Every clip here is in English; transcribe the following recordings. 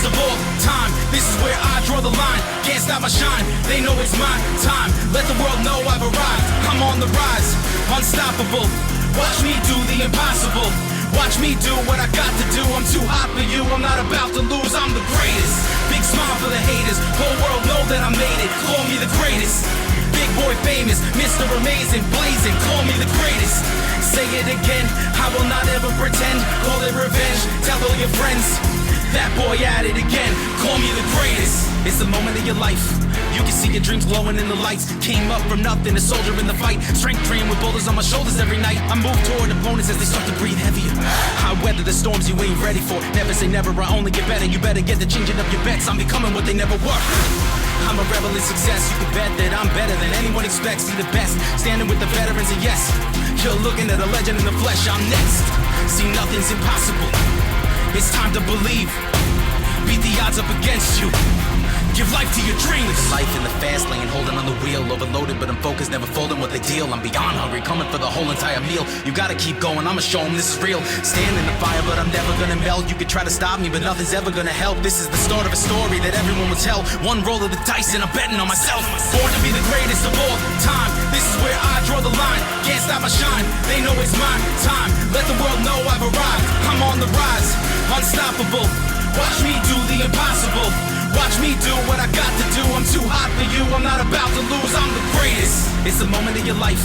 of all time. This is where I draw the line. Can't stop my shine, they know it's my time. Let the world know I've arrived. I'm on the rise, unstoppable. Watch me do the impossible. Watch me do what I got to do. I'm too hot for you, I'm not about to lose. I'm the greatest. Big smile for the haters. Whole world know that I made it. Call me the greatest. Big boy famous, Mr. Amazing, blazing. Call me the greatest. Say it again, I will not ever pretend. Call it revenge, tell all your friends. That boy at it again, call me the greatest. It's the moment of your life. You can see your dreams glowing in the lights. Came up from nothing, a soldier in the fight. Strength train with boulders on my shoulders every night. I move toward opponents as they start to breathe heavier. I weather the storms you ain't ready for. Never say never, I only get better. You better get to changing up your bets. I'm becoming what they never were. I'm a rebel in success. You can bet that I'm better than anyone expects. See the best, standing with the veterans, and yes, you're looking at a legend in the flesh. I'm next. See, nothing's impossible. It's time to believe. Beat the odds up against you. Give life to your dreams. Life in the fast lane, holding on the wheel. Overloaded, but I'm focused, never folding what they deal. I'm beyond hungry, coming for the whole entire meal. You gotta keep going, I'ma show them this is real. Stand in the fire, but I'm never gonna melt. You could try to stop me, but nothing's ever gonna help. This is the start of a story that everyone will tell. One roll of the dice and I'm betting on myself. Born to be the greatest of all time. This is where I draw the line. Can't stop my shine, they know it's my time. Let the world know I've arrived. I'm on the rise, unstoppable. Watch me do the impossible. Watch me do what I got to do. I'm too hot for you, I'm not about to lose. I'm the greatest. It's the moment of your life.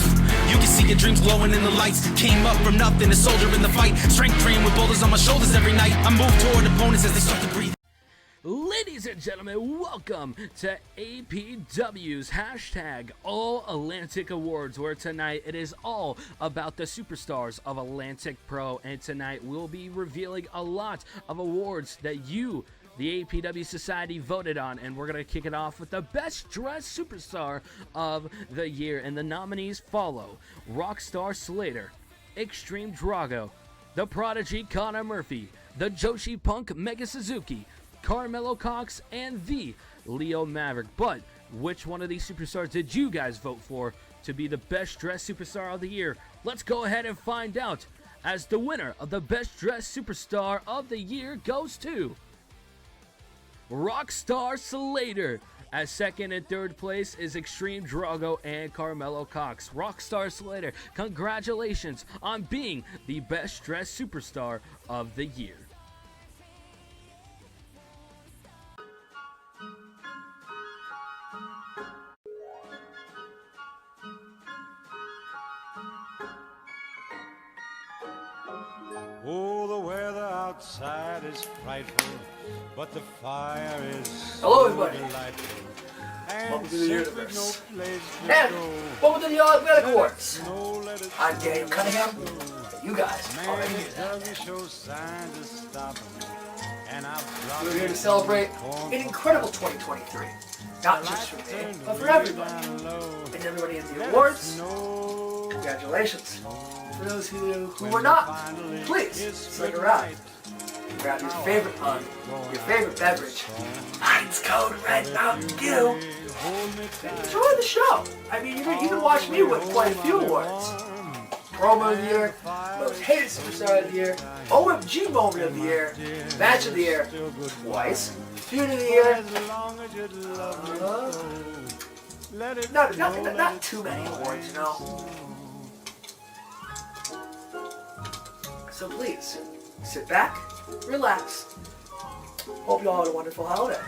You can see your dreams glowing in the lights. Came up from nothing, a soldier in the fight. Strength train with boulders on my shoulders every night. I move toward opponents as they start to breathe. Ladies and gentlemen, welcome to APW's hashtag All Atlantic Awards, where tonight it is all about the superstars of Atlantic Pro. And tonight we'll be revealing a lot of awards that you, the APW Society, voted on, and we're going to kick it off with the Best Dressed Superstar of the Year. And the nominees follow: Rockstar Slater, Extreme Drago, The Prodigy Connor Murphy, The Joshi Punk Mega Suzuki, Carmelo Cox, and the Leo Maverick. But which one of these superstars did you guys vote for to be the Best Dressed Superstar of the Year? Let's go ahead and find out, as the winner of the Best Dressed Superstar of the Year goes to Rockstar Slater. As second and third place is Extreme Drago and Carmelo Cox. Rockstar Slater, congratulations on being the Best Dressed Superstar of the Year. Oh, the weather outside is frightful, but the fire is Hello, everybody. delightful. Welcome to the universe. No place to And go. welcome to the All Atlantic Awards. No, let it I'm Daniel Cunningham. You guys already Man, knew it that. doesn't show signs of stopping. And I've We're here to celebrate an incredible 2023. Not just for me, but for everybody. And everybody in the awards, congratulations. For those who were not, please stick around. Grab your favorite mug, your favorite beverage. Mine's Code Red Mountain Dew. And enjoy the show. I mean, you can watch me win quite a few awards. Promo of the Year, Most Hated Superstar of the Year, OMG Moment of the Year, Match of the Year, twice, Feud of the Year. Not too many awards, you know. So please, sit back, relax. Hope you all had a wonderful holiday.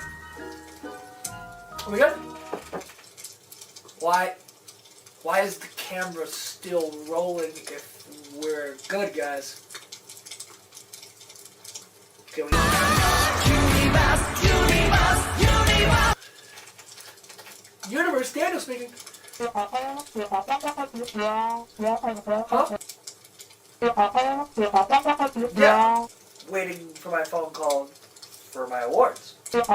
Are we good? Why is the camera still rolling if we're good, guys? Okay, we Universe, Daniel speaking. Huh? Yeah. Waiting for my phone call for my awards. What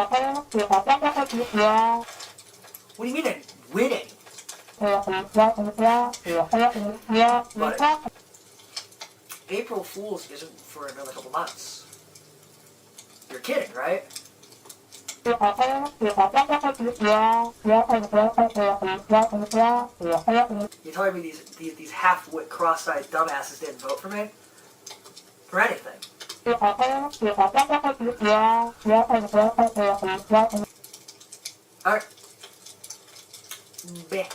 do you mean I'm winning? But April Fool's isn't for another couple months. You're kidding, right? You're telling me these half-wit, cross-eyed dumbasses didn't vote for me? For anything. Alright. Bleh.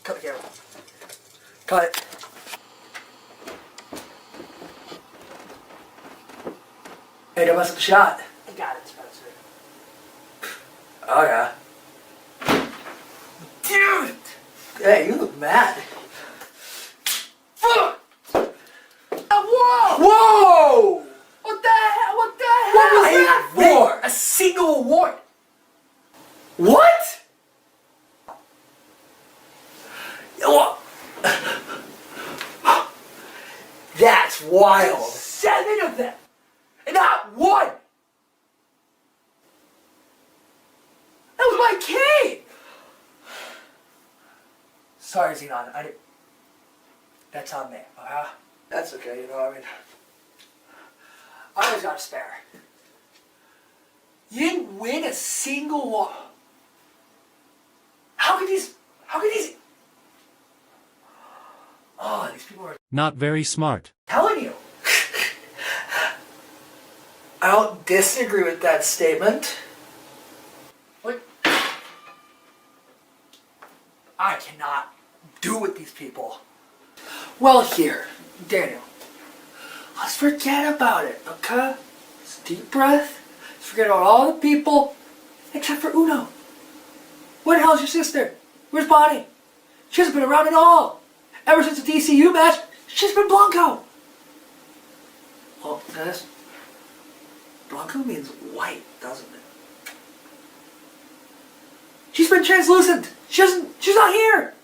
Cut the camera. Cut it. Hey, don't mess up the shot. I got it, Spencer. Oh, yeah. Dude! Hey, you look mad. Fuck! Whoa! Whoa! What the hell? What the hell? What was that for? A single award. What? That's wild. 7 of them. And not one. That was my cane. Sorry, Xenon. That's on me. That's okay, you know, I mean, I always got a spare. You didn't win a single one. How could these, oh, these people are Not very smart. telling you. I don't disagree with that statement. What? I cannot do with these people. Well, here, Daniel, let's forget about it, okay? Just deep breath. Let's forget about all the people except for Uno. Where the hell is your sister? Where's Bonnie? She hasn't been around at all. Ever since the DCU match, she's been Blanco. Well, Dennis, Blanco means white, doesn't it? She's been translucent. She's not here.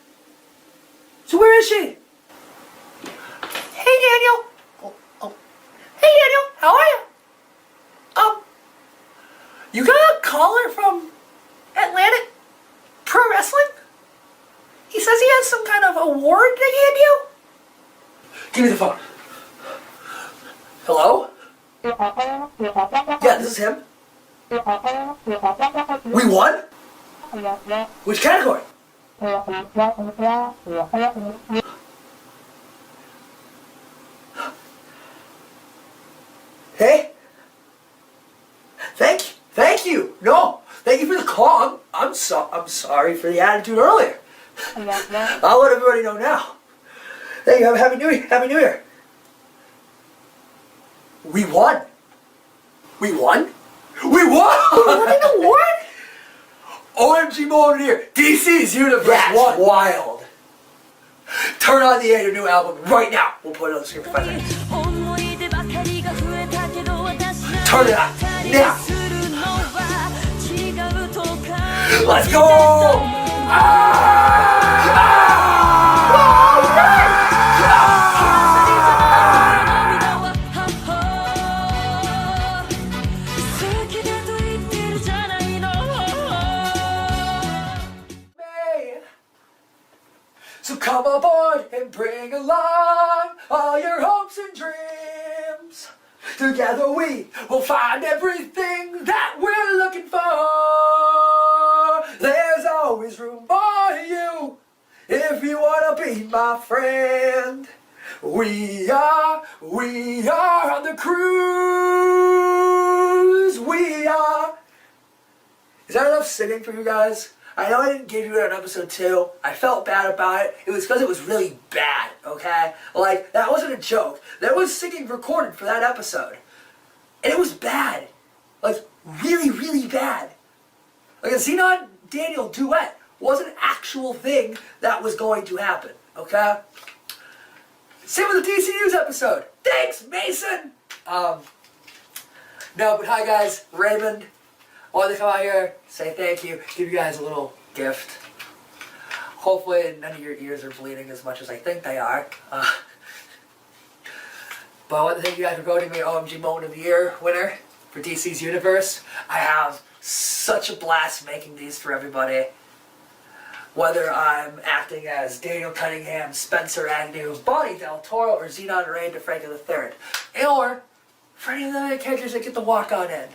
So where is she? Hey, Daniel. Hey, Daniel. How are you? You got a caller from Atlantic Pro Wrestling? He says he has some kind of award to hand you? Give me the phone. Hello? Yeah, this is him. We won? Which category? Hey? Thank you. No, thank you for the call. I'm sorry for the attitude earlier. I'll let everybody know now. Thank you. Have a Happy New Year. Happy New Year. We won. We won? We won! We won an award? OMG moment here. DC's Universe. That's won. Wild. Turn on the new album right now. We'll put it on the screen for 5 seconds. Turn it on now. Let's go! So come aboard and bring along all your hopes and dreams. Together we will find everything that we're looking for. There's always room for you if you want to be my friend. We are on the cruise. We are. Is that enough singing for you guys? I know I didn't give you an episode 2. I felt bad about it. It was because it was really bad, okay? Like, that wasn't a joke. There was singing recorded for that episode. And it was bad. Like, really, really bad. Like, a Xenon Daniel duet was an actual thing that was going to happen, okay? Same with the DC News episode. Thanks, Mason! No, but hi guys, Raymond. I wanted to come out here, say thank you, give you guys a little gift. Hopefully none of your ears are bleeding as much as I think they are. But I want to thank you guys for voting me OMG Moment of the Year winner for DC's Universe. I have such a blast making these for everybody. Whether I'm acting as Daniel Cunningham, Spencer Agnew, Bonnie Del Toro, or Xenon Ray DeFranco III. Or for any of the other characters that get the walk-on in.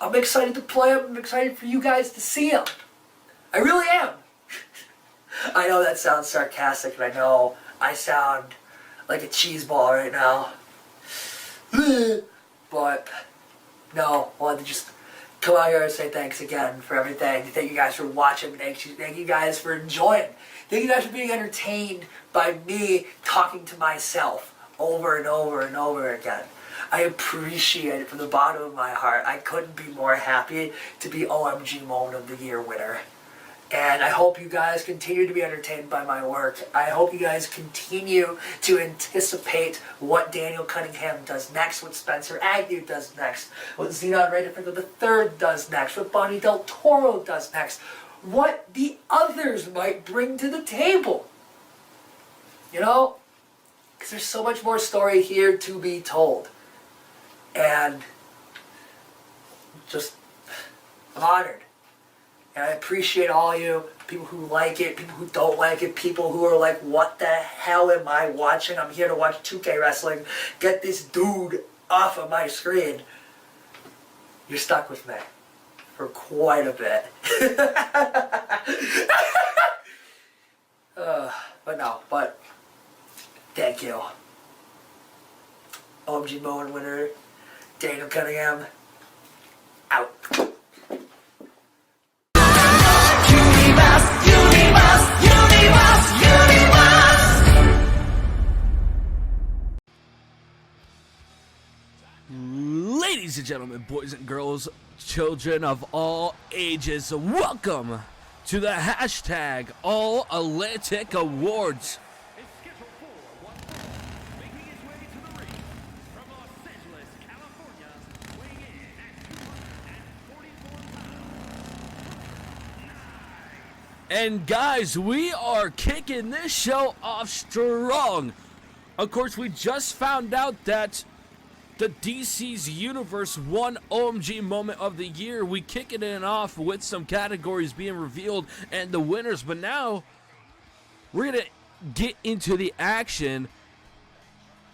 I'm excited to play him. I'm excited for you guys to see him. I really am. I know that sounds sarcastic, and I know I sound like a cheese ball right now. But, no, I wanted to just come out here and say thanks again for everything. Thank you guys for watching. Thank you guys for enjoying. Thank you guys for being entertained by me talking to myself over and over and over again. I appreciate it from the bottom of my heart. I couldn't be more happy to be OMG Moment of the Year winner. And I hope you guys continue to be entertained by my work. I hope you guys continue to anticipate what Daniel Cunningham does next, what Spencer Agnew does next, what Xenon Rayford III does next, what Bonnie Del Toro does next, what the others might bring to the table. You know? Because there's so much more story here to be told. And just, I'm honored. And I appreciate all you, people who like it, people who don't like it, people who are like, what the hell am I watching? I'm here to watch 2K Wrestling. Get this dude off of my screen. You're stuck with me for quite a bit. But thank you. OMG Moment winner, Daniel Cunningham, out. Ladies and gentlemen, boys and girls, children of all ages, welcome to the hashtag All Atlantic Awards. Is scheduled for one fall, making his way to the ring from Los Angeles, California, weighing in at 244 pounds. And guys, we are kicking this show off strong. Of course, we just found out that the DC's Universe won OMG Moment of the Year. We kicking it off with some categories being revealed and the winners. But now, we're going to get into the action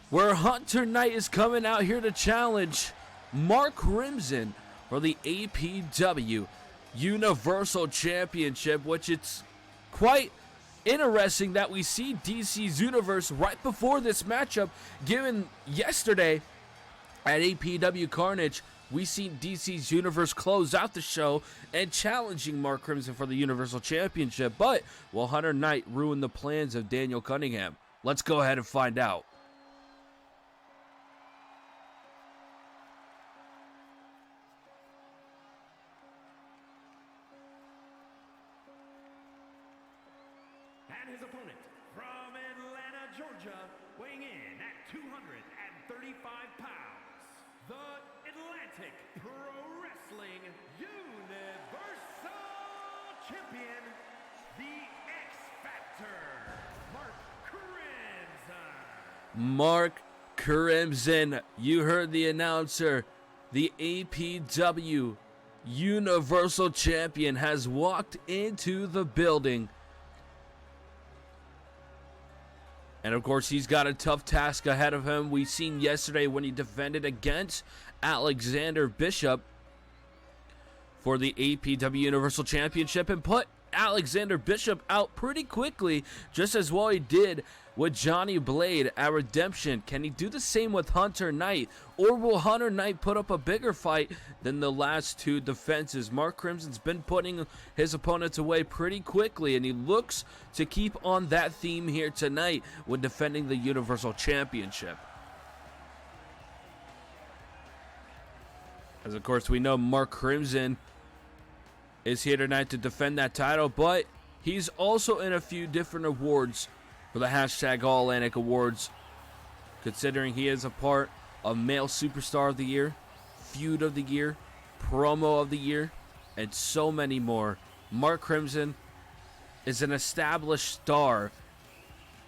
where Hunter Knight is coming out here to challenge Mark Crimson for the APW Universal Championship, which it's quite interesting that we see DC's Universe right before this matchup, given yesterday at APW Carnage, we seen DC's Universe close out the show and challenging Mark Crimson for the Universal Championship. But will Hunter Knight ruin the plans of Daniel Cunningham? Let's go ahead and find out. And his opponent from Atlanta, Georgia, weighing in at 235 pounds, the Atlantic Pro Wrestling Universal Champion, the X Factor, Mark Crimson. Mark Crimson, you heard the announcer. The APW Universal Champion has walked into the building. And of course, he's got a tough task ahead of him. We seen yesterday when he defended against Alexander Bishop for the APW Universal Championship and put Alexander Bishop out pretty quickly, just as well he did with Johnny Blade at Redemption. Can he do the same with Hunter Knight? Or will Hunter Knight put up a bigger fight than the last two defenses? Mark Crimson's been putting his opponents away pretty quickly, and he looks to keep on that theme here tonight when defending the Universal Championship. As of course we know, Mark Crimson is here tonight to defend that title, but he's also in a few different awards for the hashtag All Atlantic Awards, considering he is a part of Male Superstar of the Year, Feud of the Year, Promo of the Year, and so many more. Mark Crimson is an established star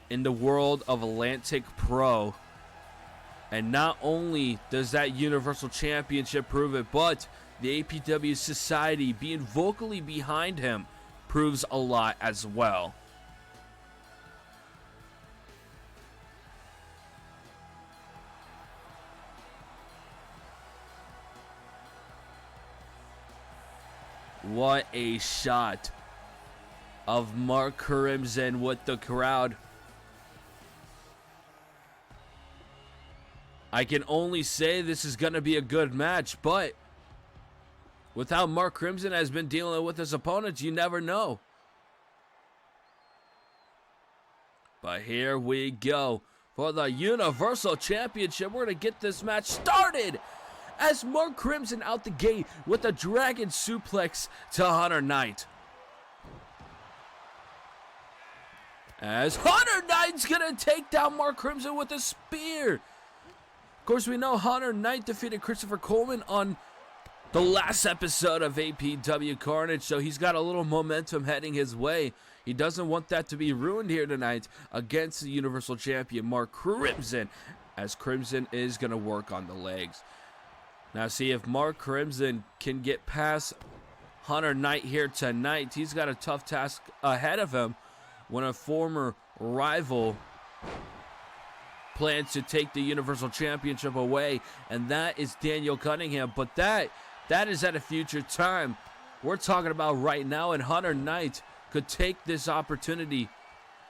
in the world of Atlantic Pro, and not only does that Universal Championship prove it, but the APW Society being vocally behind him proves a lot as well. What a shot of Mark Crimson with the crowd. I can only say this is going to be a good match, but with how Mark Crimson has been dealing with his opponents, you never know. But here we go for the Universal Championship. We're going to get this match started as Mark Crimson out the gate with a dragon suplex to Hunter Knight. As Hunter Knight's going to take down Mark Crimson with a spear. Of course, we know Hunter Knight defeated Christopher Coleman on the last episode of APW Carnage, so he's got a little momentum heading his way. He doesn't want that to be ruined here tonight against the Universal Champion, Mark Crimson, as Crimson is going to work on the legs. Now, see if Mark Crimson can get past Hunter Knight here tonight. He's got a tough task ahead of him when a former rival plans to take the Universal Championship away, and that is Daniel Cunningham. But that is at a future time. We're talking about right now, and Hunter Knight could take this opportunity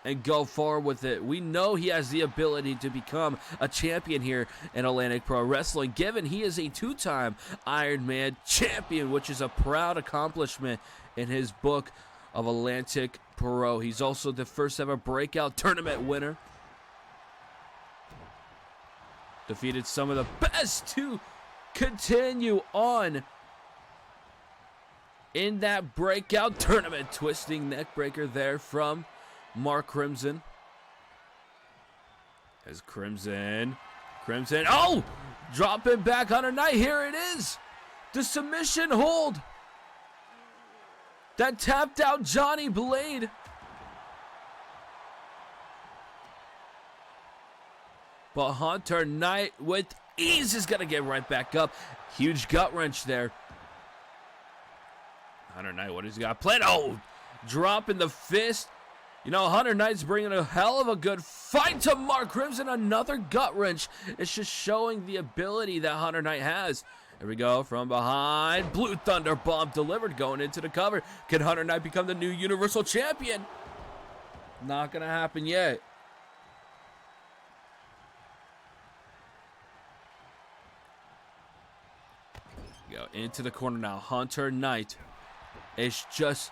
and go forward with it. We know he has the ability to become a champion here in Atlantic Pro Wrestling, given he is a two-time Iron Man champion, which is a proud accomplishment in his book of Atlantic Pro. He's also the first ever breakout tournament winner. Defeated some of the best to continue on in that breakout tournament. Twisting neck breaker there from Mark Crimson. As Crimson, oh! Dropping back Hunter Knight, here it is! The submission hold that tapped out Johnny Blade. But Hunter Knight with ease is going to get right back up. Huge gut wrench there. Hunter Knight, what has he got planned? Oh, dropping the fist. You know, Hunter Knight's bringing a hell of a good fight to Mark Crimson. Another gut wrench. It's just showing the ability that Hunter Knight has. Here we go from behind. Blue Thunder Bomb delivered, going into the cover. Can Hunter Knight become the new Universal Champion? Not going to happen yet. Go into the corner now. Hunter Knight is just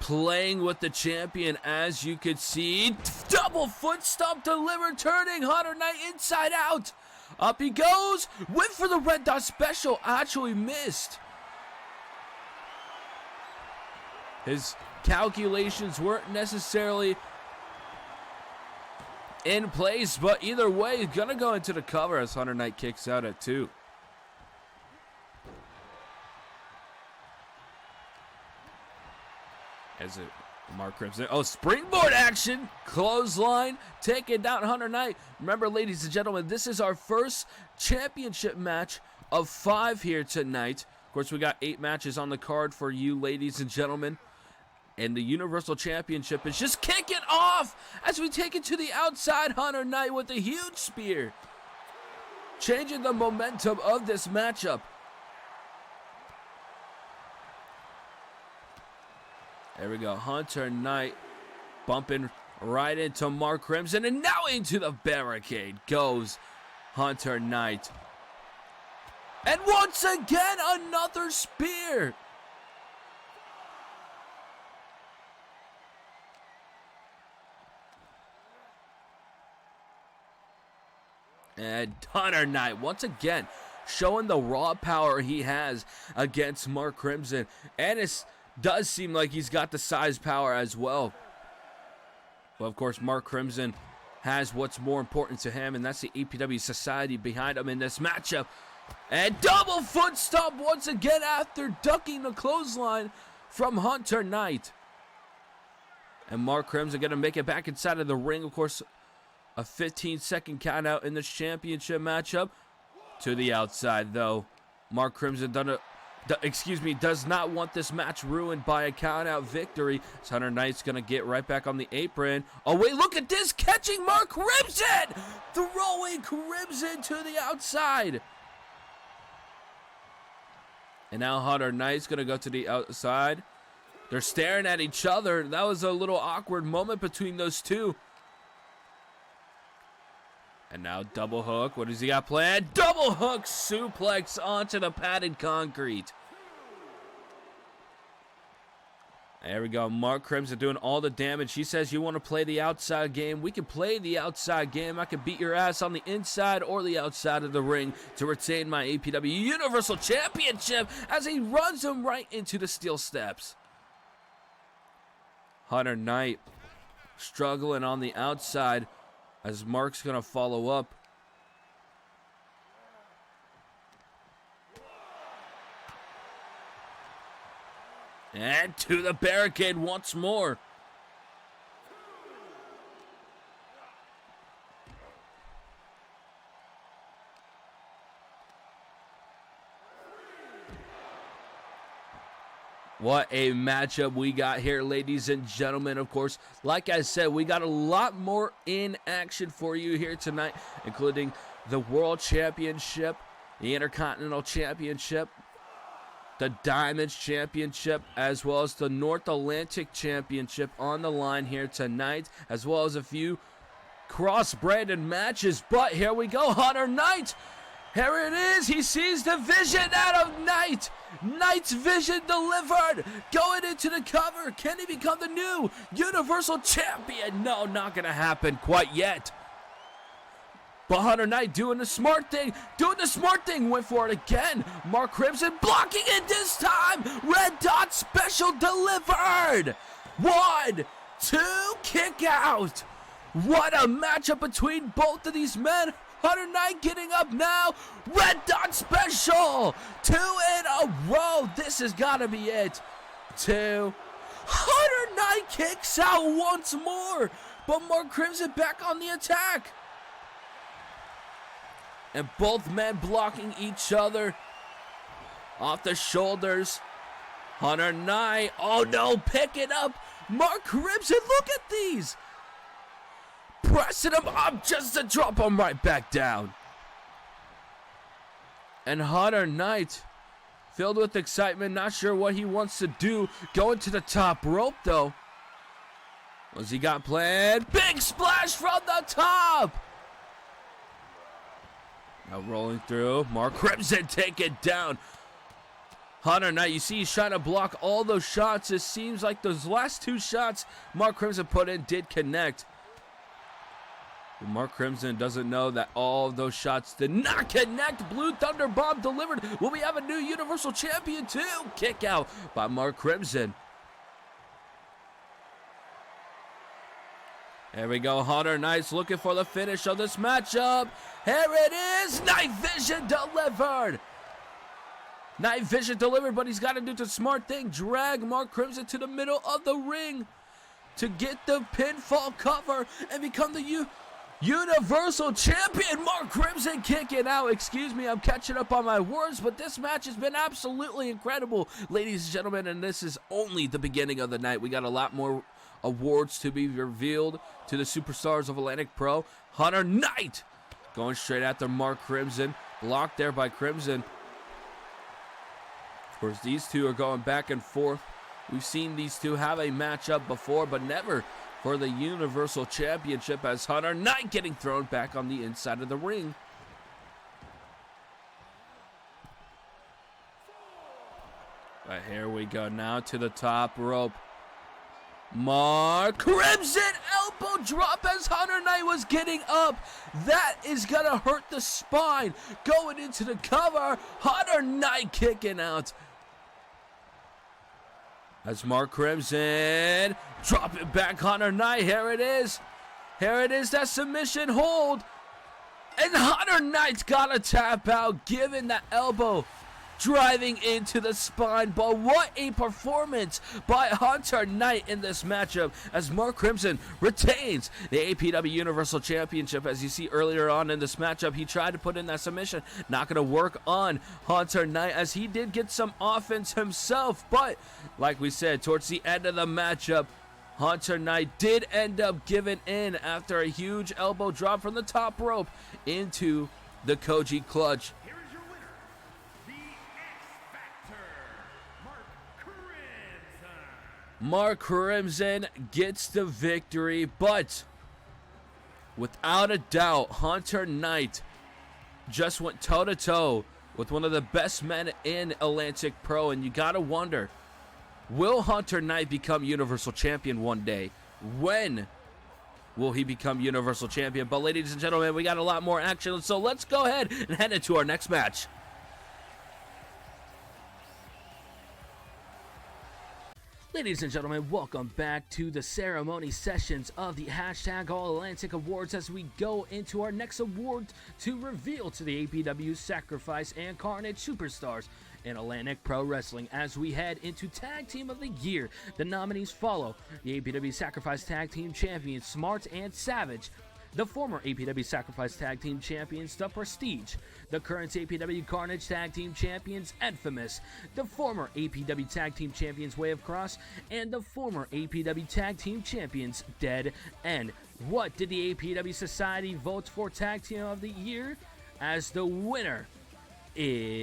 playing with the champion, as you could see. Double foot stomp delivered, turning Hunter Knight inside out. Up he goes. Went for the red dot special. Actually missed. His calculations weren't necessarily in place, but either way, he's going to go into the cover as Hunter Knight kicks out at 2. As it Mark Crimson. Oh, springboard action. Clothesline. Taking down Hunter Knight. Remember, ladies and gentlemen, this is our first championship match of 5 here tonight. Of course, we got 8 matches on the card for you, ladies and gentlemen. And the Universal Championship is just kicking off as we take it to the outside. Hunter Knight with a huge spear. Changing the momentum of this matchup. There we go. Hunter Knight bumping right into Mark Crimson, and now into the barricade goes Hunter Knight. And once again, another spear. And Hunter Knight once again showing the raw power he has against Mark Crimson. And it does seem like he's got the size power as well. But of course, Mark Crimson has what's more important to him, and that's the APW society behind him in this matchup. And double foot stomp once again after ducking the clothesline from Hunter Knight. And Mark Crimson going to make it back inside of the ring. Of course, a 15-second count out in this championship matchup. To the outside, though. Mark Crimson does not want this match ruined by a count-out victory. So Hunter Knight's going to get right back on the apron. Oh, wait, look at this. Catching Mark Crimson. Throwing Crimson to the outside. And now Hunter Knight's going to go to the outside. They're staring at each other. That was a little awkward moment between those two. And now double hook. What does he got planned? Double hook suplex onto the padded concrete. There we go. Mark Crimson doing all the damage. He says, you want to play the outside game? We can play the outside game. I can beat your ass on the inside or the outside of the ring to retain my APW Universal Championship as he runs him right into the steel steps. Hunter Knight struggling on the outside as Mark's going to follow up. And to the barricade once more. What a matchup we got here, ladies and gentlemen. Of course, like I said, we got a lot more in action for you here tonight, including the World Championship, the Intercontinental Championship, the Diamonds Championship, as well as the North Atlantic Championship on the line here tonight, as well as a few cross-branded matches. But here we go, Hunter Knight. Here it is. He sees the vision out of Knight. Knight's vision delivered. Going into the cover. Can he become the new Universal Champion? No, not going to happen quite yet. But Hunter Knight doing the smart thing. Went for it again. Mark Crimson blocking it this time. Red Dot special delivered. 1, 2, kick out. What a matchup between both of these men. Hunter Knight getting up now. Red Dot special. 2 in a row. This has got to be it. 2. Hunter Knight kicks out once more. But Mark Crimson back on the attack. And both men blocking each other off the shoulders. Hunter Knight, oh no, pick it up. Mark Crimson, look at these. Pressing him up just to drop him right back down. And Hunter Knight, filled with excitement, not sure what he wants to do. Going to the top rope though. What's he got planned? Big splash from the top. Now rolling through. Mark Crimson take it down. Hunter Knight, you see he's trying to block all those shots. It seems like those last 2 shots Mark Crimson put in did connect. But Mark Crimson doesn't know that all of those shots did not connect. Blue Thunder Bomb delivered. Will we have a new Universal Champion too? Kick out by Mark Crimson. There we go. Hunter Knight's looking for the finish of this matchup. Here it is. Night Vision delivered. Night Vision delivered, but he's got to do the smart thing. Drag Mark Crimson to the middle of the ring to get the pinfall cover and become the Universal Champion. Mark Crimson kicking out. Excuse me, I'm catching up on my words, but this match has been absolutely incredible, ladies and gentlemen, and this is only the beginning of the night. We got a lot more awards to be revealed to the Superstars of Atlantic Pro. Hunter Knight going straight after Mark Crimson. Blocked there by Crimson. Of course, these two are going back and forth. We've seen these two have a matchup before, but never for the Universal Championship, as Hunter Knight getting thrown back on the inside of the ring. But here we go now to the top rope. Mark Crimson elbow drop as Hunter Knight was getting up. That is gonna hurt the spine. Going into the cover. Hunter Knight kicking out. As Mark Crimson drop it back. Hunter Knight. Here it is. Here it is. That submission hold. And Hunter Knight's gotta tap out, given that elbow driving into the spine. But what a performance by Hunter Knight in this matchup, as Mark Crimson retains the APW Universal Championship. As you see earlier on in this matchup, he tried to put in that submission. Not going to work on Hunter Knight, as he did get some offense himself. But like we said, towards the end of the matchup, Hunter Knight did end up giving in after a huge elbow drop from the top rope into the Koji clutch. Here is your winner, the X Factor, Mark Crimson gets the victory, but without a doubt, Hunter Knight just went toe-to-toe with one of the best men in Atlantic Pro, and you gotta wonder, will Hunter Knight become Universal Champion one day? When will he become Universal Champion? But ladies and gentlemen, we got a lot more action, so let's go ahead and head into our next match. Ladies and gentlemen, welcome back to the ceremony sessions of the hashtag All Atlantic Awards as we go into our next award to reveal to the APW Sacrifice and Carnage Superstars in Atlantic Pro Wrestling. As we head into Tag Team of the Year, the nominees follow the APW Sacrifice Tag Team Champions Smart and Savage, the former APW Sacrifice Tag Team Champions, The Prestige, the current APW Carnage Tag Team Champions, Infamous, the former APW Tag Team Champions, Way of Cross, and the former APW Tag Team Champions, Dead End. What did the APW Society vote for Tag Team of the Year? As the winner is...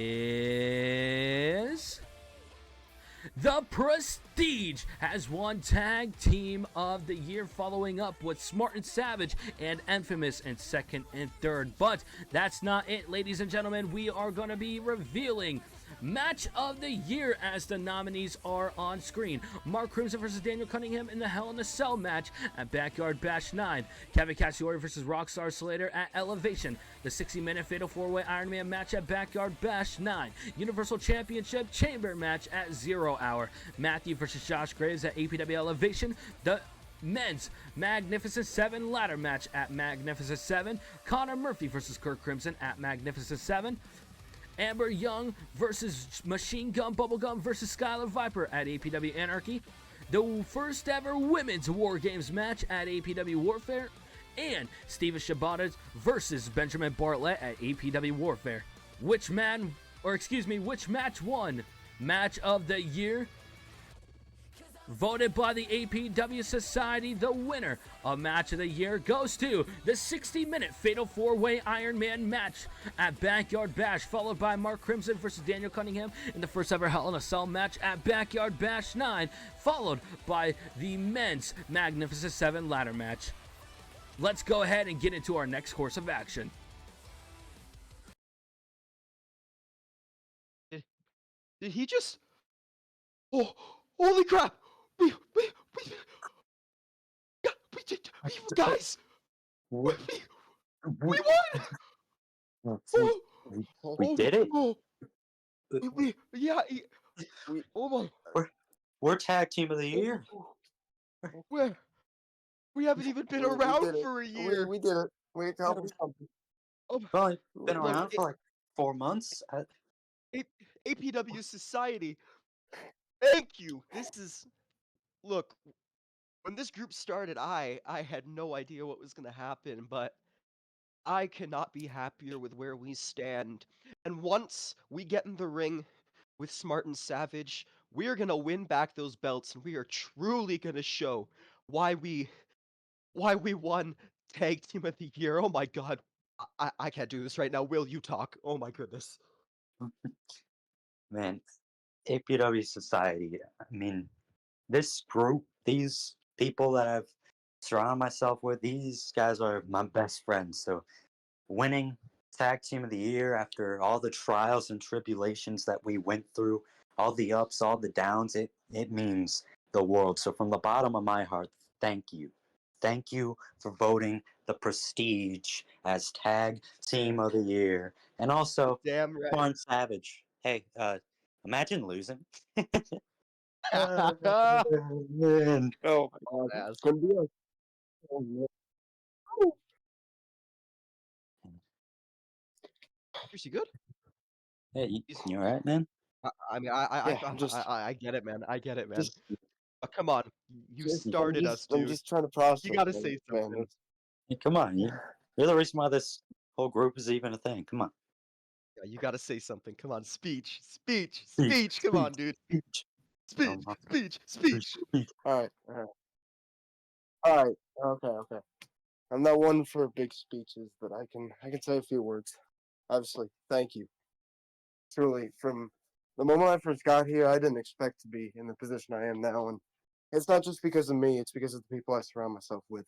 The Prestige has won Tag Team of the Year, following up with Smart and Savage and Infamous in second and third. But that's not it, ladies and gentlemen. We are going to be revealing Match of the Year as the nominees are on screen. Mark Crimson versus Daniel Cunningham in the Hell in a Cell match at Backyard Bash 9. Kevin Cassiori versus Rockstar Slater at Elevation. The 60-minute Fatal 4-Way Iron Man match at Backyard Bash 9. Universal Championship Chamber match at 0 Hour. Matthew versus Josh Graves at APW Elevation. The Men's Magnificent 7 ladder match at Magnificent 7. Connor Murphy versus Kirk Crimson at Magnificent 7. Amber Young versus Machine Gun Bubblegum versus Skylar Viper at APW Anarchy. The first ever women's War Games match at APW Warfare. And Steven Shibata versus Benjamin Bartlett at APW Warfare. Which match won Match of the Year? Voted by the APW Society, the winner of Match of the Year goes to the 60-minute Fatal 4-Way Iron Man match at Backyard Bash, followed by Mark Crimson versus Daniel Cunningham in the first ever Hell in a Cell match at Backyard Bash 9, followed by the Men's Magnificent 7 ladder match. Let's go ahead and get into our next course of action. Did he just... Oh, holy crap! We did, guys! We won! We did it. Yeah, oh my... We're Tag Team of the Year. We haven't even been around for a year. We did it. We accomplished something. Well, been around for like 4 months. APW Society, thank you. This is... Look, when this group started, I had no idea what was going to happen, but I cannot be happier with where we stand. And once we get in the ring with Smart and Savage, we are going to win back those belts, and we are truly going to show why we won Tag Team of the Year. Oh my god. I can't do this right now. Will, you talk? Oh my goodness. Man, APW Society. I mean, this group, these people that I've surrounded myself with, these guys are my best friends. So winning Tag Team of the Year after all the trials and tribulations that we went through, all the ups, all the downs, it means the world. So from the bottom of my heart, thank you. Thank you for voting the Prestige as Tag Team of the Year. And also, Damn right. Fun Savage. Hey, imagine losing. Oh my god. Yes. Couldn't be us. Is she good? Hey, you all right, man? I mean, Yeah, I get it, man. I get it, man. Just- Come on, you started us, I'm dude. just trying to process. You gotta things, say man. something. Hey, come on. You're the reason why this whole group is even a thing. Come on. Yeah, you gotta say something. Come on, speech. Speech, Come on, dude. speech. Speech. All right. Okay. I'm not one for big speeches, but I can say a few words. Obviously, thank you. Truly, from the moment I first got here, I didn't expect to be in the position I am now, and It's not just because of me, it's because of the people I surround myself with.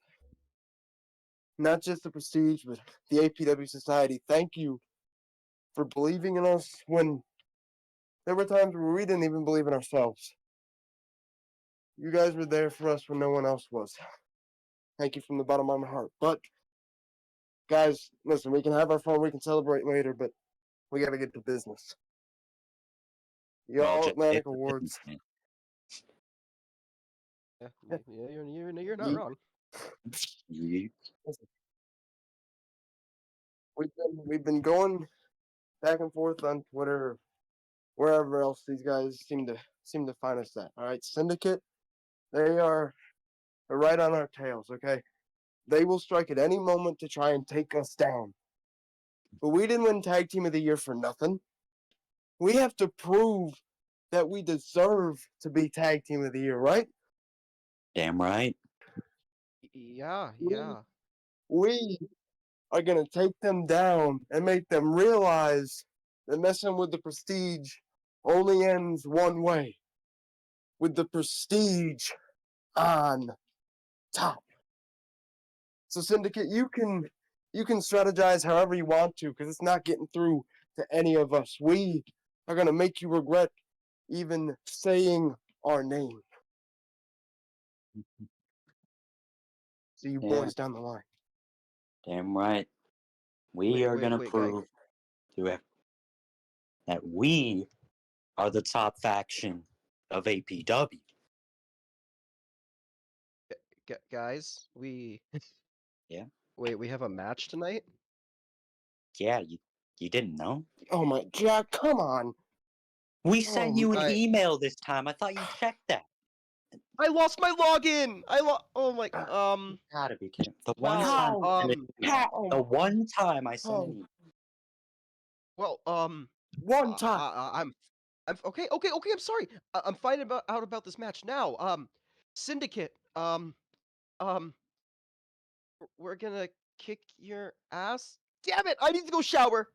Not just the prestige, but the APW Society. Thank you for believing in us when there were times where we didn't even believe in ourselves. You guys were there for us when no one else was. Thank you from the bottom of my heart. But, guys, listen, we can have our fun, we can celebrate later, but we gotta get to business. The Well, All just Atlantic get the Awards. business, Yeah, you're not Yeet. wrong. man. Listen, we've been going back and forth on Twitter, wherever else these guys seem to find us at. All right, Syndicate, they're right on our tails. Okay, they will strike at any moment to try and take us down. But we didn't win Tag Team of the Year for nothing. We have to prove that we deserve to be Tag Team of the Year, right? Damn right. Yeah. We are gonna take them down and make them realize that messing with the prestige only ends one way. With the prestige on top. So Syndicate, you can strategize however you want to, because it's not getting through to any of us. We are gonna make you regret even saying our name. See you Yeah. boys down the line. Damn right. We are gonna Wait, guy. prove to it that we are the top faction of APW. Guys, we Yeah. wait. We have a match tonight. Yeah, you didn't know? Oh my Jack, come on. We sent you an I- email this time. I thought you checked that. I lost my login. Oh my. You gotta be kidding. The one Well, time, the How? one time I sent Oh. an email. Well, One time. I'm okay. I'm sorry. I'm finding out about this match now. Syndicate. We're gonna kick your ass. Damn it! I need to go shower.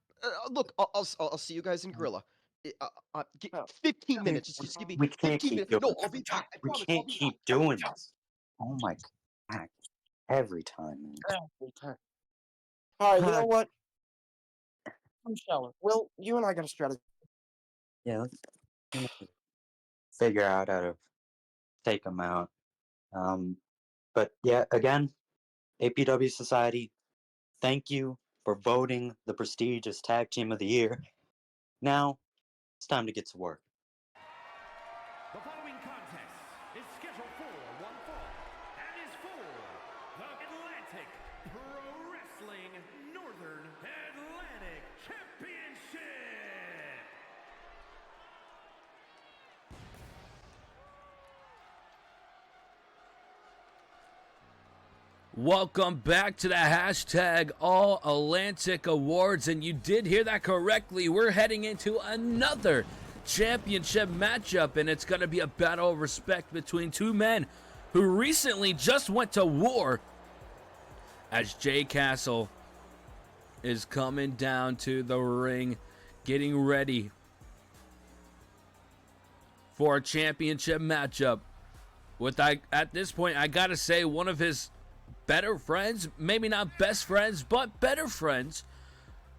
Look, I'll see you guys in Gorilla. 15 minutes. Just give me We can't 15 keep minutes. doing No, this. I'll be back. I We promise. can't I'll be keep back. doing this. Oh my god. Every time, man. Every time. Alright, you know God. what? I'm shower. Well, you and I got a strategy. Yeah, let's figure out how to take them out. But yeah, again, APW Society, thank you for voting the Prestige as Tag Team of the Year. Now, it's time to get to work. The following contest is scheduled for one fall and is for the Atlantic Pro Wrestling Northern Atlantic Championship. Welcome back to the hashtag All Atlantic Awards, and you did hear that correctly. We're heading into another championship matchup, and it's going to be a battle of respect between two men who recently just went to war, as Jay Castle is coming down to the ring, getting ready for a championship matchup with, at this point, I gotta say, one of his better friends, maybe not best friends, but better friends,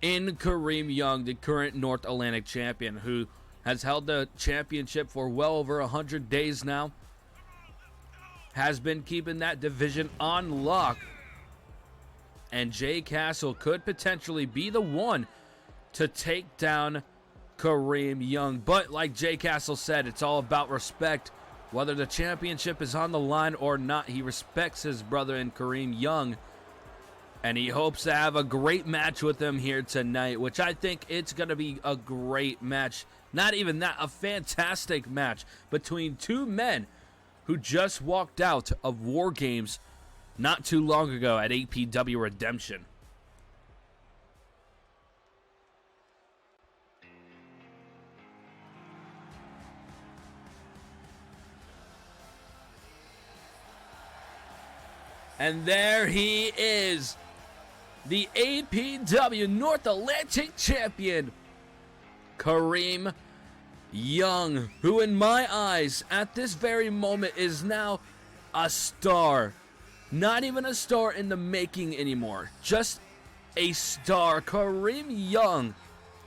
in Kareem Young, the current North Atlantic champion, who has held the championship for well over 100 days now, has been keeping that division on lock, and Jay Castle could potentially be the one to take down Kareem Young. But like Jay Castle said, it's all about respect. Whether the championship is on the line or not, he respects his brother in Kareem Young, and he hopes to have a great match with him here tonight, which I think it's going to be a great match. Not even that, a fantastic match between two men who just walked out of War Games not too long ago at APW Redemption. And there he is, the APW North Atlantic champion, Kareem Young, who in my eyes at this very moment is now a star. Not even a star in the making anymore, just a star. Kareem Young.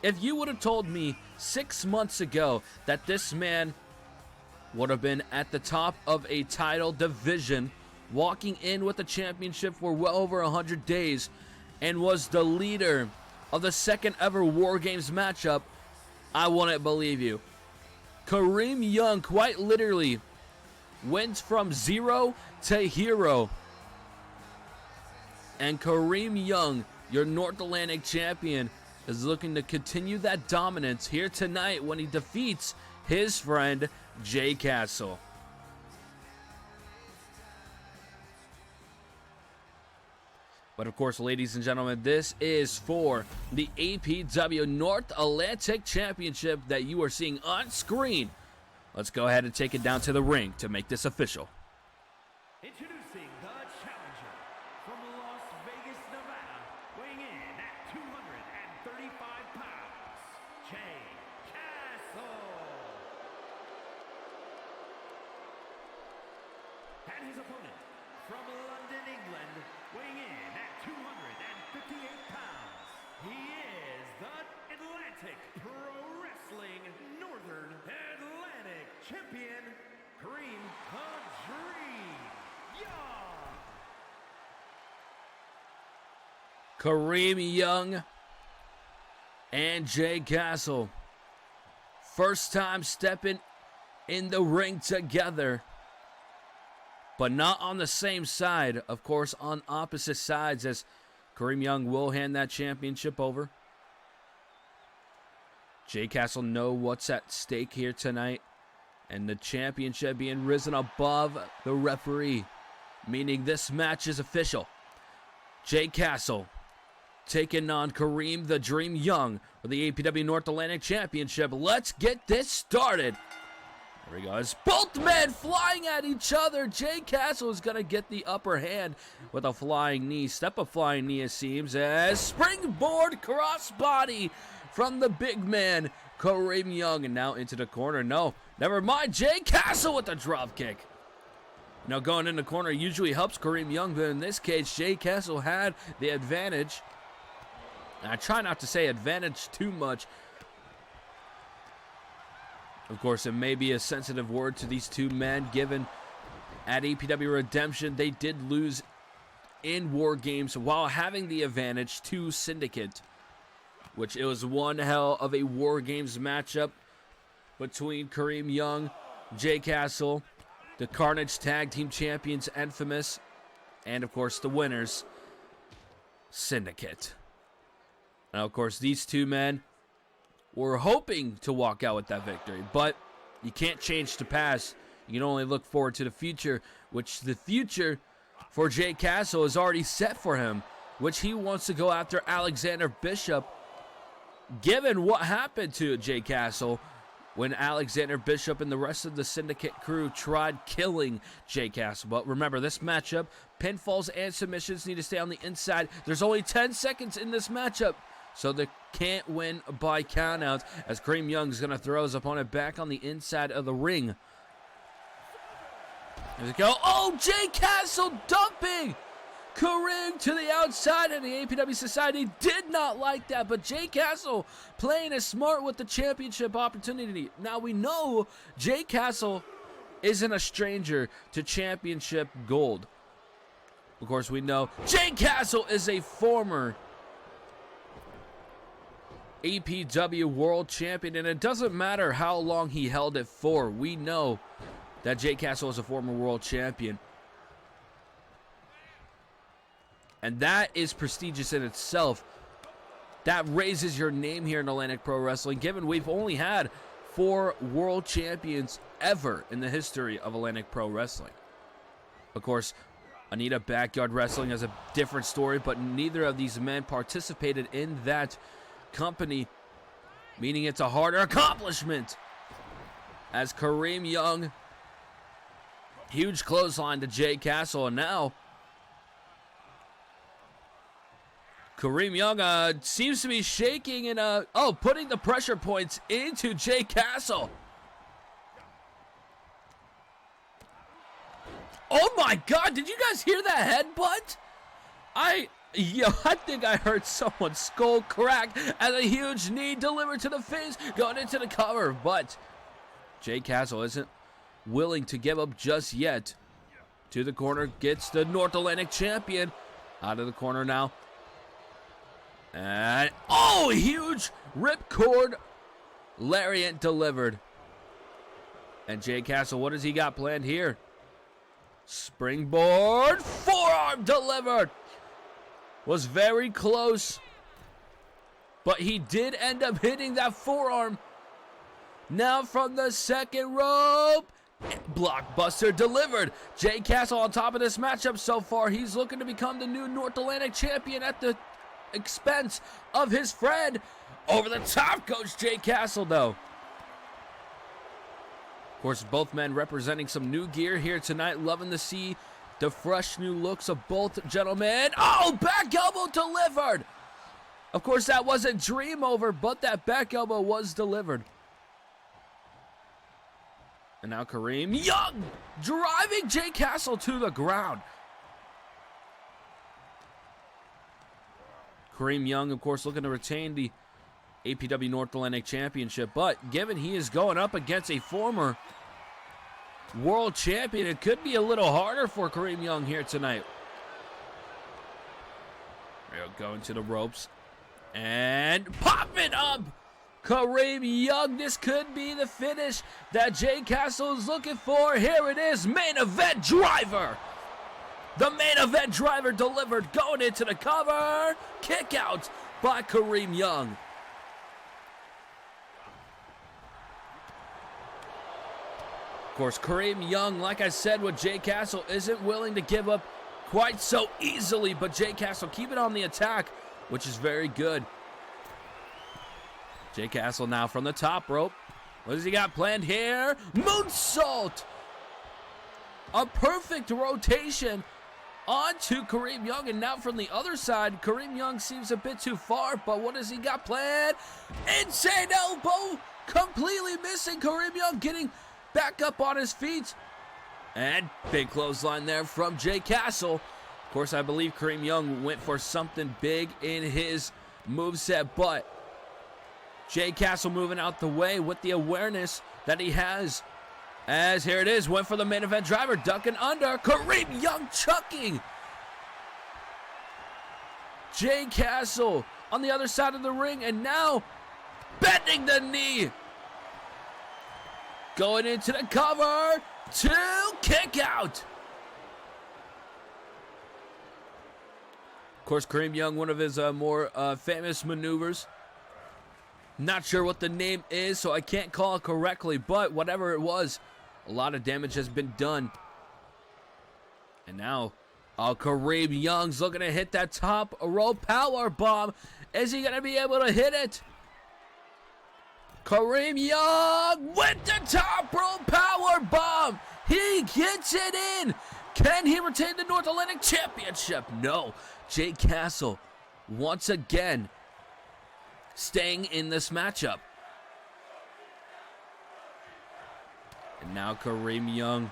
If you would have told me 6 months ago that this man would have been at the top of a title division, walking in with a championship for well over 100 days, and was the leader of the second ever War Games matchup, I wouldn't believe you. Kareem Young quite literally went from zero to hero. And Kareem Young, your North Atlantic champion, is looking to continue that dominance here tonight when he defeats his friend Jay Castle. But of course, ladies and gentlemen, this is for the APW North Atlantic Championship that you are seeing on screen. Let's go ahead and take it down to the ring to make this official. Introducing the challenger from Las Vegas, Nevada, weighing in at 235 pounds, Jay Castle. And his opponent from London, England, weighing in at 258 pounds, he is the Atlantic Pro Wrestling Northern Atlantic Champion, Kareem the Dream Young. Kareem Young and Jay Castle. First time stepping in the ring together, but not on the same side. Of course, on opposite sides, as Kareem Young will hand that championship over. Jay Castle know what's at stake here tonight, and the championship being risen above the referee, meaning this match is official. Jay Castle taking on Kareem the Dream Young for the APW North Atlantic Championship. Let's get this started. There we go. As both men flying at each other, Jay Castle is going to get the upper hand with a flying knee. Step of flying knee, it seems, as springboard crossbody from the big man, Kareem Young. And now into the corner. No, never mind. Jay Castle with the drop kick. Now going in the corner usually helps Kareem Young, but in this case, Jay Castle had the advantage. And I try not to say advantage too much. Of course, it may be a sensitive word to these two men, given at APW Redemption, they did lose in War Games while having the advantage to Syndicate, which it was one hell of a War Games matchup between Kareem Young, Jay Castle, the Carnage Tag Team Champions, Infamous, and of course the winners, Syndicate. Now, of course, these two men were hoping to walk out with that victory, but you can't change the past. You can only look forward to the future, which the future for Jay Castle is already set for him, which he wants to go after Alexander Bishop, given what happened to Jay Castle when Alexander Bishop and the rest of the Syndicate crew tried killing Jay Castle. But remember, this matchup, pinfalls and submissions need to stay on the inside. There's only 10 seconds in this matchup, so they can't win by countouts, as Kareem Young's going to throw his opponent back on the inside of the ring. There we go. Oh, Jay Castle dumping Kareem to the outside, and the APW Society did not like that, but Jay Castle playing it smart with the championship opportunity. Now we know Jay Castle isn't a stranger to championship gold. Of course, we know Jay Castle is a former APW World Champion, and it doesn't matter how long he held it for. We know that Jay Castle is a former World Champion. And that is prestigious in itself. That raises your name here in Atlantic Pro Wrestling, given we've only had 4 World Champions ever in the history of Atlantic Pro Wrestling. Of course, Anita Backyard Wrestling has a different story, but neither of these men participated in that company, meaning it's a harder accomplishment. As Kareem Young, huge clothesline to Jay Castle, and now Kareem Young seems to be shaking and putting the pressure points into Jay Castle. Oh my God, did you guys hear that headbutt? I think I heard someone's skull crack as a huge knee delivered to the face going into the cover, but Jay Castle isn't willing to give up just yet. To the corner, gets the North Atlantic champion out of the corner now. And, huge ripcord lariat delivered. And Jay Castle, what has he got planned here? Springboard forearm delivered. Was very close, but he did end up hitting that forearm. Now from the second rope, blockbuster delivered. Jay Castle on top of this matchup so far. He's looking to become the new North Atlantic champion at the expense of his friend. Over the top goes Jay Castle, though. Of course, both men representing some new gear here tonight. Loving to see the fresh new looks of both gentlemen. Back elbow delivered. Of course, that wasn't dream over, but that back elbow was delivered. And now Kareem Young driving Jay Castle to the ground. Kareem Young, of course, looking to retain the APW North Atlantic Championship, but given he is going up against a former world champion, it could be a little harder for Kareem Young here tonight. Going to the ropes and pop it up. Kareem Young, this could be the finish that Jay Castle is looking for. Here it is, main event driver. The main event driver delivered, going into the cover. Kick out by Kareem Young. Of course, Kareem Young, like I said with Jay Castle, isn't willing to give up quite so easily, but Jay Castle keep it on the attack, which is very good. Jay Castle now from the top rope. What does he got planned here? Moonsault! A perfect rotation onto Kareem Young, and now from the other side, Kareem Young seems a bit too far, but what has he got planned? Insane elbow! Completely missing. Kareem Young getting back up on his feet. And big clothesline there from Jay Castle. Of course, I believe Kareem Young went for something big in his moveset, but Jay Castle moving out the way with the awareness that he has. As here it is, went for the main event driver, ducking under. Kareem Young chucking. Jay Castle on the other side of the ring, and now bending the knee. Going into the cover to kick out. Of course, Kareem Young, one of his more famous maneuvers. Not sure what the name is, so I can't call it correctly, but whatever it was, a lot of damage has been done. And now, Kareem Young's looking to hit that top rope power bomb. Is he going to be able to hit it? Kareem Young with the top rope power bomb. He gets it in. Can he retain the North Atlantic Championship? No. Jay Castle, once again, staying in this matchup. And now Kareem Young.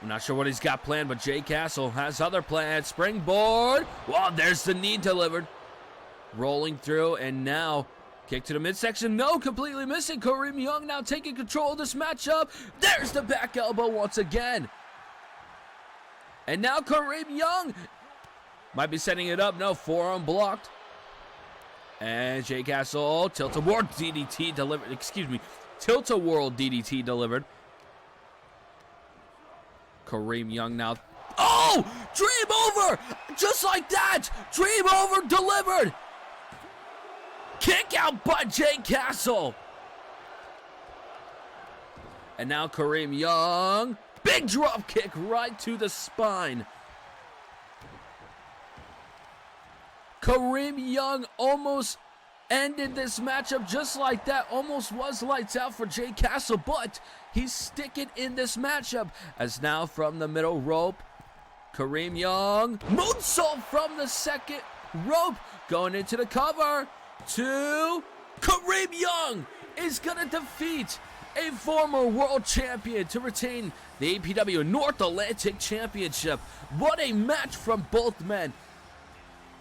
I'm not sure what he's got planned, but Jay Castle has other plans. Springboard. Well, there's the knee delivered. Rolling through, and now kick to the midsection. No, completely missing. Kareem Young now taking control of this matchup. There's the back elbow once again. And now Kareem Young might be setting it up. No, forearm blocked. And Jay Castle, tilt-a-whirl DDT delivered. Excuse me, tilt-a-whirl DDT delivered. Kareem Young now. Oh, dream over! Just like that, dream over delivered. Kick out by Jay Castle. And now Kareem Young, big drop kick right to the spine. Kareem Young almost ended this matchup just like that. Almost was lights out for Jay Castle, but he's sticking in this matchup. As now from the middle rope, Kareem Young, moonsault from the second rope, going into the cover. 2. Kareem Young is going to defeat a former world champion to retain the APW North Atlantic Championship. What a match from both men.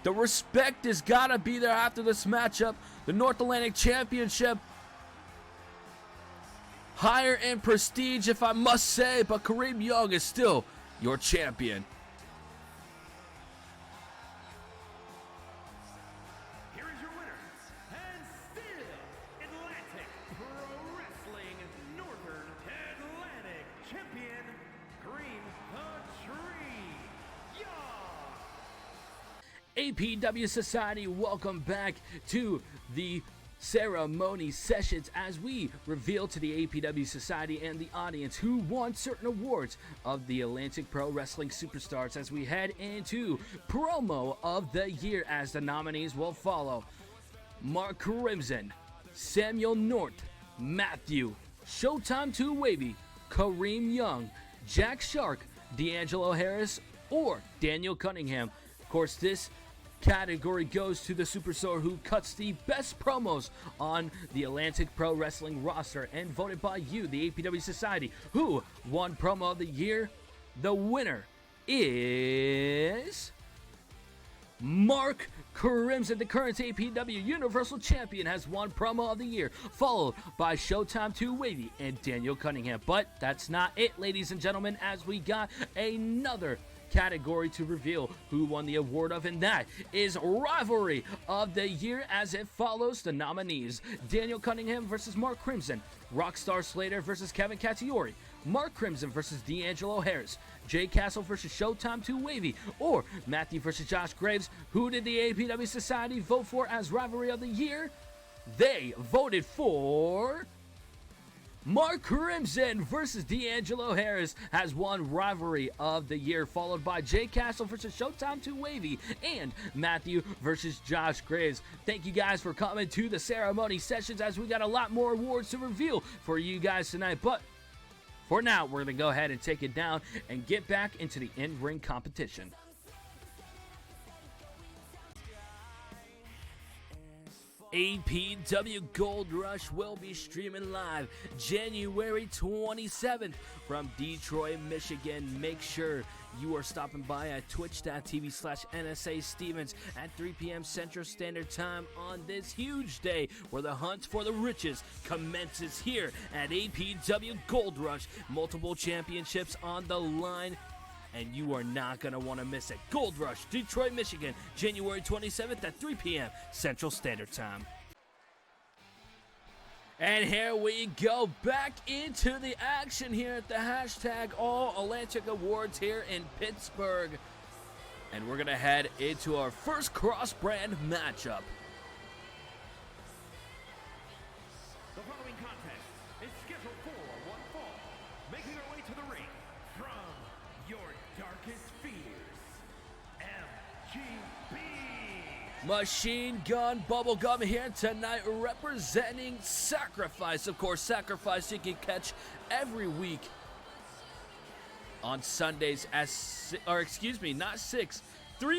The respect has got to be there after this matchup. The North Atlantic Championship, higher in prestige, if I must say, but Kareem Young is still your champion. Here is your winner, and still Atlantic Pro Wrestling Northern Atlantic Champion, Kareem the Tree Young. APW Society, welcome back to the ceremony sessions as we reveal to the APW Society and the audience who won certain awards of the Atlantic Pro Wrestling Superstars as we head into promo of the year, as the nominees will follow: Mark Crimson, Samuel North, Matthew, Showtime 2 Wavy, Kareem Young, Jack Shark, D'Angelo Harris, or Daniel Cunningham. Of course, this category goes to the superstar who cuts the best promos on the Atlantic Pro Wrestling roster, and voted by you, the APW Society. Who won promo of the year? The winner is Mark Crimson, the current APW Universal Champion, has won promo of the year, followed by Showtime 2 Wavy and Daniel Cunningham. But that's not it, ladies and gentlemen, as we got another category to reveal who won the award of, and that is Rivalry of the Year, as it follows the nominees: Daniel Cunningham versus Mark Crimson, Rockstar Slater versus Kevin Cacciori, Mark Crimson versus D'Angelo Harris, Jay Castle versus Showtime 2 Wavy, or Matthew versus Josh Graves. Who did the APW Society vote for as Rivalry of the Year? They voted for Mark Crimson versus D'Angelo Harris has won Rivalry of the Year, followed by Jay Castle versus Showtime 2 Wavy and Matthew versus Josh Graves. Thank you guys for coming to the ceremony sessions, as we got a lot more awards to reveal for you guys tonight. But for now, we're going to go ahead and take it down and get back into the in-ring competition. APW Gold Rush will be streaming live January 27th from Detroit, Michigan. Make sure you are stopping by at twitch.tv/NSAStevens at 3 p.m. Central Standard Time on this huge day where the hunt for the riches commences here at APW Gold Rush. Multiple championships on the line, and you are not going to want to miss it. Gold Rush, Detroit, Michigan, January 27th at 3 p.m. Central Standard Time. And here we go, back into the action here at the hashtag All Atlantic Awards here in Pittsburgh. And we're going to head into our first cross-brand matchup. The following contest is scheduled for one fall. Making her way to the ring from your darkest fears, MGB. Machine Gun Bubblegum here tonight representing Sacrifice. Of course, Sacrifice you can catch every week on Sundays at 3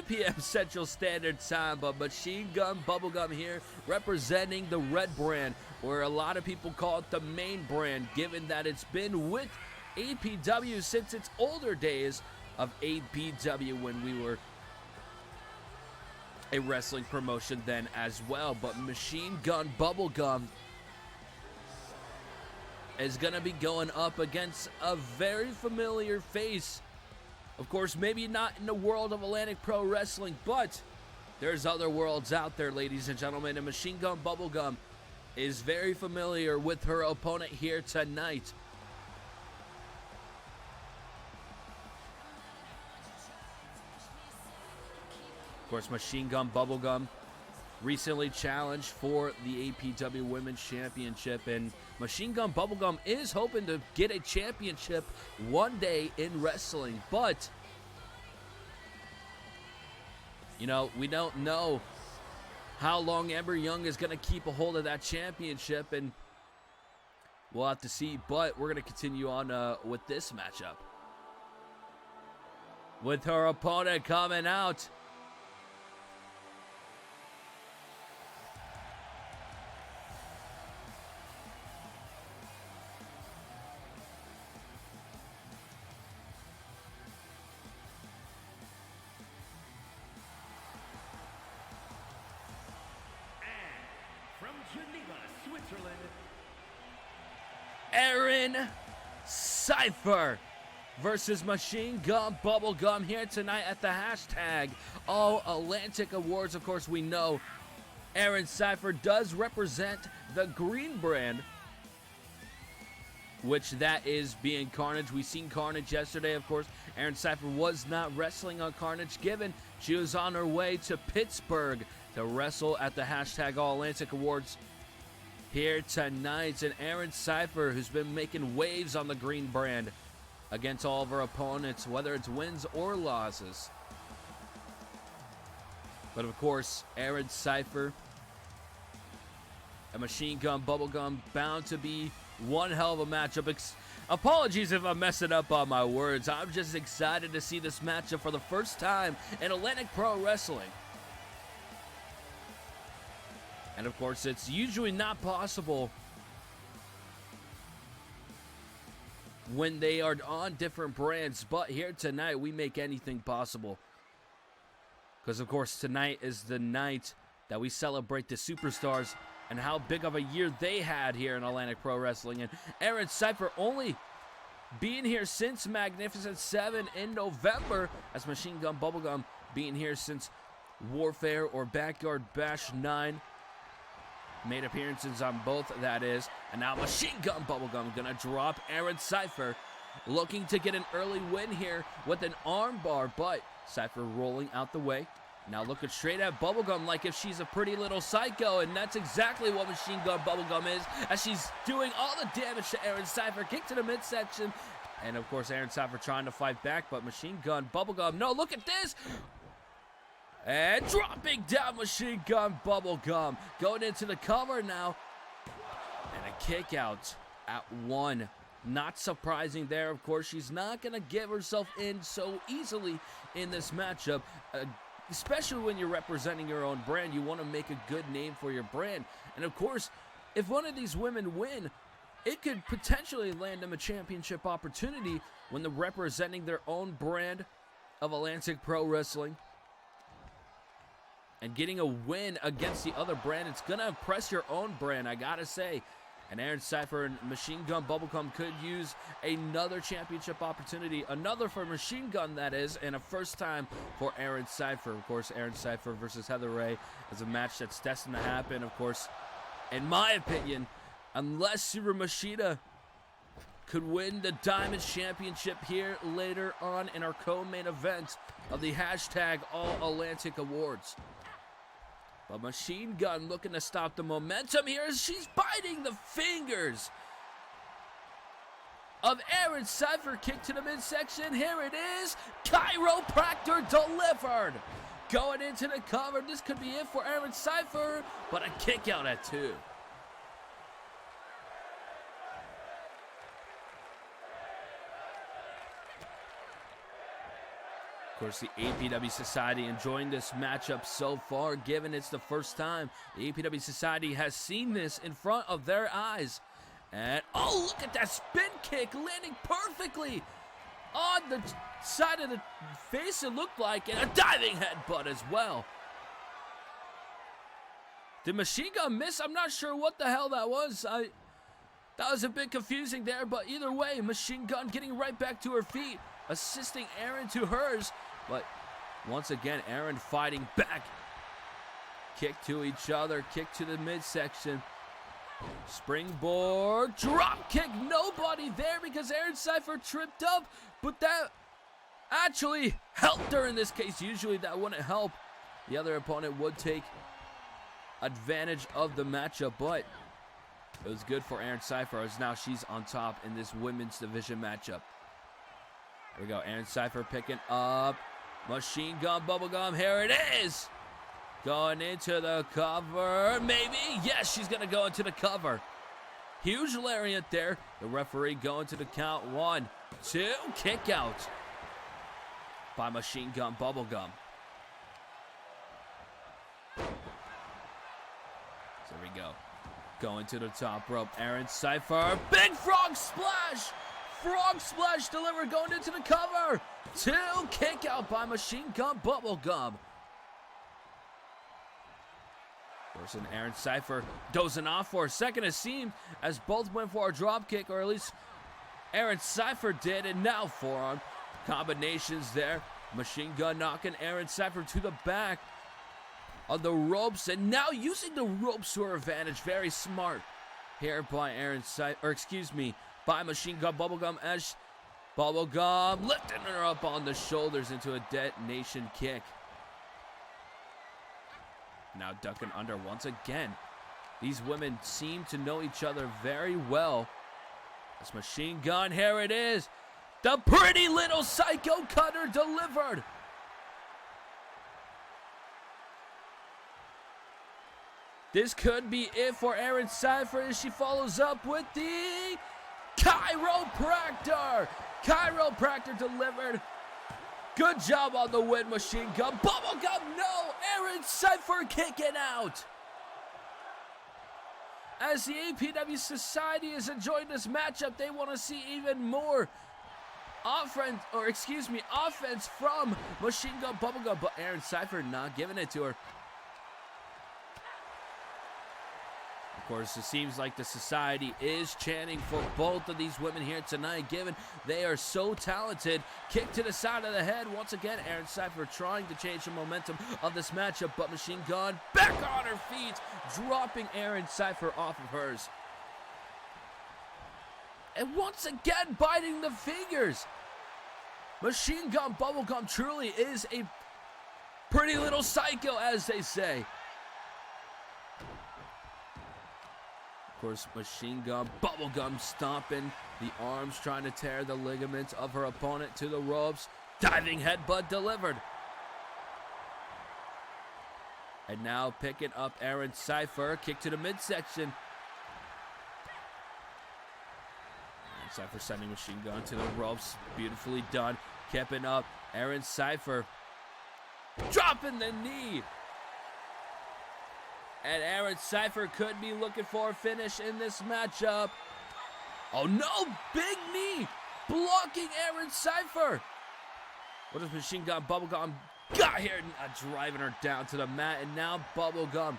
p.m. Central Standard Time. But Machine Gun Bubblegum here representing the red brand, or a lot of people call it the main brand, given that it's been with APW since its older days of APW, when we were a wrestling promotion then as well. But Machine Gun Bubblegum is going to be going up against a very familiar face. Of course, maybe not in the world of Atlantic Pro Wrestling, but there's other worlds out there, ladies and gentlemen, and Machine Gun Bubblegum is very familiar with her opponent here tonight. Of course, Machine Gun Bubblegum recently challenged for the APW Women's Championship, and Machine Gun Bubblegum is hoping to get a championship one day in wrestling, but you know, we don't know how long Ember Young is going to keep a hold of that championship, and we'll have to see. But we're going to continue on with this matchup with her opponent coming out Geneva, Switzerland. Aaron Cypher versus Machine Gun Bubblegum here tonight at the hashtag All Atlantic Awards. Of course, we know Aaron Cypher does represent the green brand, which that is being Carnage. We seen Carnage yesterday, of course. Aaron Cypher was not wrestling on Carnage, given she was on her way to Pittsburgh to wrestle at the hashtag All Atlantic Awards here tonight. And Aaron Cypher, who's been making waves on the green brand against all of her opponents, whether it's wins or losses. But of course, Aaron Cypher and Machine Gun Bubblegum bound to be one hell of a matchup. Apologies if I'm messing up on my words. I'm just excited to see this matchup for the first time in Atlantic Pro Wrestling. And of course, it's usually not possible when they are on different brands, but here tonight we make anything possible. Because of course tonight is the night that we celebrate the superstars and how big of a year they had here in Atlantic Pro Wrestling. And Aaron Cypher only being here since Magnificent 7 in November, as Machine Gun Bubblegum being here since Warfare or Backyard Bash 9. Made appearances on both, that is. And now Machine Gun Bubblegum gonna drop Aaron Cypher, looking to get an early win here with an armbar, but Cypher rolling out the way. Now looking straight at Bubblegum like if she's a pretty little psycho, and that's exactly what Machine Gun Bubblegum is, as she's doing all the damage to Aaron Cypher. Kick to the midsection, and of course Aaron Cypher trying to fight back, but Machine Gun Bubblegum, no, look at this! And dropping down Machine Gun Bubblegum, going into the cover now, and a kick out at 1. Not surprising there, of course. She's not going to give herself in so easily in this matchup. Especially when you're representing your own brand, you want to make a good name for your brand. And of course, if one of these women win, it could potentially land them a championship opportunity when they're representing their own brand of Atlantic Pro Wrestling. And getting a win against the other brand, it's going to impress your own brand, I gotta say. And Aaron Cypher and Machine Gun Bubblegum could use another championship opportunity. Another for Machine Gun, that is, and a first time for Aaron Cypher. Of course, Aaron Cypher versus Heather Ray is a match that's destined to happen. Of course, in my opinion, unless Super Machida could win the Diamond Championship here later on in our co-main event of the hashtag All Atlantic Awards. But Machine Gun looking to stop the momentum here as she's biting the fingers of Aaron Cypher. Kick to the midsection. Here it is. Chiropractor delivered. Going into the cover. This could be it for Aaron Cypher, but a kick out at 2. Of course, the APW Society enjoying this matchup so far, given it's the first time the APW Society has seen this in front of their eyes. And, oh, look at that spin kick landing perfectly on the side of the face, it looked like, and a diving headbutt as well. Did Machine Gun miss? I'm not sure what the hell that was. That was a bit confusing there, but either way, Machine Gun getting right back to her feet, assisting Aaron to hers. But once again, Aaron fighting back. Kick to each other, kick to the midsection. Springboard, drop kick, nobody there because Aaron Cypher tripped up, but that actually helped her in this case. Usually that wouldn't help. The other opponent would take advantage of the matchup, but it was good for Aaron Cypher as now she's on top in this women's division matchup. Here we go, Aaron Cypher picking up Machine Gun Bubblegum. Here it is. Going into the cover. Maybe. Yes, she's going to go into the cover. Huge lariat there. The referee going to the count. 1, 2. Kick out by Machine Gun Bubblegum. So there we go. Going to the top rope. Aaron Cypher. Big frog splash. Frog splash delivered, going into the cover. 2. Kick out by Machine Gun Bubblegum. course, and Aaron Cypher dozing off for a second, it seemed, as both went for a drop kick, or at least Aaron Cypher did, and now forearm combinations there. Machine Gun knocking Aaron Cypher to the back of the ropes, and now using the ropes to her advantage. Very smart here by Aaron Cypher, or excuse me, by Machine Gun Bubblegum, as Bubblegum lifting her up on the shoulders into a detonation kick. Now ducking under once again. These women seem to know each other very well. This Machine Gun, here it is. The pretty little psycho cutter delivered. This could be it for Aaron Cypher as she follows up with the chiropractor. Chiropractor delivered. Good job on the win, Machine Gun. Bubblegum, no! Aaron Cypher kicking out. As the APW Society is enjoying this matchup, they want to see even more offense from Machine Gun Bubblegum, but Aaron Cypher not giving it to her. Of course, it seems like the Society is chanting for both of these women here tonight, given they are so talented. Kick to the side of the head. Once again, Aaron Cypher trying to change the momentum of this matchup, but Machine Gun back on her feet, dropping Aaron Cypher off of hers. And once again, biting the fingers. Machine Gun Bubblegum truly is a pretty little psycho, as they say. Of course, Machine Gun Bubblegum stomping the arms, trying to tear the ligaments of her opponent to the ropes. Diving headbutt delivered. And now picking up Aaron Cypher. Kick to the midsection. Aaron Cypher sending Machine Gun to the ropes. Beautifully done. Keeping up Aaron Cypher. Dropping the knee. And Aaron Cypher could be looking for a finish in this matchup. Oh no, big knee blocking Aaron Cypher. What does Machine Gun Bubblegum got here? Driving her down to the mat, and now Bubblegum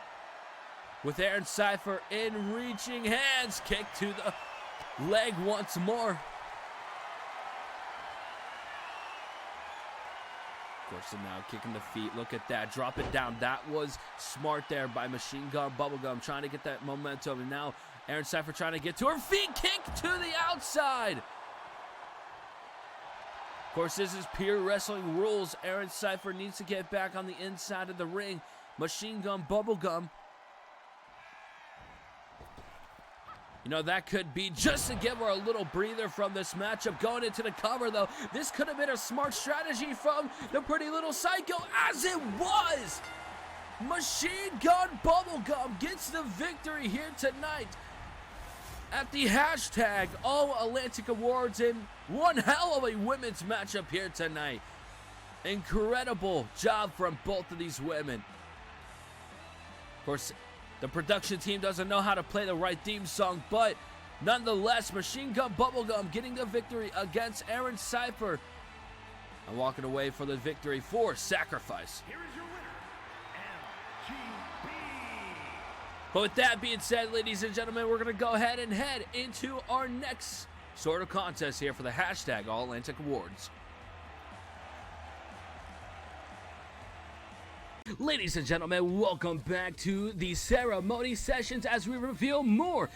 with Aaron Cypher in reaching hands. Kick to the leg once more. Of course, and now kicking the feet. Look at that. Drop it down. That was smart there by Machine Gun Bubblegum, trying to get that momentum. And now Aaron Cypher trying to get to her feet. Kick to the outside. Of course, this is pure wrestling rules. Aaron Cypher needs to get back on the inside of the ring. Machine Gun Bubblegum, you know, that could be just to give her a little breather from this matchup. Going into the cover, though, this could have been a smart strategy from the pretty little psycho, as it was. Machine Gun Bubblegum gets the victory here tonight at the hashtag All Atlantic Awards in one hell of a women's matchup here tonight. Incredible job from both of these women. Of course, the production team doesn't know how to play the right theme song, but nonetheless, Machine Gun Bubblegum getting the victory against Aaron Cypher and walking away for the victory for Sacrifice. Here is your winner, LGB. But with that being said, ladies and gentlemen, we're going to go ahead and head into our next sort of contest here for the hashtag All Atlantic Awards. Ladies and gentlemen, welcome back to the ceremony sessions as we reveal more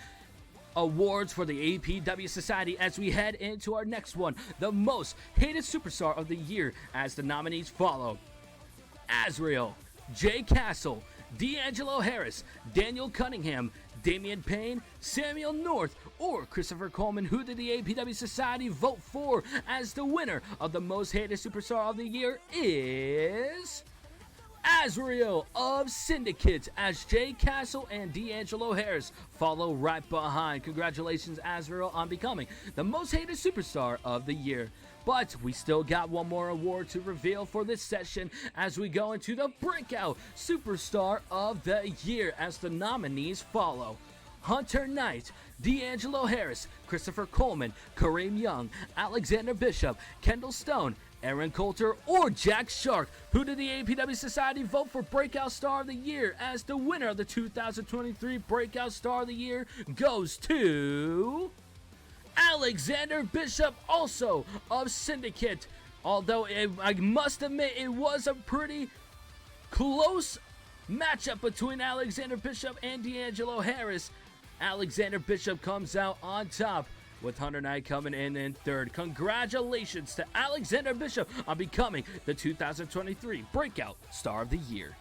awards for the APW Society as we head into our next one, the most hated superstar of the year, as the nominees follow: Azrael, Jay Castle, D'Angelo Harris, Daniel Cunningham, Damian Payne, Samuel North, or Christopher Coleman. Who did the APW Society vote for as the winner of the most hated superstar of the year is Azrael of Syndicate, as Jay Castle and D'Angelo Harris follow right behind. Congratulations, Azrael, on becoming the most hated superstar of the year. But we still got one more award to reveal for this session as we go into the Breakout Superstar of the Year, as the nominees follow: Hunter Knight, D'Angelo Harris, Christopher Coleman, Kareem Young, Alexander Bishop, Kendall Stone, Aaron Coulter, or Jack Shark? Who did the APW Society vote for Breakout Star of the Year? As the winner of the 2023 Breakout Star of the Year goes to Alexander Bishop, also of Syndicate. Although I must admit it was a pretty close matchup between Alexander Bishop and D'Angelo Harris. Alexander Bishop comes out on top, with Hunter Knight coming in third. Congratulations to Alexander Bishop on becoming the 2023 Breakout Star of the Year.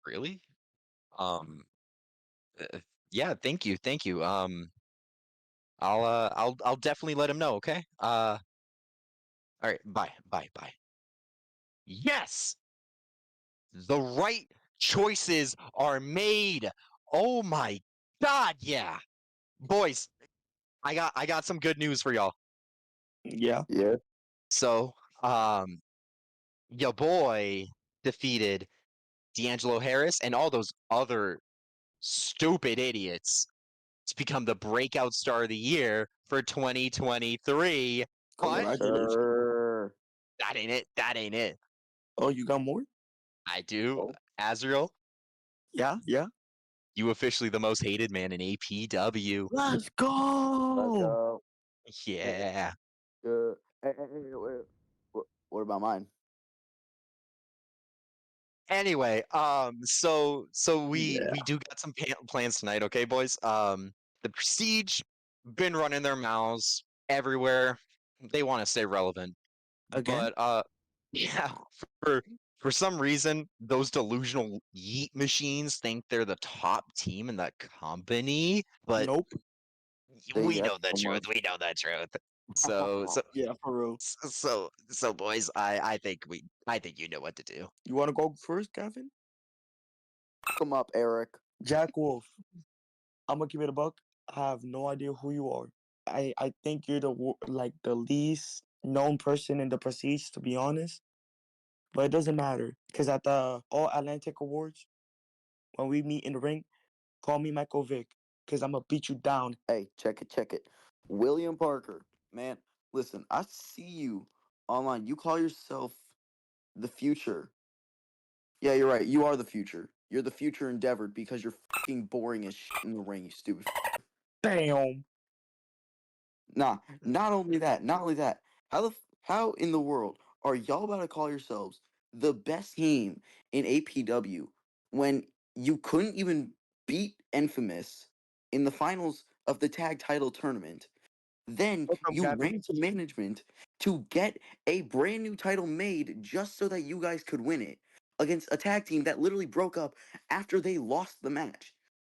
Really? Um, yeah, thank you, thank you. I'll definitely let him know, okay? All right, bye, bye, bye. Yes! The right choices are made. Oh my God, yeah. Boys, I got some good news for y'all. Yeah. Yeah. So, your boy defeated D'Angelo Harris and all those other stupid idiots to become the breakout star of the year for 2023. But Congratulations. Sir. that ain't it. That ain't it. Oh, you got more? I do. Oh. Azrael, Yeah, yeah. you officially the most hated man in APW. Let's Let's go. go. Yeah. Wait, what about mine? Anyway, so we do got some plans tonight, okay, boys? The Prestige been running their mouths everywhere. They want to stay relevant. Again? But yeah, for for some reason, those delusional yeet machines think they're the top team in that company, but Nope. we They know the so truth. much. We know the truth. So Yeah, for real. so boys, I think you know what to do. You want to go first, Gavin? Come up, Eric. Jack Wolf. I'm gonna give it a buck. I have no idea who you are. I think you're like the least known person in the Prestige, to be honest. But it doesn't matter, because at the All Atlantic Awards, when we meet in the ring, call me Michael Vick, because I'm gonna beat you down. Hey, check it, check it. William Parker, man, listen, I see you online. You call yourself the future. Yeah, you're right. You are the future. You're the future endeavored because you're fucking boring as shit in the ring, you stupid. Bam. Nah, not only that, not only that. How in the world are y'all about to call yourselves the best team in APW when you couldn't even beat Infamous in the finals of the tag title tournament? Then Welcome, you Gavin. ran to management to get a brand new title made just so that you guys could win it against a tag team that literally broke up after they lost the match.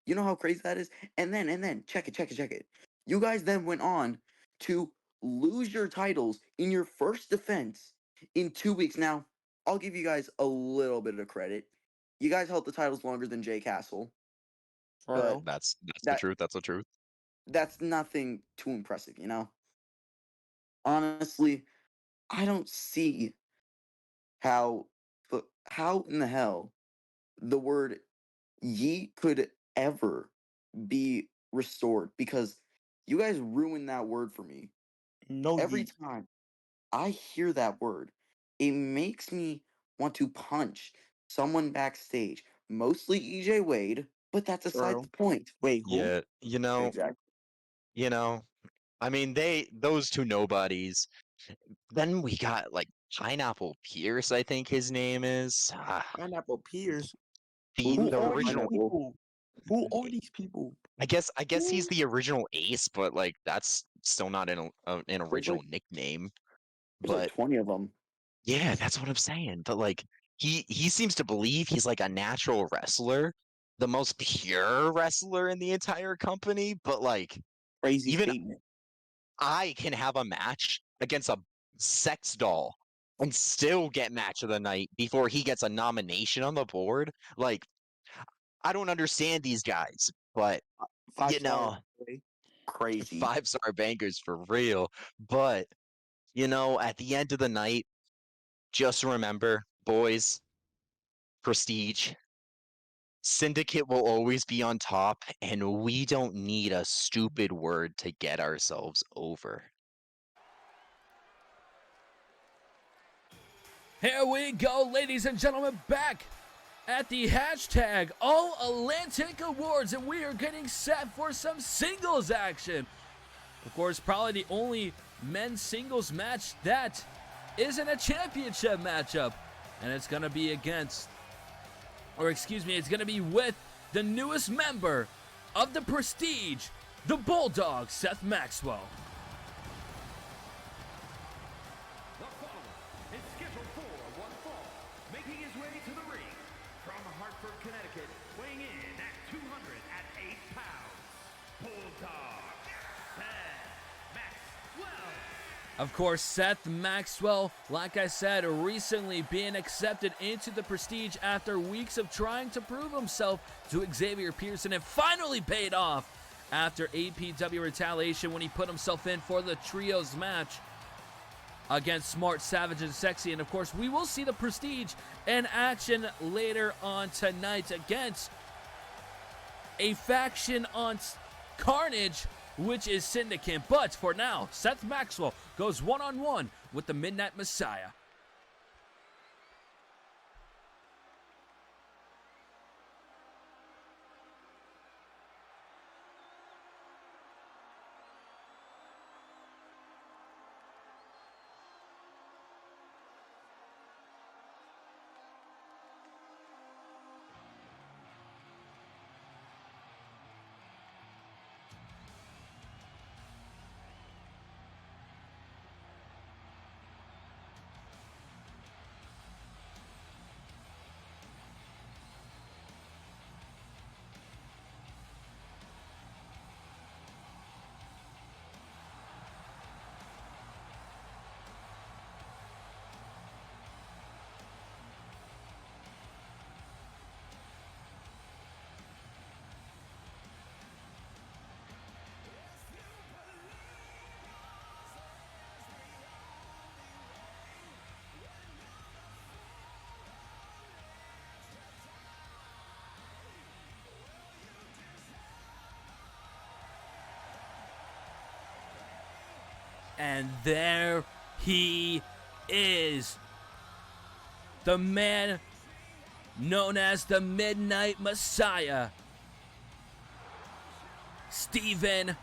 You know how crazy that is? And then check it, check it, check it. You guys then went on to lose your titles in your first defense in 2 weeks. Now, I'll give you guys a little bit of credit. You guys held the titles longer than Jay Castle, For but real. That's the that truth. That's the truth. that's nothing too impressive, you know? Honestly, I don't see how how in the hell the word yeet could ever be restored because you guys ruined that word for me. No Every yeet. time I hear that word, it makes me want to punch someone backstage, mostly EJ Wade, but that's For aside real. the point. Wait, who? Yeah, Exactly. you know, I mean those two nobodies. Then we got like Pineapple Pierce, I think his name is. Pineapple Pierce. The Who the are these original. people? Who are these people? I guess he's the original Ace, but like that's still not an original nickname. There's like But 20 of them. yeah, that's what I'm saying. But like he seems to believe he's like a natural wrestler, the most pure wrestler in the entire company. But like Crazy even statement. I can have a match against a sex doll and still get match of the night before he gets a nomination on the board. Like I don't understand these guys, but Five you know, stars. boy. Crazy. 5-star bankers for real. But at the end of the night, just remember, boys, prestige. Syndicate will always be on top, and we don't need a stupid word to get ourselves over. Here we go, ladies and gentlemen, back at the hashtag All Atlantic Awards, and we are getting set for some singles action. Of course, probably the only men's singles match that isn't a championship matchup, and it's going to be it's going to be with the newest member of the Prestige, the Bulldog, Seth Maxwell. The following is scheduled for one fall, making his way to the ring from Hartford, Connecticut, weighing in at 208 pounds, Bulldog, Seth Maxwell. Of course, Seth Maxwell, like I said, recently being accepted into the Prestige after weeks of trying to prove himself to Xavier Pearson, and finally paid off after APW retaliation when he put himself in for the trios match against Smart, Savage, and Sexy. And of course, we will see the Prestige in action later on tonight against a faction on Carnage, which is Syndicate. But for now, Seth Maxwell goes one-on-one with the Midnight Messiah. And there he is. The man known as the Midnight Messiah, Steven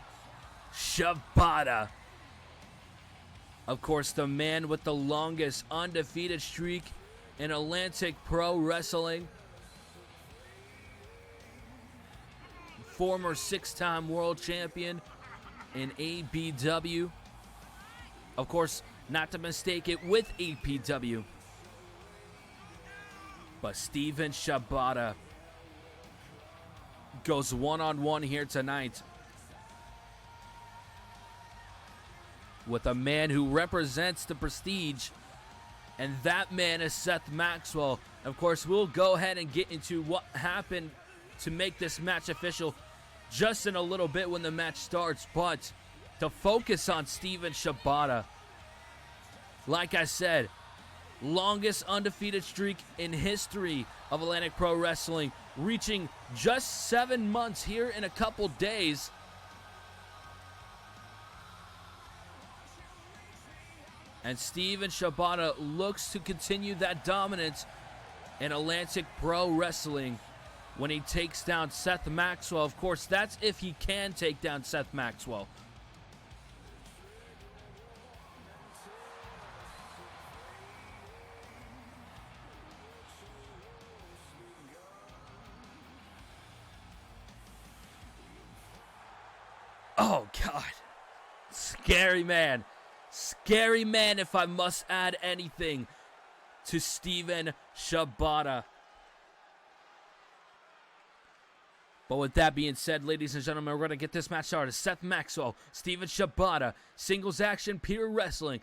Shibata. Of course, the man with the longest undefeated streak in Atlantic Pro Wrestling. Former 6-time world champion in ABW. Of course, not to mistake it with APW. But Steven Shibata goes one-on-one here tonight with a man who represents the Prestige, and that man is Seth Maxwell. Of course, we'll go ahead and get into what happened to make this match official just in a little bit when the match starts, but to focus on Steven Shibata, like I said, longest undefeated streak in history of Atlantic Pro Wrestling, reaching just 7 months here in a couple days. And Steven Shibata looks to continue that dominance in Atlantic Pro Wrestling when he takes down Seth Maxwell. Of course, that's if he can take down Seth Maxwell. God. Scary man. Scary man, if I must add anything to Steven Shibata. But with that being said, ladies and gentlemen, we're going to get this match started. Seth Maxwell, Steven Shibata, singles action, pure wrestling.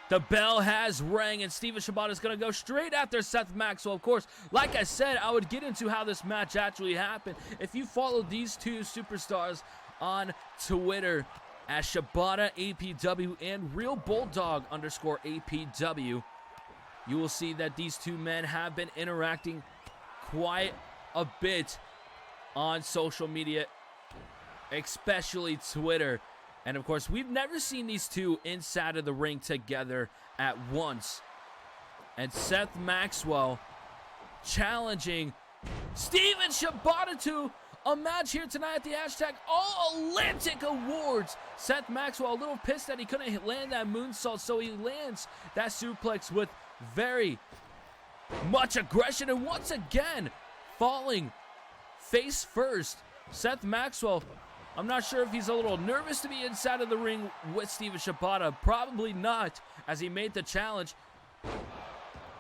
The bell has rang, and Steven Shibata is going to go straight after Seth Maxwell. Of course, like I said, I would get into how this match actually happened. If you follow these two superstars on Twitter, as Shibata APW and Real Bulldog _APW, you will see that these two men have been interacting quite a bit on social media, especially Twitter. And of course, we've never seen these two inside of the ring together at once. And Seth Maxwell challenging Steven Shibata to a match here tonight at the hashtag All Atlantic Awards. Seth Maxwell a little pissed that he couldn't land that moonsault, so he lands that suplex with very much aggression, and once again falling face first. Seth Maxwell, I'm not sure if he's a little nervous to be inside of the ring with Steven Shibata. Probably not, as he made the challenge.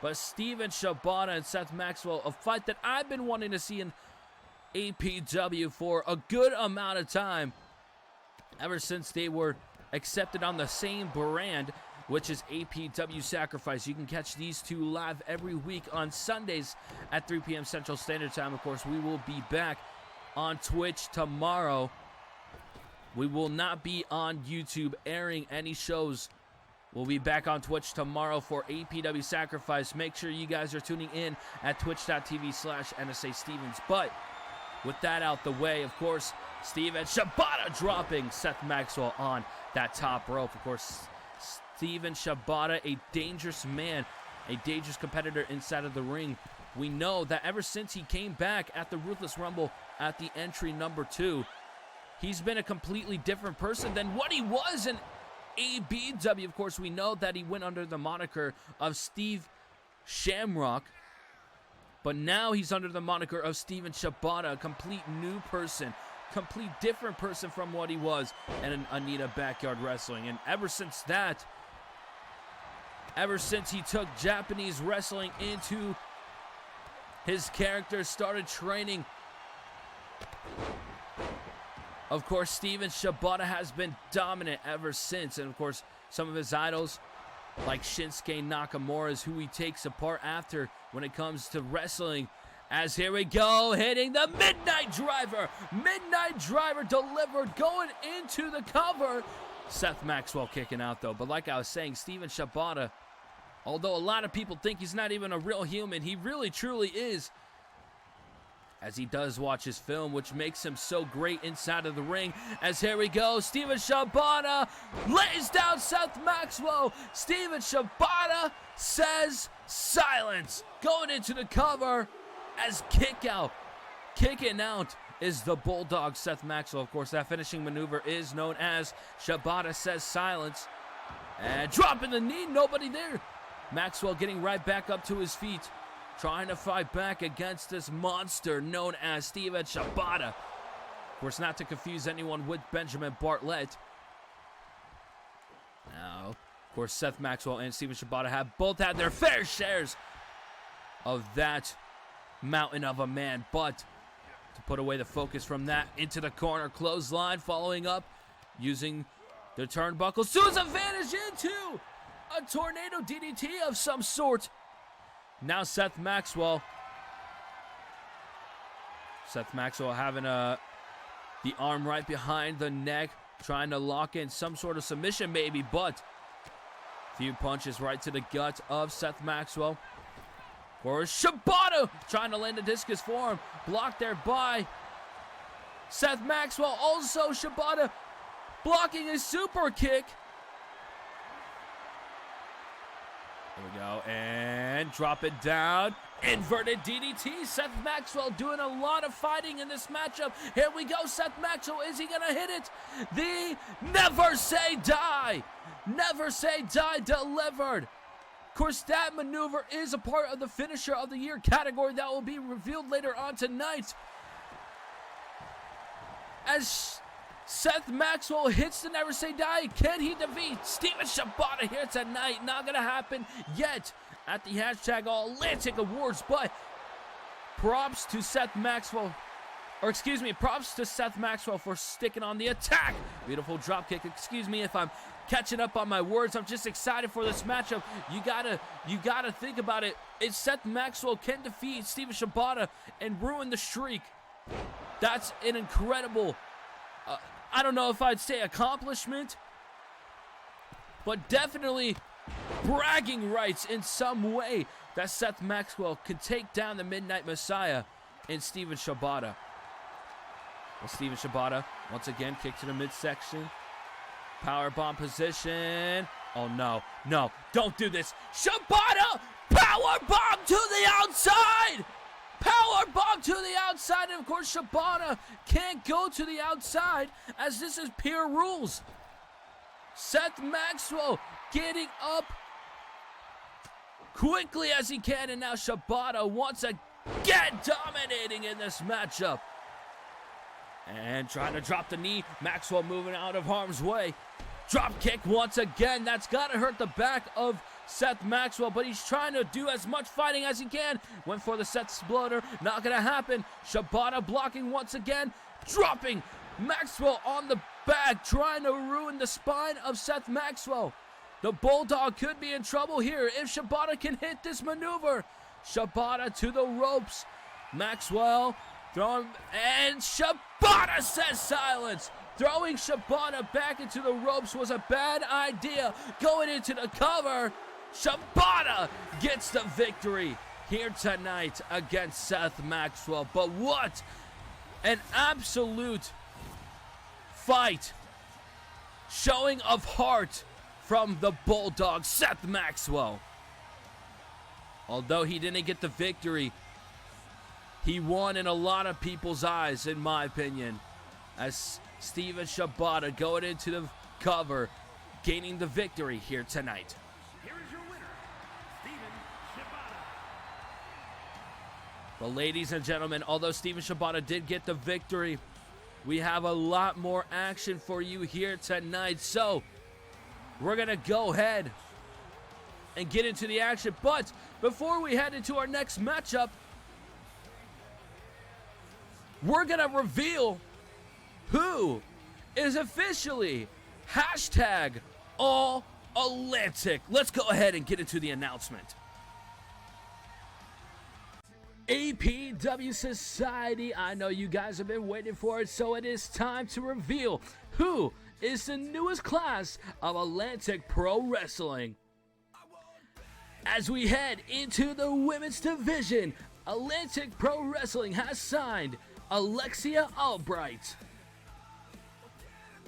But Steven Shibata and Seth Maxwell, a fight that I've been wanting to see in APW for a good amount of time, ever since they were accepted on the same brand, which is APW Sacrifice. You can catch these two live every week on Sundays at 3 p.m. Central Standard Time. Of course, we will be back on Twitch tomorrow. We will not be on YouTube airing any shows. We'll be back on Twitch tomorrow for APW Sacrifice. Make sure you guys are tuning in at twitch.tv/NSAStevens. But with that out the way, of course, Steven Shibata dropping Seth Maxwell on that top rope. Of course, Steven Shibata, a dangerous man, a dangerous competitor inside of the ring. We know that ever since he came back at the Ruthless Rumble at the entry number 2, he's been a completely different person than what he was in ABW. Of course, we know that he went under the moniker of Steve Shamrock, but now he's under the moniker of Steven Shibata, a complete new person, complete different person from what he was in Anita Backyard Wrestling. And ever since that, ever since he took Japanese wrestling into his character, started training, of course, Steven Shibata has been dominant ever since. And of course, some of his idols, like Shinsuke Nakamura, is who he takes apart after when it comes to wrestling. As here we go, hitting the Midnight Driver. Midnight Driver delivered, going into the cover. Seth Maxwell kicking out though. But like I was saying, Steven Shibata, although a lot of people think he's not even a real human, he really truly is, as he does watch his film, which makes him so great inside of the ring. As here we go, Steven Shibata lays down Seth Maxwell. Steven Shibata says silence, going into the cover as kick out. Kicking out is the Bulldog Seth Maxwell. Of course, that finishing maneuver is known as Shibata says silence. And dropping the knee, nobody there. Maxwell getting right back up to his feet, trying to fight back against this monster known as Steven Shibata. Of course, not to confuse anyone with Benjamin Bartlett. Now, of course, Seth Maxwell and Steven Shibata have both had their fair shares of that mountain of a man. But to put away the focus from that, into the corner, clothesline, following up, using the turnbuckles to his advantage into a tornado DDT of some sort. Now Seth Maxwell having the arm right behind the neck, trying to lock in some sort of submission maybe, but a few punches right to the gut of Seth Maxwell. Of course, Shibata trying to land a discus for him, blocked there by Seth Maxwell. Also Shibata blocking a super kick. There we go, and drop it down. Inverted DDT. Seth Maxwell doing a lot of fighting in this matchup. Here we go, Seth Maxwell, is he gonna hit it? The Never Say Die. Never Say Die delivered. Of course, that maneuver is a part of the Finisher of the Year category that will be revealed later on tonight. As Seth Maxwell hits the Never Say Die. Can he defeat Steven Shibata here tonight? Not gonna happen yet at the hashtag All Atlantic Awards, but props to Seth Maxwell. Props to Seth Maxwell for sticking on the attack. Beautiful drop kick. Excuse me if I'm catching up on my words. I'm just excited for this matchup. You gotta think about it. If Seth Maxwell can defeat Steven Shibata and ruin the streak, that's an incredible, I don't know if I'd say accomplishment, but definitely bragging rights in some way that Seth Maxwell could take down the Midnight Messiah in Steven Shibata. Well, Steven Shibata, once again, kick to the midsection. Powerbomb position. Oh, no. No, don't do this. Shibata, powerbomb to the outside. Powerbomb to the outside. And, of course, Shibata can't go to the outside as this is pure rules. Seth Maxwell getting up quickly as he can. And now Shibata once again dominating in this matchup. And trying to drop the knee. Maxwell moving out of harm's way. Drop kick once again. That's got to hurt the back of Seth Maxwell, but he's trying to do as much fighting as he can. Went for the Seth Exploder. Not going to happen. Shibata blocking once again. Dropping Maxwell on the back. Trying to ruin the spine of Seth Maxwell. The Bulldog could be in trouble here if Shibata can hit this maneuver. Shibata to the ropes. Maxwell throwing, and Shibata says silence. Throwing Shibata back into the ropes was a bad idea. Going into the cover, Shibata gets the victory here tonight against Seth Maxwell. But what an absolute fight. Showing of heart from the Bulldog, Seth Maxwell. Although he didn't get the victory, he won in a lot of people's eyes, in my opinion, as Steven Shibata going into the cover, gaining the victory here tonight. Here is your winner, Steven Shibata. Well, ladies and gentlemen, although Steven Shibata did get the victory, we have a lot more action for you here tonight. So, we're going to go ahead and get into the action. But before we head into our next matchup, we're going to reveal who is officially hashtag All Atlantic. Let's go ahead and get into the announcement. APW Society, I know you guys have been waiting for it, so it is time to reveal who is the newest class of Atlantic Pro Wrestling. As we head into the women's division, Atlantic Pro Wrestling has signed Alexia Albright,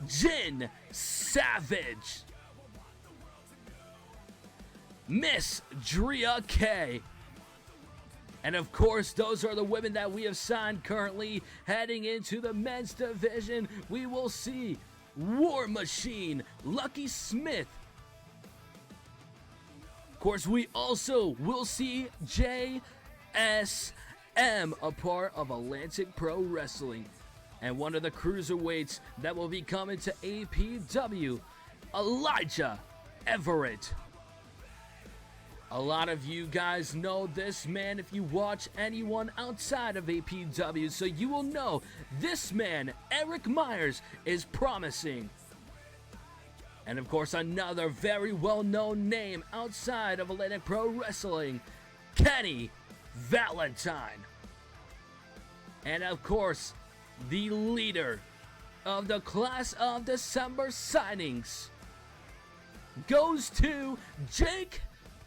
Jen Savage, Miss Drea K. And of course, those are the women that we have signed currently. Heading into the men's division, we will see War Machine, Lucky Smith. Of course, we also will see JSM, a part of Atlantic Pro Wrestling. And one of the cruiserweights that will be coming to APW, Elijah Everett. A lot of you guys know this man if you watch anyone outside of APW, so you will know this man, Eric Myers, is promising. And of course, another very well-known name outside of Atlantic Pro Wrestling, Kenny Valentine. And of course, the leader of the class of December signings goes to Jake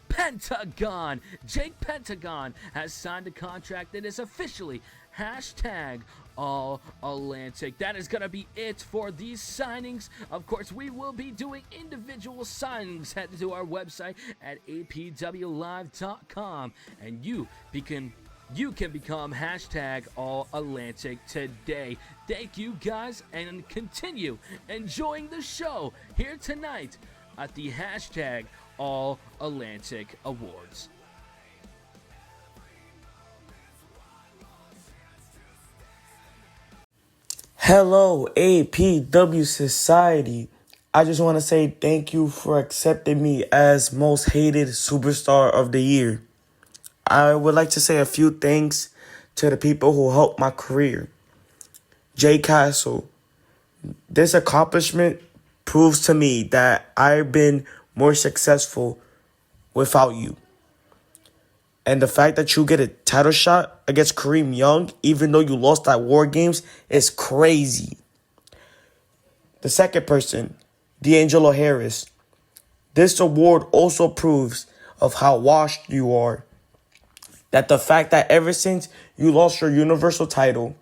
Pentagon. Jake Pentagon has signed a contract that is officially hashtag All Atlantic. That is going to be it for these signings. Of course, we will be doing individual signings. Head to our website at apwlive.com and you can become hashtag All Atlantic today. Thank you guys, and continue enjoying the show here tonight at the hashtag All Atlantic Awards. Hello, APW Society. I just want to say thank you for accepting me as most hated superstar of the year. I would like to say a few thanks to the people who helped my career. Jay Castle. This accomplishment proves to me that I've been more successful without you. And the fact that you get a title shot against Kareem Young, even though you lost at War Games, is crazy. The second person, D'Angelo Harris. This award also proves of how washed you are. That the fact that ever since you lost your Universal title,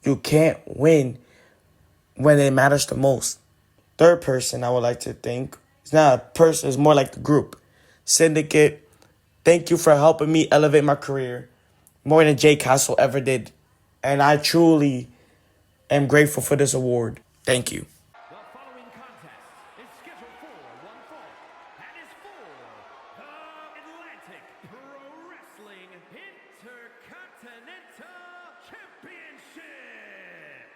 you can't win when it matters the most. Third person I would like to thank, it's not a person, it's more like the group. Syndicate, thank you for helping me elevate my career more than Jay Castle ever did. And I truly am grateful for this award. Thank you. The following contest is scheduled for one fall and is for the Atlantic Pro Wrestling Intercontinental Championship.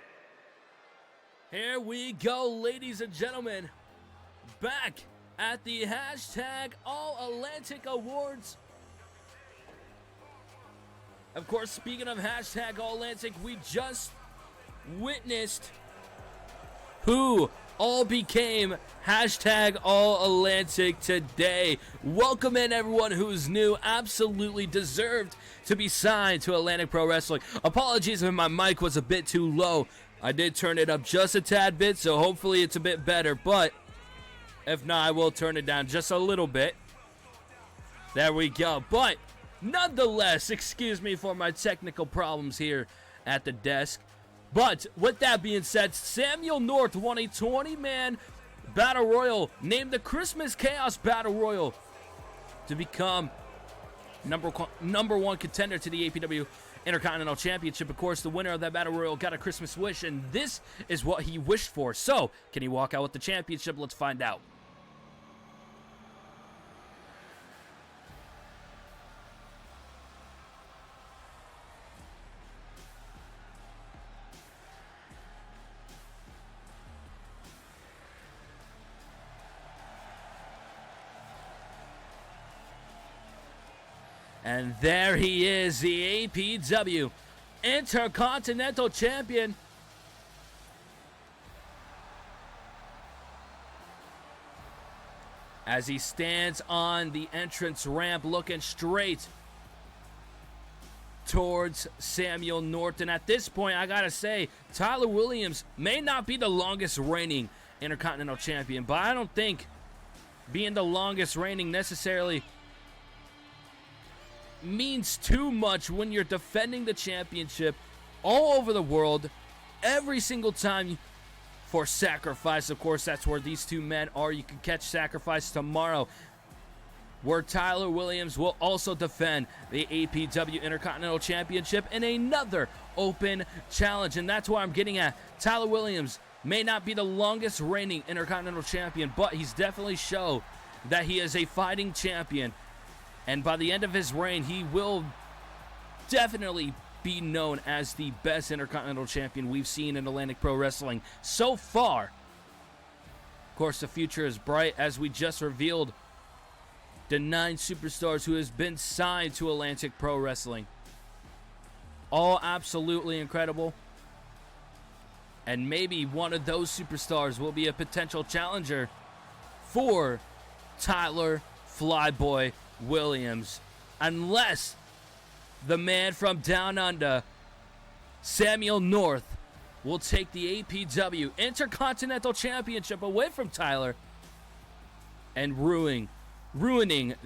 Here we go, ladies and gentlemen. Back at the hashtag All Atlantic Awards. Of course, speaking of hashtag All Atlantic, we just witnessed who all became hashtag All Atlantic today. Welcome in everyone who's new. Absolutely deserved to be signed to Atlantic Pro Wrestling. Apologies if my mic was a bit too low. I did turn it up just a tad bit, so hopefully it's a bit better. But if not, I will turn it down just a little bit. There we go. But nonetheless, excuse me for my technical problems here at the desk. But with that being said, Samuel North won a 20-man Battle Royal, named the Christmas Chaos Battle Royal, to become number one contender to the APW Intercontinental Championship. Of course, the winner of that Battle Royal got a Christmas wish, and this is what he wished for. So, can he walk out with the championship? Let's find out. And there he is, the APW Intercontinental Champion. As he stands on the entrance ramp looking straight towards Samuel Norton. At this point, I gotta say, Tyler Williams may not be the longest reigning Intercontinental Champion, but I don't think being the longest reigning necessarily means too much when you're defending the championship all over the world every single time for Sacrifice. Of course, that's where these two men are. You can catch Sacrifice tomorrow, where Tyler Williams will also defend the APW Intercontinental Championship in another open challenge. And that's why I'm getting at. Tyler Williams may not be the longest reigning Intercontinental Champion, but he's definitely shown that he is a fighting champion. And by the end of his reign, he will definitely be known as the best Intercontinental Champion we've seen in Atlantic Pro Wrestling so far. Of course, the future is bright, as we just revealed the 9 superstars who has been signed to Atlantic Pro Wrestling. All absolutely incredible. And maybe one of those superstars will be a potential challenger for Tyler Flyboy Williams, unless the man from down under, Samuel North, will take the APW Intercontinental Championship away from Tyler and ruining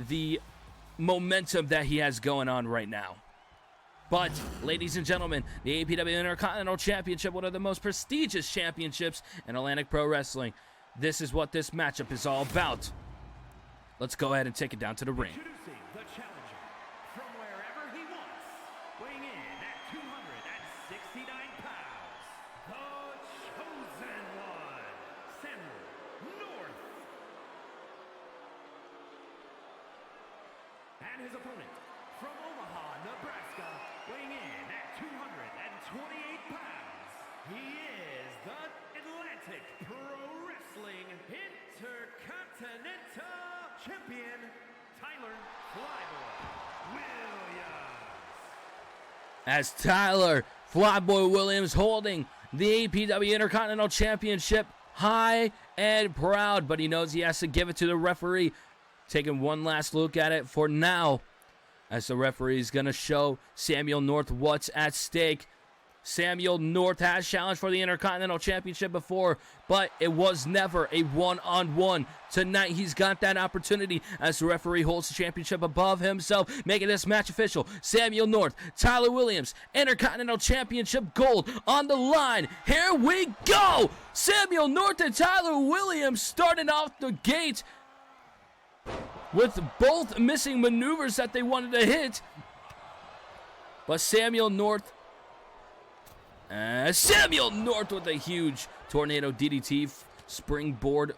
the momentum that he has going on right now. But, ladies and gentlemen, the APW Intercontinental Championship, one of the most prestigious championships in Atlantic Pro Wrestling. This is what this matchup is all about. Let's go ahead and take it down to the ring. Introducing the challenger from wherever he wants, weighing in at 269 pounds, the chosen one, Samuel North. And his opponent from Omaha, Nebraska, weighing in at 228 pounds, He is the Atlantic Pro Wrestling Intercontinental Champion, Tyler Flyboy Williams. As Tyler Flyboy Williams holding the APW Intercontinental Championship high and proud, but he knows he has to give it to the referee. Taking one last look at it for now, as the referee is going to show Samuel North what's at stake. Samuel North has challenged for the Intercontinental Championship before, but it was never a one-on-one. Tonight, he's got that opportunity as the referee holds the championship above himself, making this match official. Samuel North, Tyler Williams, Intercontinental Championship gold on the line. Here we go! Samuel North and Tyler Williams starting off the gate with both missing maneuvers that they wanted to hit. But Samuel North with a huge tornado DDT springboard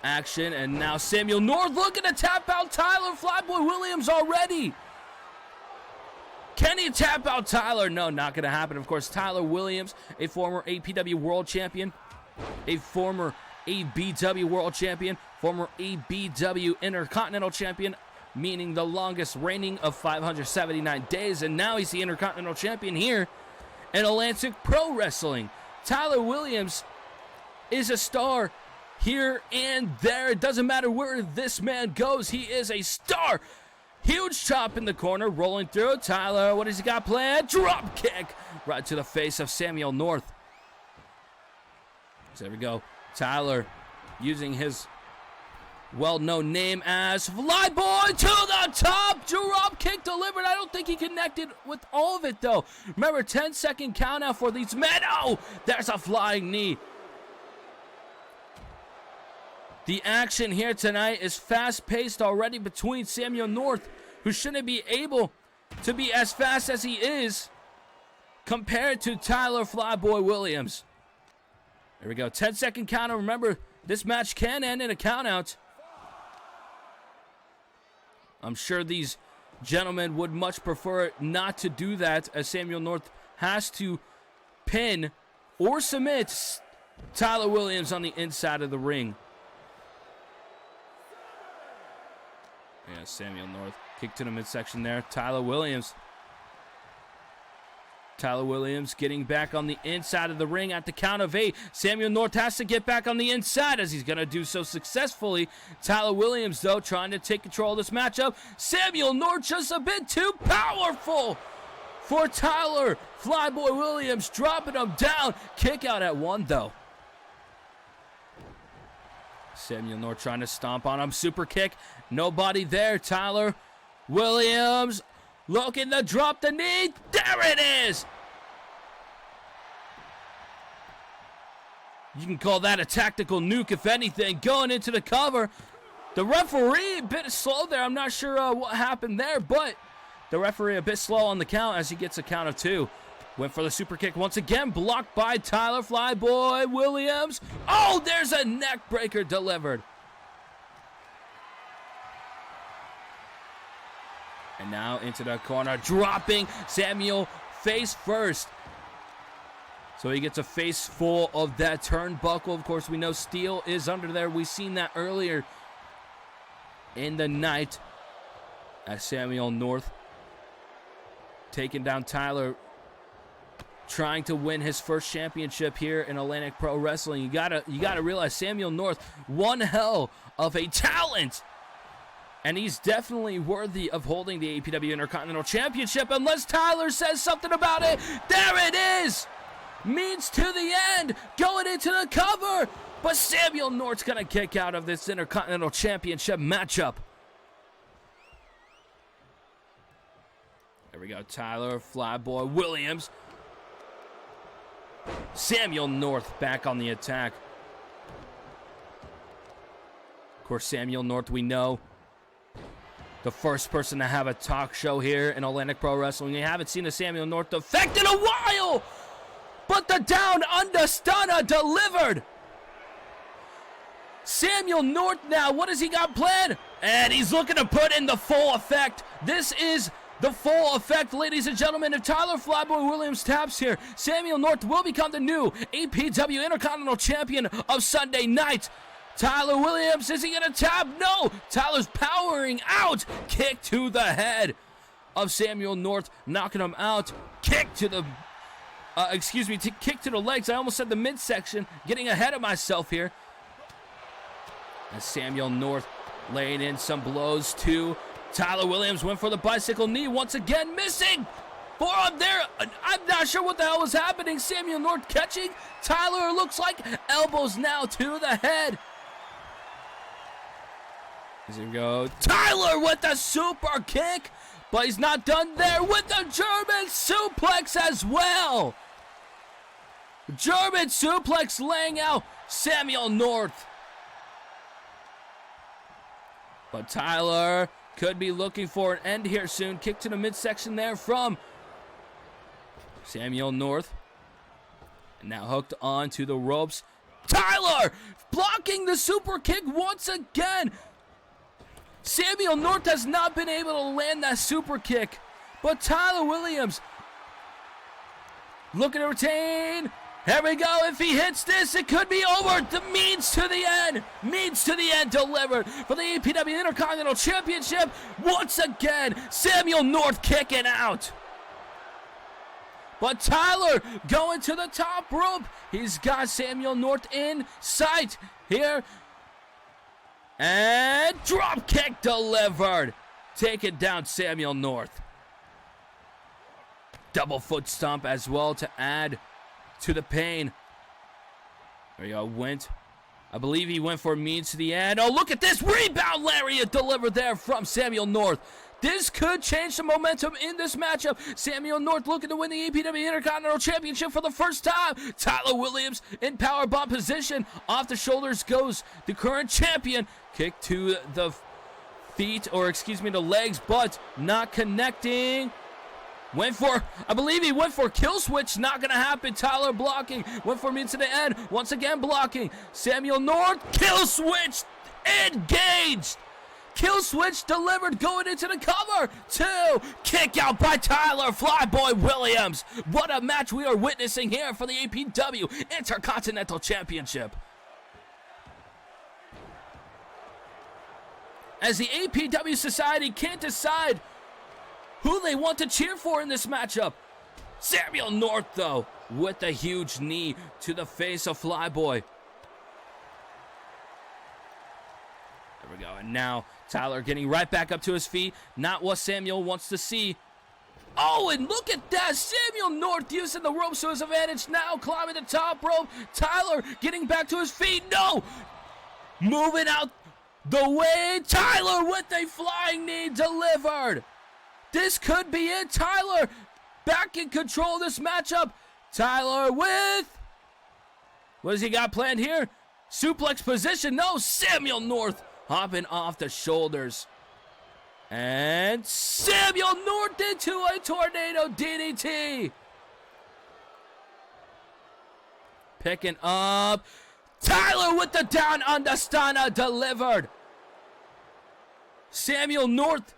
action. And now Samuel North looking to tap out Tyler Flyboy Williams already. Can he tap out Tyler? No, not going to happen. Of course, Tyler Williams, a former APW World Champion, a former ABW World Champion, former ABW Intercontinental Champion, meaning the longest reigning of 579 days. And now he's the Intercontinental Champion here in Atlantic Pro Wrestling. Tyler Williams is a star here and there. It doesn't matter where this man goes. He is a star. Huge chop in the corner, rolling through. Tyler, what has he got planned? Drop kick right to the face of Samuel North. So there we go. Tyler using his well-known name as Flyboy to the top. Drop kick delivered. I don't think he connected with all of it, though. Remember, 10-second count out for these men. Oh, there's a flying knee. The action here tonight is fast-paced already between Samuel North, who shouldn't be able to be as fast as he is, compared to Tyler Flyboy Williams. There we go. 10-second count out. Remember, this match can end in a count out. I'm sure these gentlemen would much prefer not to do that, as Samuel North has to pin or submit Tyler Williams on the inside of the ring. Yeah, Samuel North kick to the midsection there. Tyler Williams getting back on the inside of the ring at the count of 8. Samuel North has to get back on the inside, as he's going to do so successfully. Tyler Williams, though, trying to take control of this matchup. Samuel North just a bit too powerful for Tyler Flyboy Williams, dropping him down. Kick out at 1, though. Samuel North trying to stomp on him. Super kick. Nobody there. Tyler Williams looking to drop the knee. There it is. You can call that a tactical nuke, if anything. Going into the cover. The referee a bit slow there. I'm not sure what happened there, but the referee a bit slow on the count as he gets a count of 2. Went for the super kick once again. Blocked by Tyler Flyboy Williams. Oh, there's a neck breaker delivered. And now into the corner, dropping Samuel face first. So he gets a face full of that turnbuckle. Of course, we know steel is under there. We've seen that earlier in the night as Samuel North taking down Tyler, trying to win his first championship here in Atlantic Pro Wrestling. You gotta realize Samuel North, one hell of a talent. And he's definitely worthy of holding the APW Intercontinental Championship unless Tyler says something about it. There it is! Means to the end, going into the cover. But Samuel North's going to kick out of this Intercontinental Championship matchup. There we go, Tyler Flyboy Williams. Samuel North back on the attack. Of course, Samuel North, we know, the first person to have a talk show here in Atlantic Pro Wrestling. You haven't seen a Samuel North effect in a while! But the down under stunner delivered! Samuel North now, what has he got planned? And he's looking to put in the full effect. This is the full effect, ladies and gentlemen. If Tyler Flyboy Williams taps here, Samuel North will become the new APW Intercontinental Champion of Sunday night. Tyler Williams, is he going to tap? No! Tyler's powering out. Kick to the head of Samuel North, knocking him out. Kick to the, kick to the legs. I almost said the midsection. Getting ahead of myself here. As Samuel North laying in some blows too. Tyler Williams went for the bicycle knee once again, missing. Forearm there. I'm not sure what the hell was happening. Samuel North catching. Tyler looks like elbows now to the head. Here we go. Tyler with the super kick, but he's not done there with the German suplex as well. German suplex laying out Samuel North. But Tyler could be looking for an end here soon. Kick to the midsection there from Samuel North. And now hooked on to the ropes. Tyler blocking the super kick once again. Samuel North has not been able to land that super kick. But Tyler Williams looking to retain. Here we go. If he hits this, it could be over. The means to the end. Means to the end delivered for the APW Intercontinental Championship. Once again, Samuel North kicking out. But Tyler going to the top rope. He's got Samuel North in sight here. And drop kick delivered. Taking down Samuel North. Double foot stomp as well to add to the pain. There you go. I believe he went for means to the end. Oh, look at this rebound lariat delivered there from Samuel North. This could change the momentum in this matchup. Samuel North looking to win the APW Intercontinental Championship for the first time. Tyler Williams in powerbomb position. Off the shoulders goes the current champion. Kick to the feet, or excuse me, the legs, but not connecting. I believe he went for kill switch. Not going to happen. Tyler blocking. Went for means to the end. Once again blocking. Samuel North, kill switch engaged. Kill switch delivered, going into the cover. 2, kick out by Tyler Flyboy Williams. What a match we are witnessing here for the APW Intercontinental Championship. As the APW Society can't decide who they want to cheer for in this matchup. Samuel North, though, with a huge knee to the face of Flyboy. There we go, and now Tyler getting right back up to his feet. Not what Samuel wants to see. Oh, and look at that. Samuel North using the ropes to his advantage. Now climbing the top rope. Tyler getting back to his feet. No! Moving out the way. Tyler with a flying knee delivered. This could be it. Tyler back in control of this matchup. Tyler with... what does he got planned here? Suplex position. No, Samuel North hopping off the shoulders. And Samuel North into a tornado DDT. Picking up. Tyler with the down understunner delivered. Samuel North.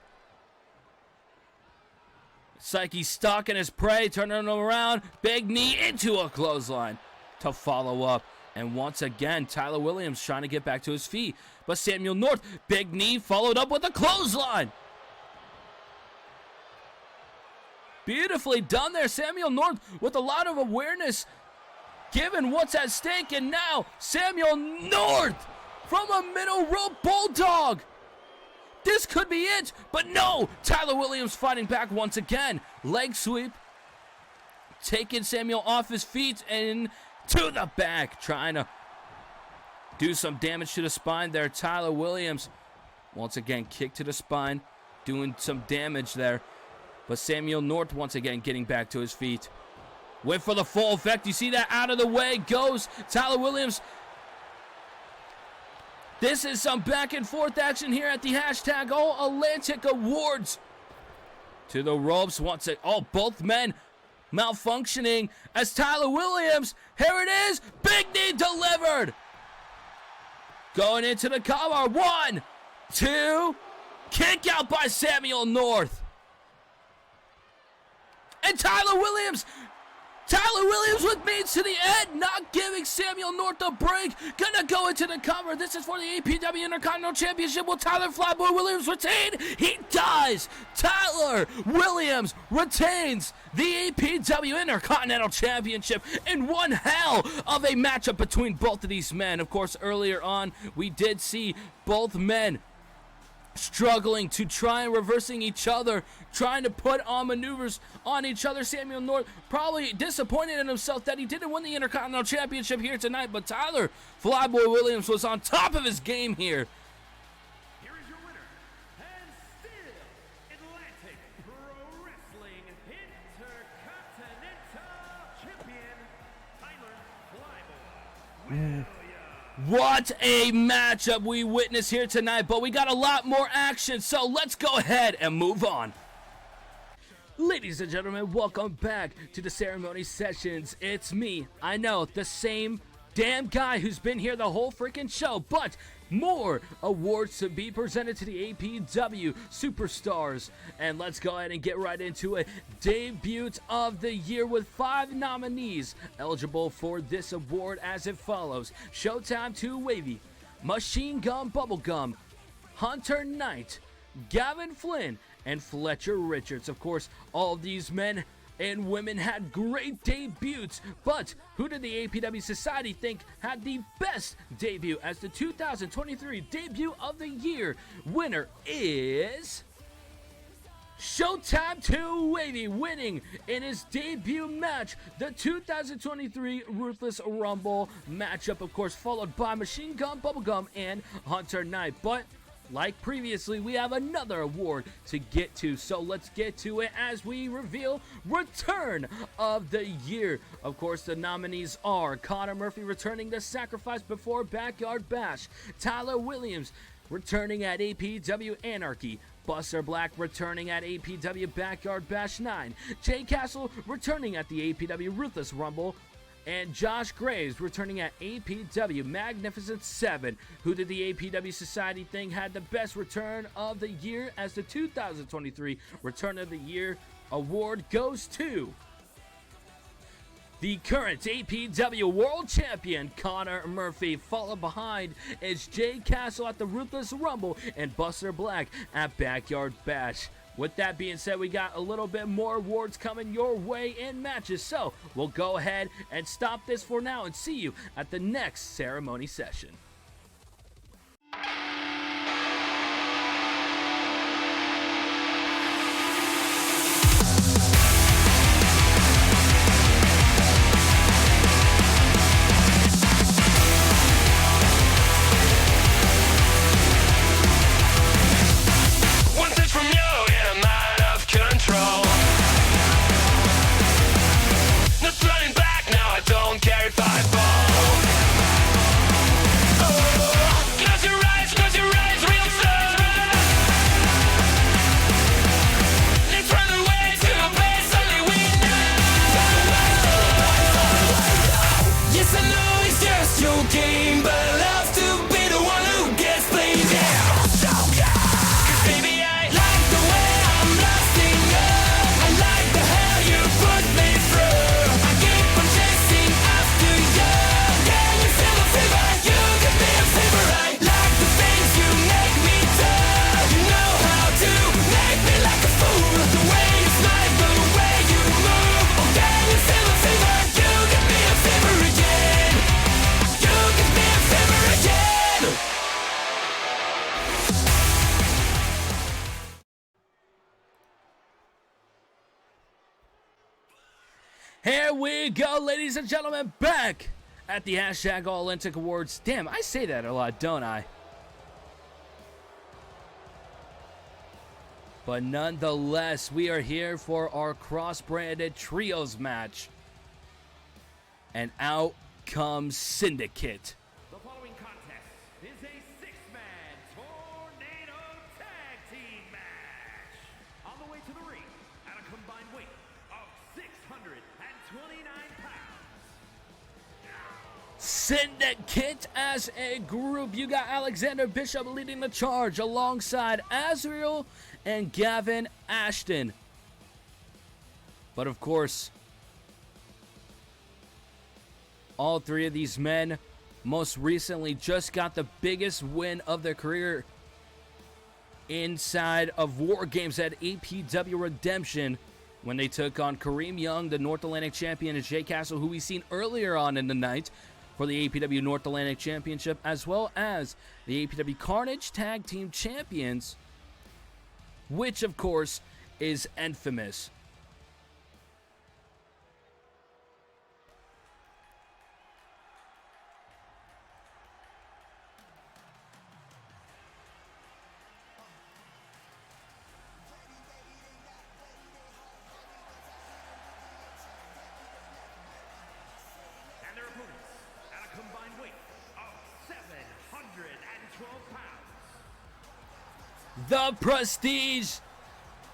It's like he's stalking his prey, turning him around. Big knee into a clothesline to follow up. And once again, Tyler Williams trying to get back to his feet. But Samuel North, big knee, followed up with a clothesline. Beautifully done there. Samuel North with a lot of awareness, given what's at stake. And now, Samuel North from a middle rope bulldog. This could be it, but no. Tyler Williams fighting back once again. Leg sweep. Taking Samuel off his feet and to the back. Trying to do some damage to the spine there. Tyler Williams, once again, kick to the spine. Doing some damage there. But Samuel North once again getting back to his feet. Went for the full effect. You see that? Out of the way goes Tyler Williams. This is some back and forth action here at the hashtag All Atlantic Awards. To the ropes once again. Oh, both men malfunctioning as Tyler Williams. Here it is. Big knee delivered. Going into the cover. 1, 2. Kick out by Samuel North. and Tyler Williams with means to the end, not giving Samuel North a break. Gonna go into the cover. This is for the APW Intercontinental Championship. Will Tyler Flyboy Williams retain? He does. Tyler Williams retains the APW Intercontinental Championship in one hell of a matchup between both of these men. Of course, earlier on, we did see both men struggling to try and reversing each other, trying to put on maneuvers on each other. Samuel North probably disappointed in himself that he didn't win the Intercontinental Championship here tonight, but Tyler Flyboy Williams was on top of his game here. Here is your winner, and still Atlantic Pro Wrestling Intercontinental Champion, Tyler Flyboy Williams. What a matchup we witnessed here tonight, but we got a lot more action, so let's go ahead and move on. Ladies and gentlemen, welcome back to the Ceremony Sessions. It's me, I know, the same damn guy who's been here the whole freaking show, but more awards to be presented to the APW Superstars. And let's go ahead and get right into it. Debut of the year with 5 nominees eligible for this award as it follows: Showtime 2 Wavy, Machine Gun Bubblegum, Hunter Knight, Gavin Flynn, and Fletcher Richards. Of course, all of these men and women had great debuts, but who did the APW Society think had the best debut as the 2023 Debut of the Year? Winner is Showtime 2 Wavy, winning in his debut match the 2023 Ruthless Rumble matchup, of course, followed by Machine Gun Bubblegum and Hunter Knight. But like previously, we have another award to get to, so let's get to it as we reveal Return of the Year. Of course, the nominees are Connor Murphy returning the Sacrifice Before Backyard Bash, Tyler Williams returning at APW Anarchy, Buster Black returning at APW Backyard Bash 9, Jay Castle returning at the APW Ruthless Rumble, and Josh Graves returning at APW Magnificent 7. Who did the APW Society think had the best return of the year, as the 2023 Return of the Year award goes to the current APW World Champion, Connor Murphy. Followed behind is Jay Castle at the Ruthless Rumble and Buster Black at Backyard Bash. With that being said, we got a little bit more awards coming your way in matches, so we'll go ahead and stop this for now and see you at the next ceremony session. Here we go, ladies and gentlemen, back at the hashtag All Atlantic Awards. Damn, I say that a lot, don't I? But nonetheless, we are here for our cross-branded trios match. And out comes Syndicate. The following contest is a 6-man tornado tag team match. On the way to the ring at a combined weight of 629 pounds. Syndicate as a group. You got Alexander Bishop leading the charge alongside Azrael and Gavin Ashton. But of course, all three of these men most recently just got the biggest win of their career inside of War Games at APW Redemption when they took on Kareem Young, the North Atlantic champion, and Jay Castle, who we seen earlier on in the night for the APW North Atlantic Championship, as well as the APW Carnage Tag Team Champions, which of course is infamous. And their opponents at a combined weight of 712 pounds. The Prestige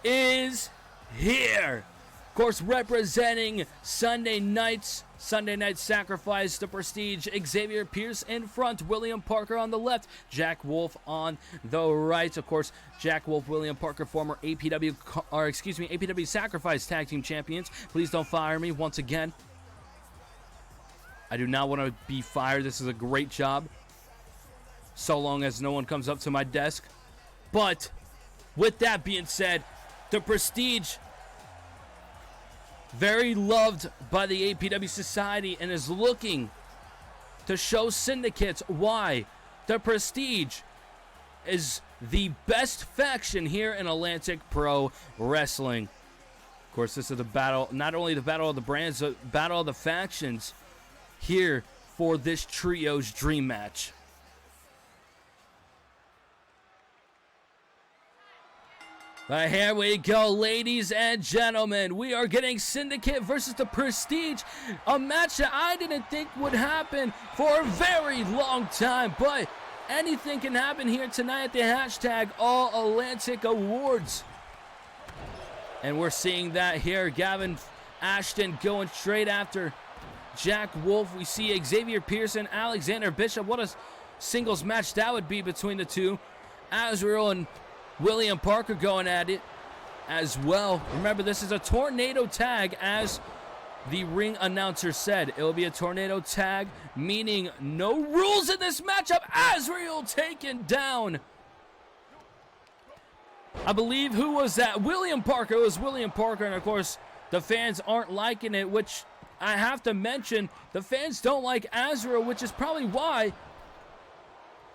is here. Of course, representing Sunday Night Sacrifice, the Prestige, Xavier Pierce in front, William Parker on the left, Jack Wolf on the right. Of course, Jack Wolf, William Parker, former APW Sacrifice Tag Team Champions. Please don't fire me once again. I do not want to be fired. This is a great job, so long as no one comes up to my desk. But with that being said, the Prestige, very loved by the APW Society, and is looking to show syndicates why the Prestige is the best faction here in Atlantic Pro Wrestling. Of course, this is the battle, not only the battle of the brands, but battle of the factions here for this trio's dream match. But here we go, ladies and gentlemen. We are getting Syndicate versus the Prestige, a match that I didn't think would happen for a very long time. But anything can happen here tonight at the hashtag All Atlantic Awards. And we're seeing that here. Gavin Ashton going straight after Jack Wolf. We see Xavier Pearson, Alexander Bishop. What a singles match that would be between the two. Azrael and William Parker going at it as well. Remember, this is a tornado tag, as the ring announcer said. It will be a tornado tag, meaning no rules in this matchup. Azrael taken down. I believe, who was that? William Parker. It was William Parker, and of course, the fans aren't liking it, which I have to mention. The fans don't like Azrael, which is probably why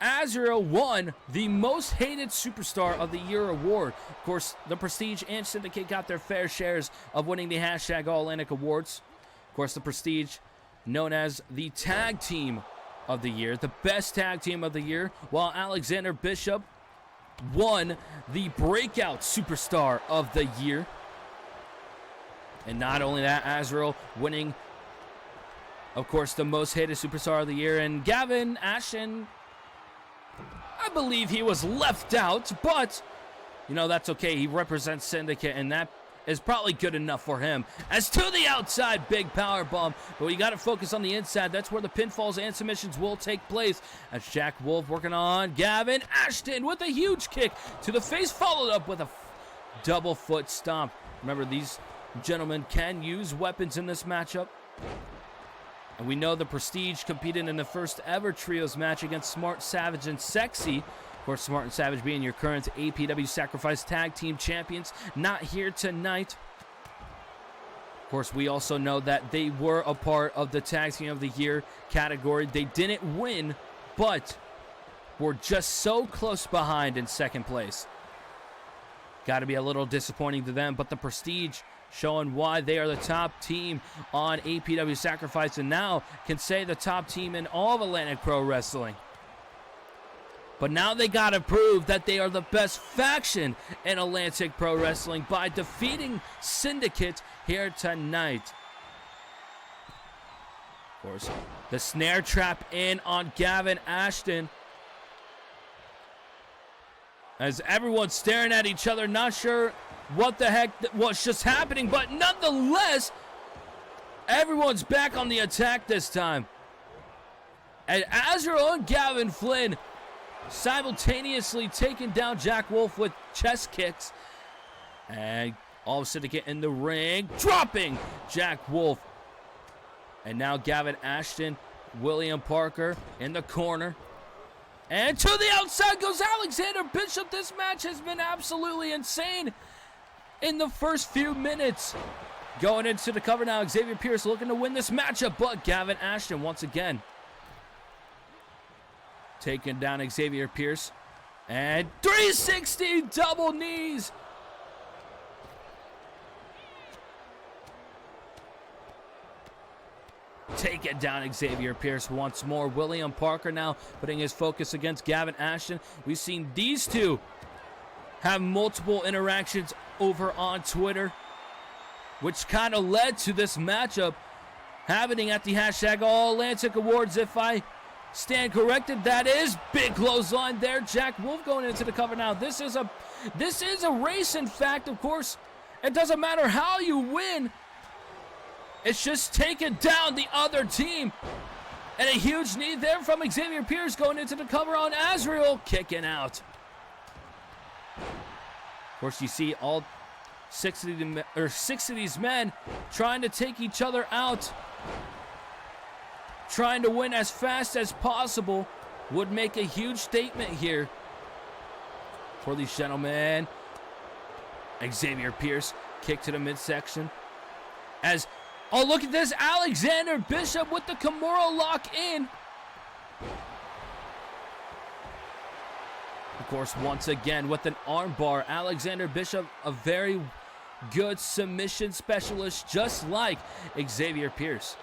Azrael won the Most Hated Superstar of the Year award. Of course, the Prestige and Syndicate got their fair shares of winning the hashtag All Atlantic Awards. Of course, the Prestige, known as the Tag Team of the Year, the best Tag Team of the Year, while Alexander Bishop won the Breakout Superstar of the Year. And not only that, Azrael winning, of course, the Most Hated Superstar of the Year. And Gavin Ashton, I believe he was left out, but, you know, that's okay. He represents Syndicate, and that is probably good enough for him. As to the outside, big power bomb, but we got to focus on the inside. That's where the pinfalls and submissions will take place. As Jack Wolf working on Gavin Ashton with a huge kick to the face, followed up with a double foot stomp. Remember, these gentlemen can use weapons in this matchup. And we know the Prestige competed in the first ever trios match against Smart, Savage, and Sexy. Of course, Smart and Savage being your current APW Sacrifice Tag Team Champions, not here tonight. Of course, we also know that they were a part of the Tag Team of the Year category. They didn't win, but were just so close behind in second place. Got to be a little disappointing to them, but the Prestige showing why they are the top team on APW Sacrifice, and now can say the top team in all of Atlantic Pro Wrestling. But now they got to prove that they are the best faction in Atlantic Pro Wrestling by defeating Syndicate here tonight. Of course, the snare trap in on Gavin Ashton, as everyone's staring at each other, not sure what the heck was just happening, but nonetheless, everyone's back on the attack this time. And Azrael and Gavin Flynn simultaneously taking down Jack Wolf with chest kicks. And All of Syndicate in the ring, dropping Jack Wolf. And now Gavin Ashton, William Parker in the corner. And to the outside goes Alexander Bishop. This match has been absolutely insane in the first few minutes. Going into the cover now, Xavier Pierce looking to win this matchup, but Gavin Ashton once again taking down Xavier Pierce. And 360 double knees. Take it down Xavier Pierce once more. William Parker now putting his focus against Gavin Ashton. We've seen these two have multiple interactions over on Twitter, which kind of led to this matchup happening at the hashtag All Atlantic Awards. If I stand corrected, that is big clothesline there. Jack Wolf going into the cover now. This is a race, in fact. Of course, it doesn't matter how you win. It's just taking down the other team. And a huge knee there from Xavier Pierce going into the cover on Azrael, kicking out. Of course, you see all six of these men trying to take each other out. Trying to win as fast as possible would make a huge statement here for these gentlemen. Xavier Pierce kick to the midsection. Oh, look at this. Alexander Bishop with the Kimura lock in. Of course, once again with an armbar. Alexander Bishop, a very good submission specialist, just like Xavier Pierce.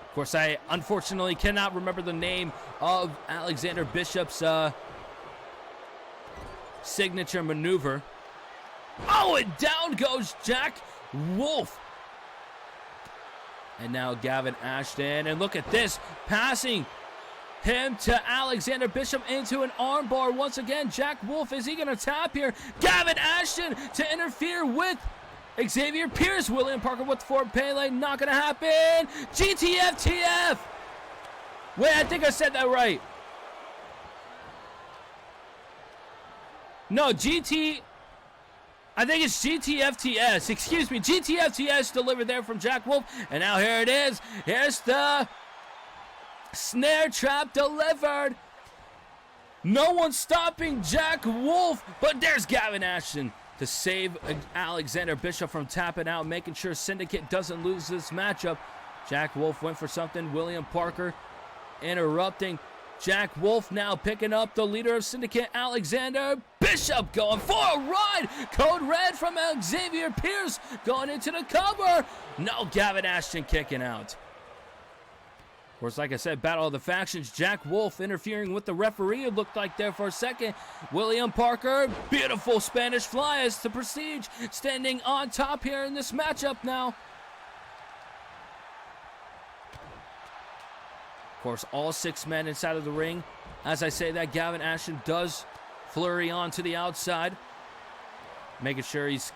Of course, I unfortunately cannot remember the name of Alexander Bishop's signature maneuver. Oh, and down goes Jack Wolf. And now Gavin Ashton, and look at this, passing him to Alexander Bishop into an armbar once again. Jack Wolf, is he going to tap here? Gavin Ashton to interfere with Xavier Pierce. William Parker with Fort Pele, not going to happen. GTFTF. Wait, I think I said that right. No, I think it's GTFTS. Excuse me. GTFTS delivered there from Jack Wolf. And now here it is. Here's the snare trap delivered. No one stopping Jack Wolf. But there's Gavin Ashton to save Alexander Bishop from tapping out, making sure Syndicate doesn't lose this matchup. Jack Wolf went for something. William Parker interrupting. Jack Wolf now picking up the leader of Syndicate, Alexander Bishop, going for a ride. Code red from Xavier Pierce going into the cover. No, Gavin Ashton kicking out. Of course, like I said, battle of the factions. Jack Wolf interfering with the referee, it looked like there for a second. William Parker, beautiful Spanish fly as the Prestige standing on top here in this matchup now. Of course, all 6 men inside of the ring. As I say that, Gavin Ashton does flurry on to the outside, making sure he's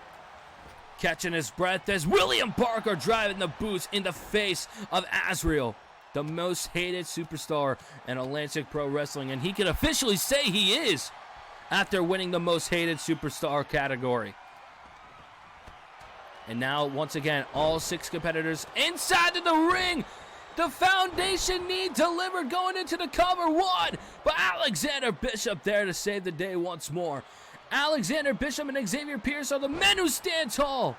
catching his breath as William Parker driving the boots in the face of Azrael, the most hated superstar in Atlantic Pro Wrestling, and he can officially say he is after winning the most hated superstar category. And now, once again, all 6 competitors inside of the ring. The foundation knee delivered going into the cover. One, but Alexander Bishop there to save the day once more. Alexander Bishop and Xavier Pierce are the men who stand tall.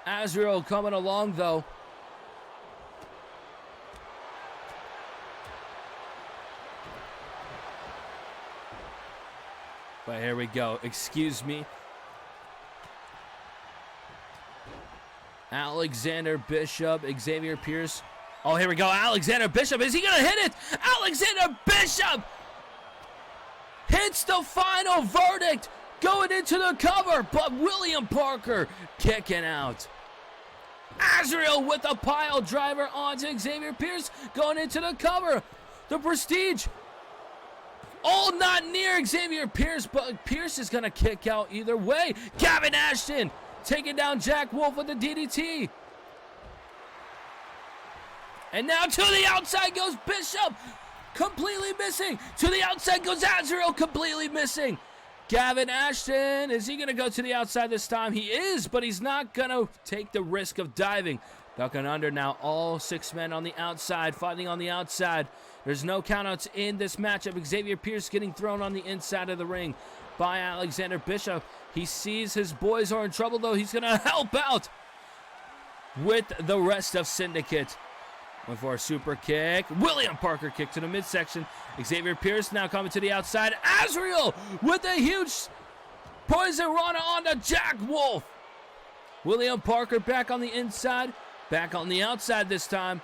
Azrael coming along, though. But here we go. Excuse me. Alexander Bishop, Xavier Pierce. Oh, here we go. Alexander Bishop. Is he going to hit it? Alexander Bishop hits the final verdict going into the cover, but William Parker kicking out. Azrael with a pile driver onto Xavier Pierce going into the cover. The Prestige all not near Xavier Pierce, but Pierce is going to kick out either way. Gavin Ashton taking down Jack Wolf with the DDT. And now to the outside goes Bishop, completely missing. To the outside goes Azrael, completely missing. Gavin Ashton, is he going to go to the outside this time? He is, but he's not going to take the risk of diving. Ducking under now, all 6 men on the outside, fighting on the outside. There's no countouts in this matchup. Xavier Pierce getting thrown on the inside of the ring by Alexander Bishop. He sees his boys are in trouble, though. He's going to help out with the rest of Syndicate. Went for a super kick. William Parker kick to the midsection. Xavier Pierce now coming to the outside. Azrael with a huge poison rana on to Jack Wolf. William Parker back on the inside. Back on the outside this time.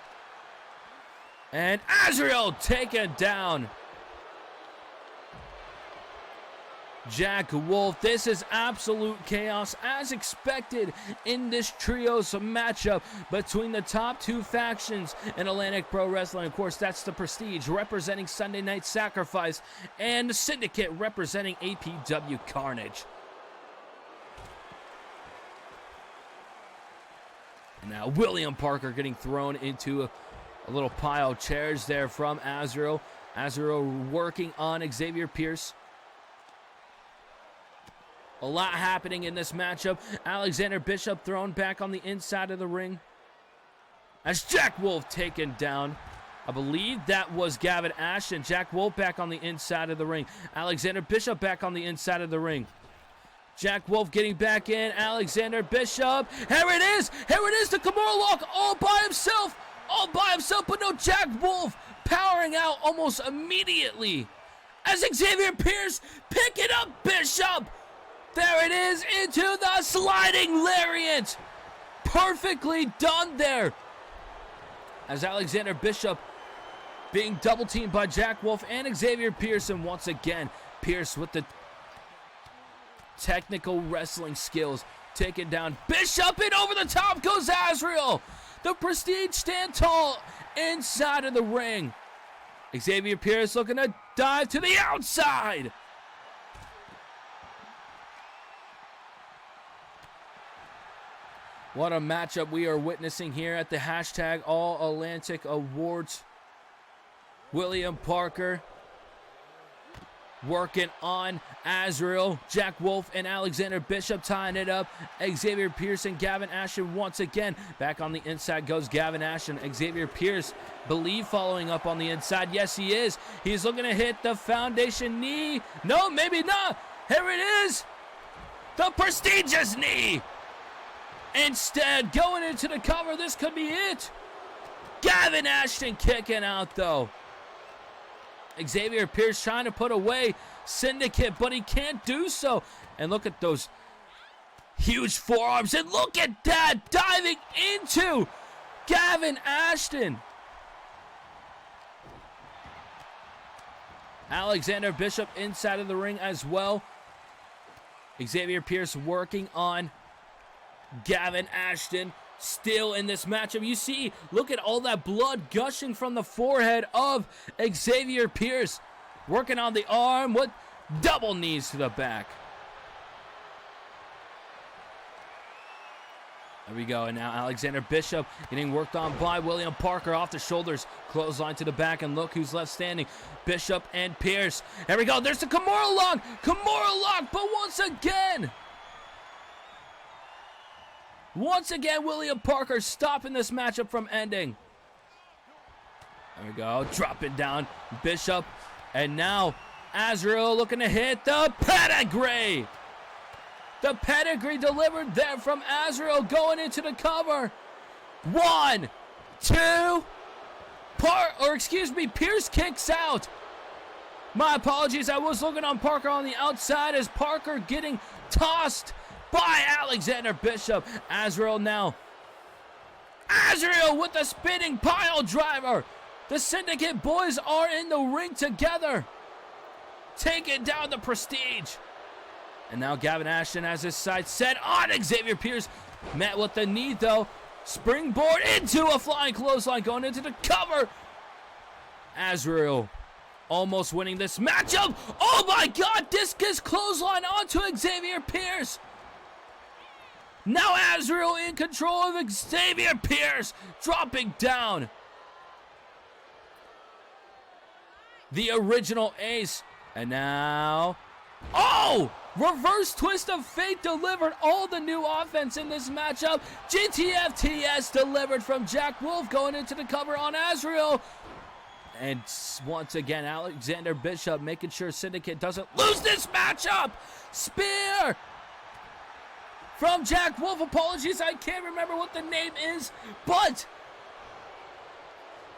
And Azrael taken down. Jack Wolf. This is absolute chaos as expected in this trios matchup between the top 2 factions in Atlantic Pro Wrestling. Of course, that's the Prestige representing Sunday Night Sacrifice and the Syndicate representing APW Carnage. And now William Parker getting thrown into a little pile of chairs there from Azrael. Azrael working on Xavier Pierce. A lot happening in this matchup. Alexander Bishop thrown back on the inside of the ring. As Jack Wolf taken down. I believe that was Gavin Ashton. Jack Wolf back on the inside of the ring. Alexander Bishop back on the inside of the ring. Jack Wolf getting back in. Alexander Bishop. Here it is. Here it is. The Kimura lock all by himself. All by himself. But no, Jack Wolf powering out almost immediately. As Xavier Pierce picking up Bishop. There it is into the sliding lariat. Perfectly done there. As Alexander Bishop being double teamed by Jack Wolf and Xavier Pearson once again. Pierce with the technical wrestling skills. Taking down Bishop, and over the top goes Azrael. The Prestige stand tall inside of the ring. Xavier Pierce looking to dive to the outside. What a matchup we are witnessing here at the hashtag All Atlantic Awards. William Parker working on Azrael. Jack Wolf and Alexander Bishop tying it up. Xavier Pierce and Gavin Ashton once again. Back on the inside goes Gavin Ashton. Xavier Pierce, believe, following up on the inside. Yes, he is. He's looking to hit the foundation knee. No, maybe not. Here it is. The prestigious knee. Instead, going into the cover, this could be it. Gavin Ashton kicking out, though. Xavier Pierce trying to put away Syndicate, but he can't do so. And look at those huge forearms. And look at that, diving into Gavin Ashton. Alexander Bishop inside of the ring as well. Xavier Pierce working on Gavin Ashton still in this matchup. You see, look at all that blood gushing from the forehead of Xavier Pierce. Working on the arm with double knees to the back. There we go, and now Alexander Bishop getting worked on by William Parker off the shoulders. Clothesline to the back, and look who's left standing. Bishop and Pierce. There we go, there's the Kimura lock. Kimura lock, but once again, William Parker stopping this matchup from ending. There we go, dropping down Bishop. And now Azrael looking to hit the pedigree. The pedigree delivered there from Azrael going into the cover. 1, 2, Pierce kicks out. My apologies, I was looking on Parker on the outside as Parker getting tossed by Alexander Bishop. Azrael now. Azrael with the spinning pile driver. The Syndicate boys are in the ring together. Taking down the Prestige. And now Gavin Ashton has his sights set on Xavier Pierce. Met with the knee though. Springboard into a flying clothesline going into the cover. Azrael almost winning this matchup. Oh my God, discus clothesline onto Xavier Pierce. Now Azrael in control of Xavier Pierce, dropping down. The original ace. And now Oh! Reverse twist of fate delivered all the new offense in this matchup. GTFTS delivered from Jack Wolf going into the cover on Azrael. And once again, Alexander Bishop making sure Syndicate doesn't lose this matchup. Spear from Jack Wolf. Apologies, I can't remember what the name is, but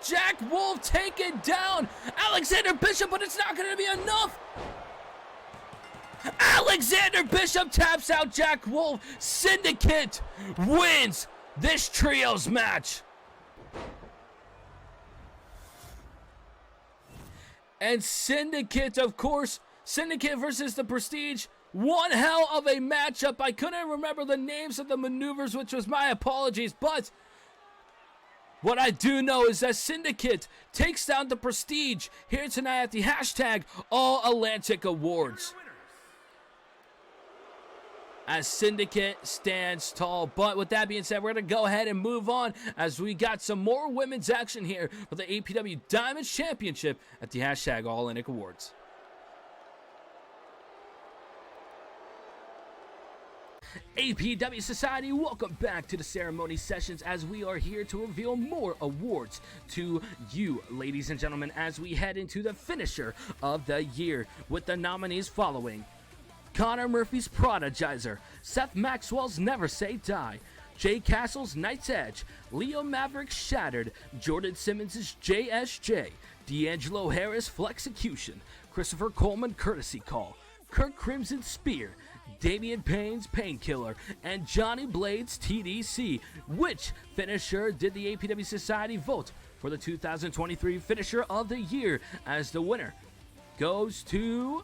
Jack Wolf taken down Alexander Bishop, but it's not going to be enough. Alexander Bishop taps out Jack Wolf. Syndicate wins this trios match. And Syndicate, of course, Syndicate versus the Prestige. One hell of a matchup. I couldn't remember the names of the maneuvers, which was my apologies, but what I do know is that Syndicate takes down the Prestige here tonight at the hashtag All Atlantic Awards. As Syndicate stands tall. But with that being said, we're going to go ahead and move on as we got some more women's action here for the APW Diamonds Championship at the hashtag All Atlantic Awards. APW Society, welcome back to the ceremony sessions as we are here to reveal more awards to you, ladies and gentlemen, as we head into the finisher of the year with the nominees following: Connor Murphy's Prodigizer, Seth Maxwell's Never Say Die, Jay Castle's Night's Edge, Leo Maverick's Shattered, Jordan Simmons' JSJ, D'Angelo Harris Flexecution, Christopher Coleman Courtesy Call, Kirk Crimson's Spear, Damian Payne's Painkiller, and Johnny Blade's TDC. Which finisher did the APW Society vote for the 2023 Finisher of the Year? As the winner goes to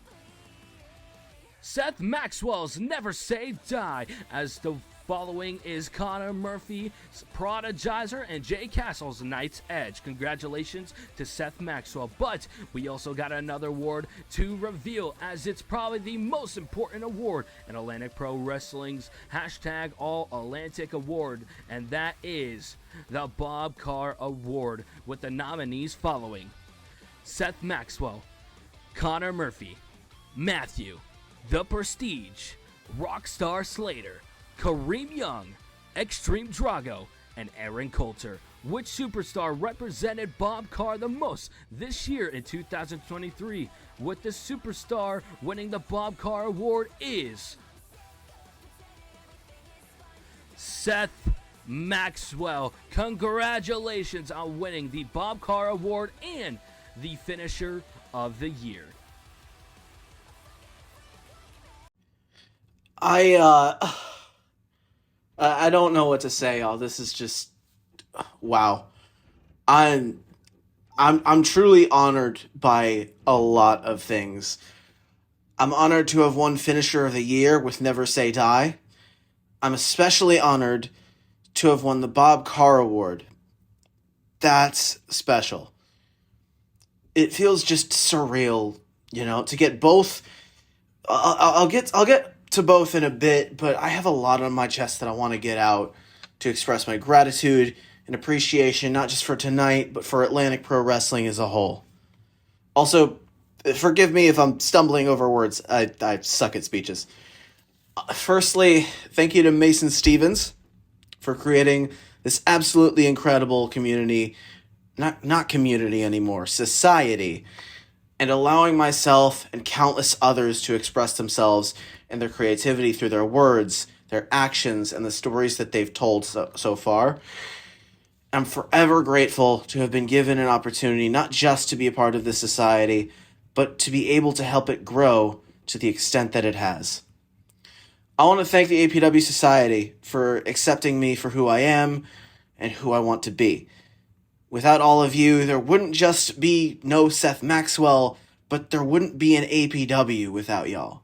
Seth Maxwell's Never Say Die, as the following is Connor Murphy's Prodigizer and Jay Castle's Night's Edge. Congratulations to Seth Maxwell. But we also got another award to reveal, as it's probably the most important award in Atlantic Pro Wrestling's hashtag All Atlantic Award, and that is the Bob Carr Award, with the nominees following: Seth Maxwell, Connor Murphy, Matthew, The Prestige, Rockstar Slater, Kareem Young, Extreme Drago, and Aaron Coulter. Which superstar represented Bob Carr the most this year in 2023? With the superstar winning the Bob Carr Award is Seth Maxwell. Congratulations on winning the Bob Carr Award and the Finisher of the Year. I don't know what to say, y'all. This is just wow. I'm truly honored by a lot of things. I'm honored to have won Finisher of the Year with Never Say Die. I'm especially honored to have won the Bob Carr Award. That's special. It feels just surreal, to get both. I'll get to both in a bit, but I have a lot on my chest that I want to get out to express my gratitude and appreciation, not just for tonight, but for Atlantic Pro Wrestling as a whole. Also, forgive me if I'm stumbling over words. I suck at speeches. Firstly, thank you to NSAStevens for creating this absolutely incredible community, not community anymore, society, and allowing myself and countless others to express themselves and their creativity through their words, their actions, and the stories that they've told so far. I'm forever grateful to have been given an opportunity not just to be a part of this society, but to be able to help it grow to the extent that it has. I want to thank the APW Society for accepting me for who I am and who I want to be. Without all of you, there wouldn't just be no Seth Maxwell, but there wouldn't be an APW without y'all.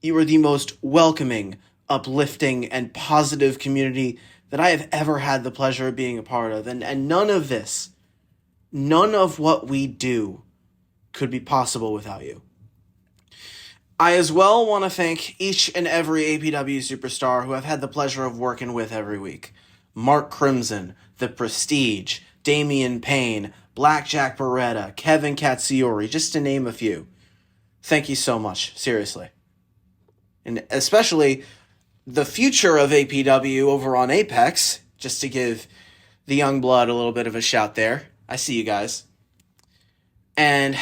You are the most welcoming, uplifting, and positive community that I have ever had the pleasure of being a part of. And none of this, none of what we do could be possible without you. I as well want to thank each and every APW superstar who I've had the pleasure of working with every week. Mark Crimson, The Prestige, Damian Payne, Blackjack Beretta, Kevin Katsiori, just to name a few. Thank you so much, seriously. And especially the future of APW over on Apex, just to give the young blood a little bit of a shout there. I see you guys. And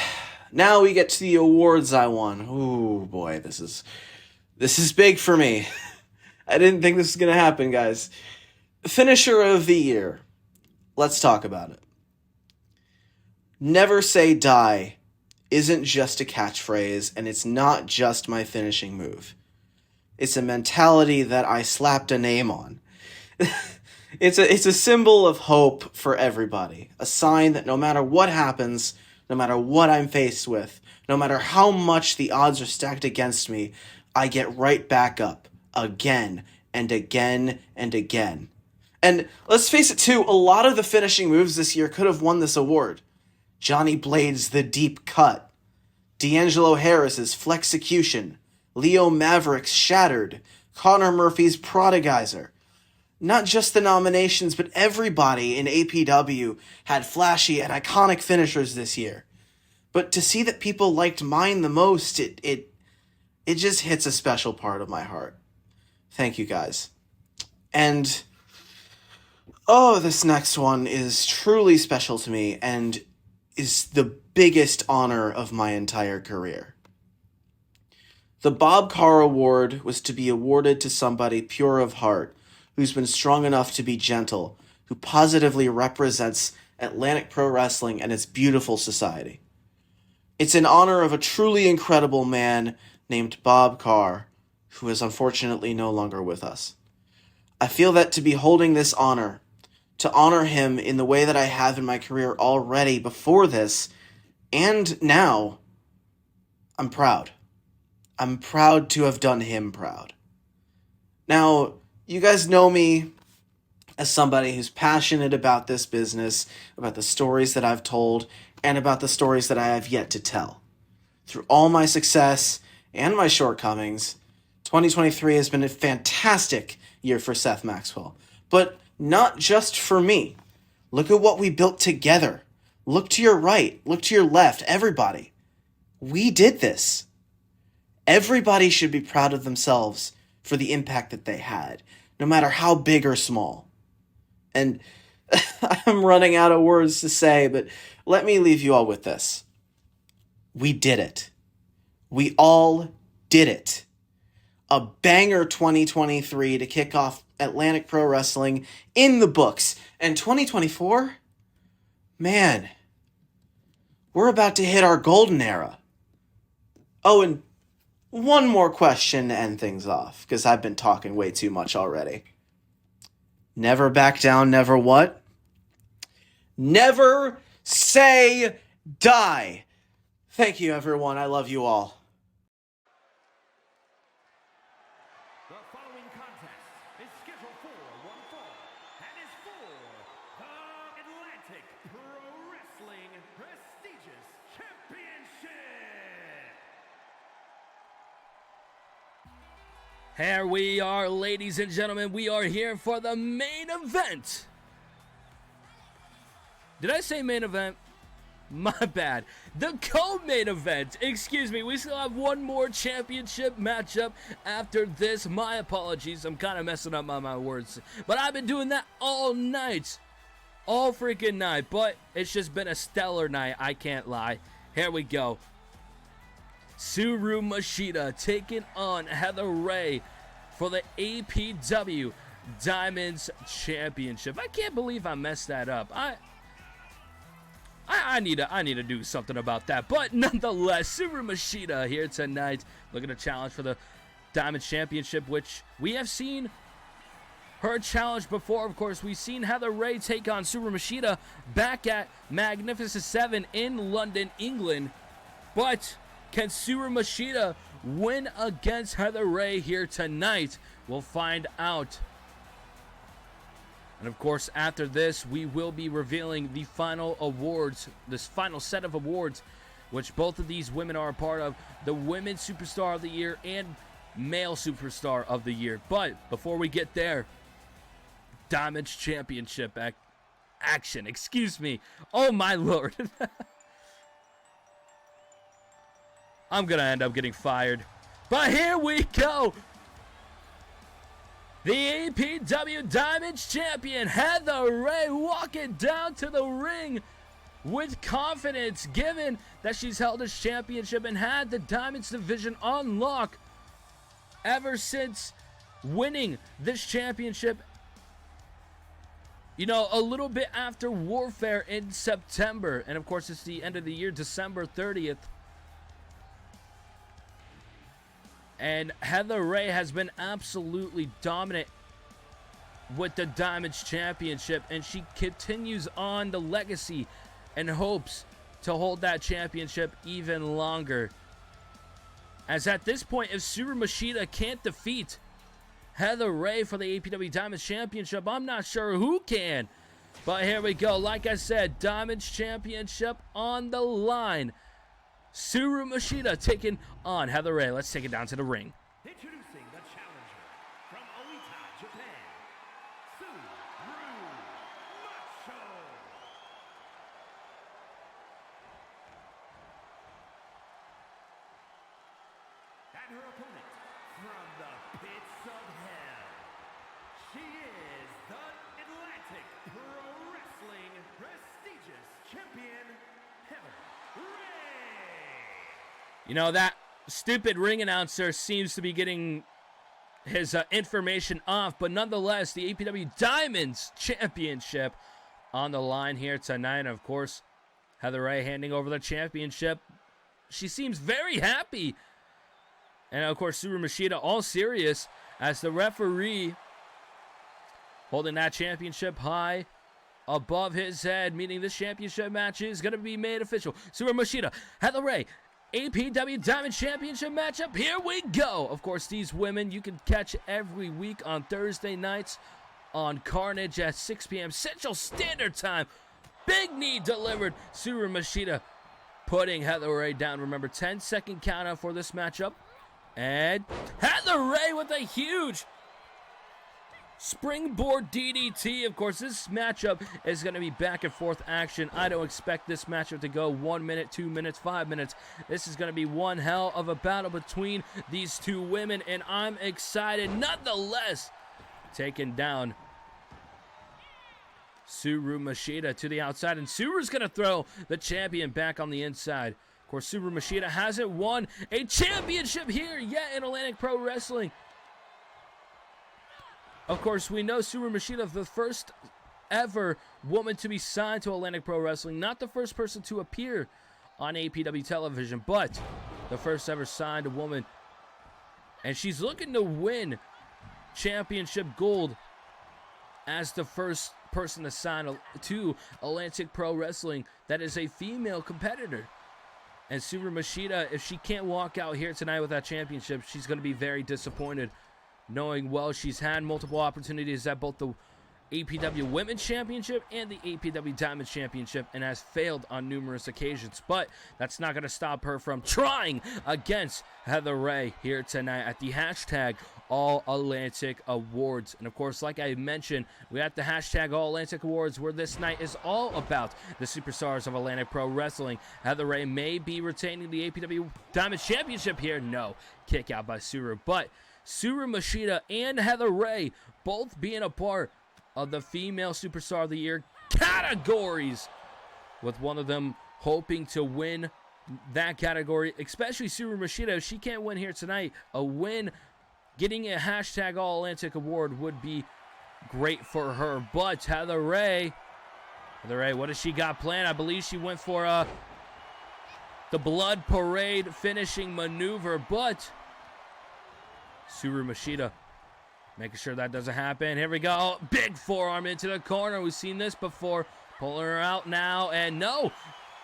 now we get to the awards I won. Ooh, boy, this is big for me. I didn't think this was going to happen, guys. Finisher of the year. Let's talk about it. Never say die isn't just a catchphrase, and it's not just my finishing move. It's a mentality that I slapped a name on. It's a symbol of hope for everybody. A sign that no matter what happens, no matter what I'm faced with, no matter how much the odds are stacked against me, I get right back up again and again and again. And let's face it too, a lot of the finishing moves this year could have won this award. Johnny Blade's The Deep Cut, D'Angelo Harris's Flexecution, Leo Maverick's Shattered, Connor Murphy's Prodigizer. Not just the nominations, but everybody in APW had flashy and iconic finishers this year. But to see that people liked mine the most, it just hits a special part of my heart. Thank you, guys. And this next one is truly special to me and is the biggest honor of my entire career. The Bob Carr Award was to be awarded to somebody pure of heart, who's been strong enough to be gentle, who positively represents Atlantic Pro Wrestling and its beautiful society. It's in honor of a truly incredible man named Bob Carr, who is unfortunately no longer with us. I feel that to be holding this honor, to honor him in the way that I have in my career already before this, and now, I'm proud. I'm proud to have done him proud. Now, you guys know me as somebody who's passionate about this business, about the stories that I've told, and about the stories that I have yet to tell. Through all my success and my shortcomings, 2023 has been a fantastic year for Seth Maxwell. But not just for me. Look at what we built together. Look to your right. Look to your left. Everybody. We did this. Everybody should be proud of themselves for the impact that they had, no matter how big or small. And I'm running out of words to say, but let me leave you all with this. We did it. We all did it. A banger 2023 to kick off Atlantic Pro Wrestling in the books. And 2024? Man, we're about to hit our golden era. Oh, and one more question to end things off, because I've been talking way too much already. Never back down, never what? Never say die. Thank you, everyone. I love you all. The following contest is scheduled for one fall and is for the Atlantic Pro Wrestling Prestigious Championship. Here we are, ladies and gentlemen. We are here for the main event. Did I say main event? My bad. The co-main event. Excuse me. We still have one more championship matchup after this. My apologies. I'm kind of messing up on my words. But I've been doing that all night. All freaking night. But it's just been a stellar night. I can't lie. Here we go. Tsuru Mashita taking on Heather Ray for the APW Diamonds Championship. I can't believe I messed that up. I need to do something about that. But nonetheless, Tsuru Mashita here tonight looking to challenge for the Diamond Championship, which we have seen her challenge before. Of course, we've seen Heather Ray take on Tsuru Mashita back at Magnificent 7 in London, England. But can Tsuru Mashita win against Heather Ray here tonight? We'll find out. And of course, after this, we will be revealing the final awards, this final set of awards, which both of these women are a part of, the Women's Superstar of the Year and Male Superstar of the Year. But before we get there, Diamonds Championship action, excuse me. Oh my lord. I'm going to end up getting fired. But here we go. The APW Diamonds Champion, Heather Ray, walking down to the ring with confidence, given that she's held this championship and had the Diamonds division on lock ever since winning this championship, you know, a little bit after Warfare in September. And of course, it's the end of the year, December 30th. And Heather Ray has been absolutely dominant with the Diamonds Championship, and she continues on the legacy and hopes to hold that championship even longer. As at this point, if Suru Machida can't defeat Heather Ray for the APW Diamonds Championship, I'm not sure who can. But here we go. Like I said, Diamonds Championship on the line. Suru Machida taking on Heather Ray. Let's take it down to the ring. Introducing the challenger from Oita, Japan, Suru Macho. And her opponent from the pits of hell. She is the Atlantic Pro Wrestling prestigious champion, Heather Ray. You know, that stupid ring announcer seems to be getting his information off, but nonetheless, the APW Diamonds Championship on the line here tonight. Of course, Heather Ray handing over the championship. She seems very happy. And of course, Suru Machida all serious as the referee holding that championship high above his head, meaning this championship match is going to be made official. Suru Machida, Heather Ray, APW Diamond Championship matchup. Here we go. Of course, these women you can catch every week on Thursday nights on Carnage at 6 p.m. Central Standard Time. Big knee delivered. Suru Machida putting Heather Ray down. Remember, 10-second count out for this matchup. And Heather Ray with a huge springboard DDT. Of course, this matchup is going to be back and forth action. I don't expect this matchup to go 1 minute, 2 minutes, 5 minutes. This is going to be one hell of a battle between these two women, and I'm excited nonetheless. Taking down Suru Machida to the outside, and Suru's going to throw the champion back on the inside. Of course, Suru Machida hasn't won a championship here yet in Atlantic Pro Wrestling. Of course, we know Suru Machida, the first ever woman to be signed to Atlantic Pro Wrestling. Not the first person to appear on APW television, but the first ever signed woman. And she's looking to win championship gold as the first person to sign to Atlantic Pro Wrestling that is a female competitor. And Suru Machida, if she can't walk out here tonight with that championship, she's going to be very disappointed, knowing, well, she's had multiple opportunities at both the APW Women's Championship and the APW Diamond Championship and has failed on numerous occasions. But that's not going to stop her from trying against Heather Ray here tonight at the hashtag All Atlantic Awards. And of course, like I mentioned, we have the hashtag All Atlantic Awards, where this night is all about the superstars of Atlantic Pro Wrestling. Heather Ray may be retaining the APW Diamond Championship here. No, kick out by Suru. But Suru Machida and Heather Ray both being a part of the Female Superstar of the Year categories, with one of them hoping to win that category, especially Suru Machida. If she can't win here tonight, a win, getting a hashtag All Atlantic Award would be great for her. But Heather Ray, what does she got planned? I believe she went for the Blood Parade finishing maneuver, but Suru Machida making sure that doesn't happen. Here we go. Big forearm into the corner. We've seen this before. Pulling her out now. And no.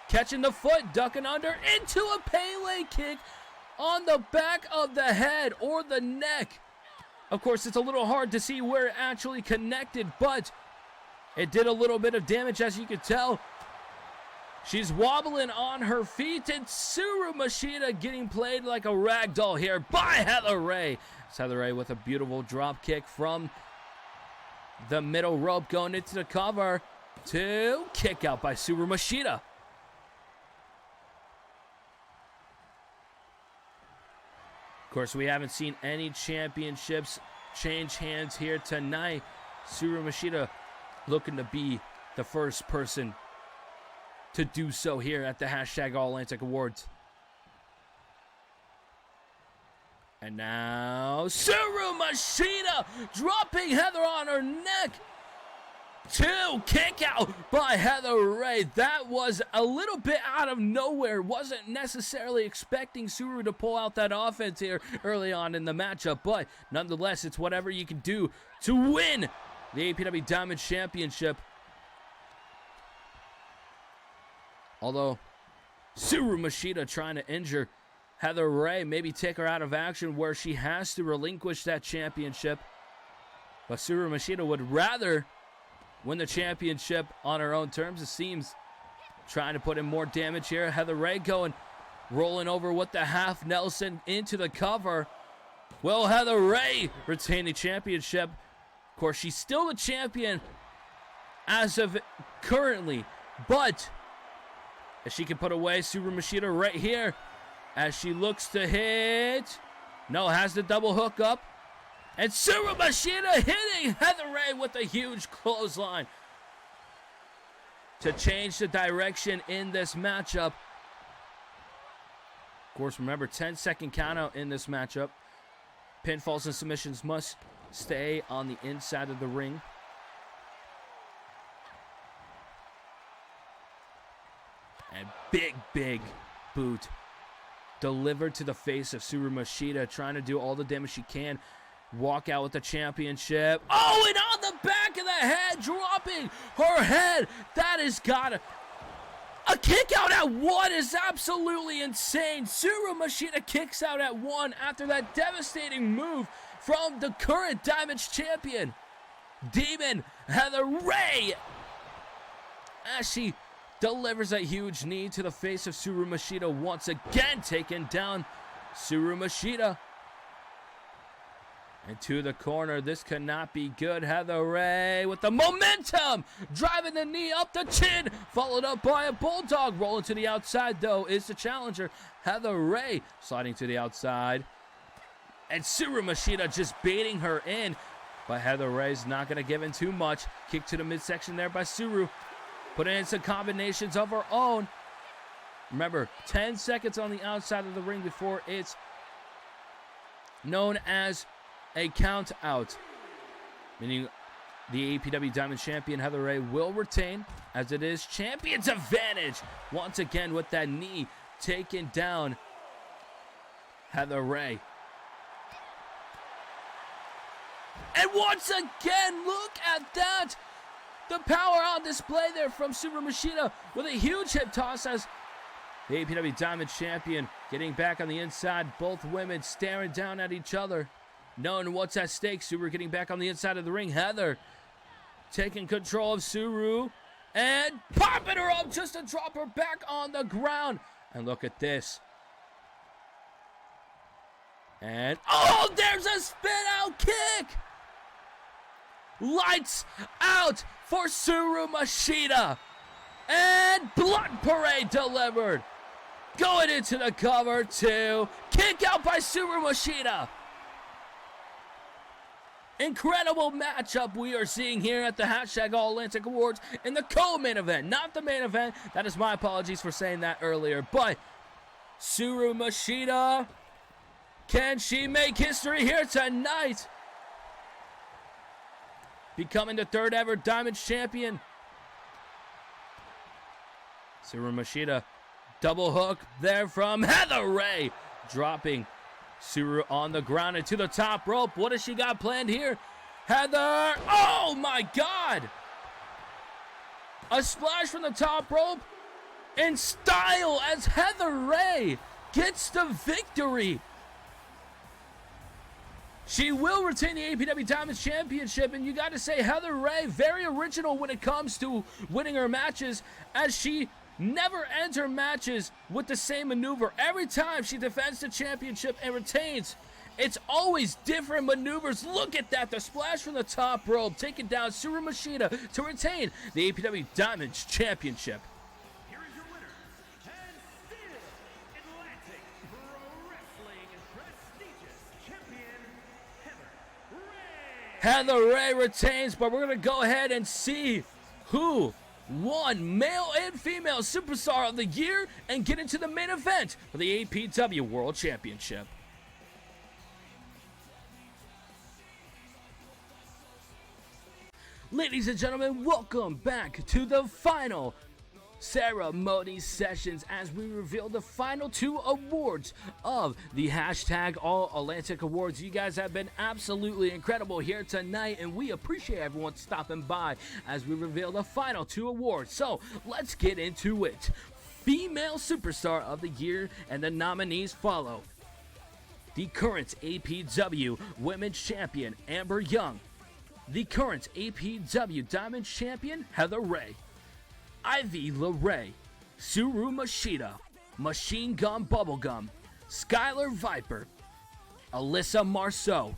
Catching the foot. Ducking under. Into a Pele kick on the back of the head or the neck. Of course, it's a little hard to see where it actually connected, but it did a little bit of damage, as you can tell. She's wobbling on her feet, and Suru Machida getting played like a rag doll here by Heather Ray. It's Heather Ray with a beautiful drop kick from the middle rope, going into the cover to kick out by Suru Machida. course, we haven't seen any championships change hands here tonight. Tsuru Machida looking to be the first person to do so here at the hashtag All Atlantic Awards. And now, Tsuru Machida dropping Heather on her neck. 2 kick out by Heather Ray. That was a little bit out of nowhere. Wasn't necessarily expecting Tsuru to pull out that offense here early on in the matchup, but nonetheless, it's whatever you can do to win the APW Diamond Championship. Although Tsuru Machida trying to injure Heather Ray, maybe take her out of action where she has to relinquish that championship. But Tsuru Machida would rather win the championship on her own terms, it seems. Trying to put in more damage here. Heather Ray rolling over with the half Nelson into the cover. Will Heather Ray retain the championship? Of course, she's still the champion as of currently, but if she can put away Tsuru Machida right here as she looks to hit. No, has the double hook up. And Tsuru Machida hitting Heather Ray with a huge clothesline to change the direction in this matchup. Of course, remember, 10-second countout in this matchup. Pinfalls and submissions must stay on the inside of the ring. And big boot delivered to the face of Tsuru Machida, trying to do all the damage she can. Walk out with the championship. Oh, and on the back of the head, dropping her head. That has got a kick out at 1 is absolutely insane. Tsuru Machida kicks out at 1 after that devastating move from the current Diamond champion, Demon Heather Ray, as she delivers a huge knee to the face of Tsuru Machida, once again taking down Tsuru Machida. And to the corner, this cannot be good. Heather Ray with the momentum, driving the knee up the chin, followed up by a bulldog. Rolling to the outside, though, is the challenger. Heather Ray sliding to the outside. And Tsuru Machida just baiting her in. But Heather Ray's not going to give in too much. Kick to the midsection there by Tsuru. Putting in some combinations of her own. Remember, 10 seconds on the outside of the ring before it's known as a count out, meaning the APW Diamond Champion Heather Ray will retain, as it is champion's advantage. Once again with that knee taking down Heather Ray. And once again, look at that. The power on display there from Tsuru Machida with a huge hip toss as the APW Diamond Champion getting back on the inside. Both women staring down at each other, knowing what's at stake. Tsuru getting back on the inside of the ring. Heather taking control of Tsuru and popping her up just to drop her back on the ground. And look at this. And, oh, there's a spin out kick. Lights out for Tsuru Machida. And Blood Parade delivered. Going into the cover too. Kick out by Tsuru Machida. Incredible matchup we are seeing here at the hashtag All Atlantic Awards in the co-main event, not the main event. That is my apologies for saying that earlier. But Tsuru Machida, can she make history here tonight? Becoming the third ever Diamond Champion. Tsuru Machida, double hook there from Heather Ray, dropping Tsuru on the ground and to the top rope. What has she got planned here? Heather, oh my God! A splash from the top rope in style as Heather Ray gets the victory. She will retain the APW Diamond Championship, and you got to say Heather Ray, very original when it comes to winning her matches, as she never ends her matches with the same maneuver. Every time she defends the championship and retains, it's always different maneuvers. Look at that, the splash from the top rope, taking down Tsuru Machida to retain the APW Diamond Championship. Here is your winner, and still Atlantic Pro Wrestling prestigious Heather Ray retains, but we're going to go ahead and see who won Male and Female Superstar of the Year and get into the main event for the APW World Championship. Ladies and gentlemen, welcome back to the final ceremony sessions as we reveal the final 2 awards of the hashtag All Atlantic Awards. You guys have been absolutely incredible here tonight, and we appreciate everyone stopping by as we reveal the final 2 awards. So let's get into it. Female Superstar of the Year, and the nominees follow: the current APW Women's Champion, Amber Young; the current APW Diamond Champion, Heather Ray; Ivy LeRae, Suru Mashita, Machine Gun Bubblegum, Skylar Viper, Alyssa Marceau,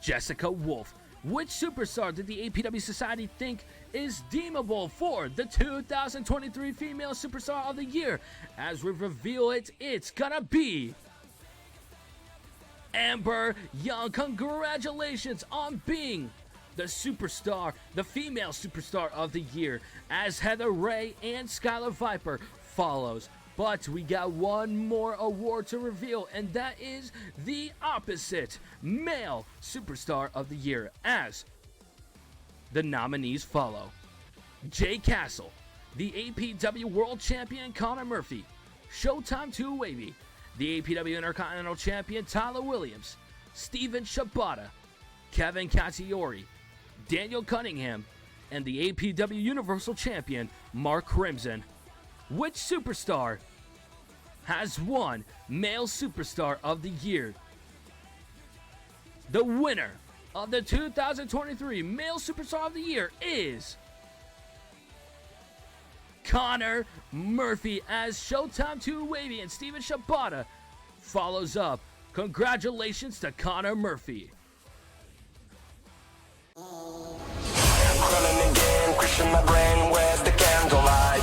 Jessica Wolf. Which superstar did the APW Society think is deemable for the 2023 Female Superstar of the Year? As we reveal it, it's gonna be Amber Young. Congratulations on being the superstar, the female superstar of the year, as Heather Ray and Skylar Viper follows. But we got one more award to reveal, and that is the opposite male superstar of the year, as the nominees follow: Jay Castle, the APW World Champion Connor Murphy, Showtime 2 Wavy, the APW Intercontinental Champion Tyler Williams, Steven Shibata, Kevin Cacciori, Daniel Cunningham, and the APW Universal Champion Mark Crimson. Which superstar has won Male Superstar of the Year? The winner of the 2023 Male Superstar of the Year is Connor Murphy, as Showtime 2 Wavy and Steven Shibata follows up. Congratulations to Connor Murphy. Running again, crushing my brain with the candlelight.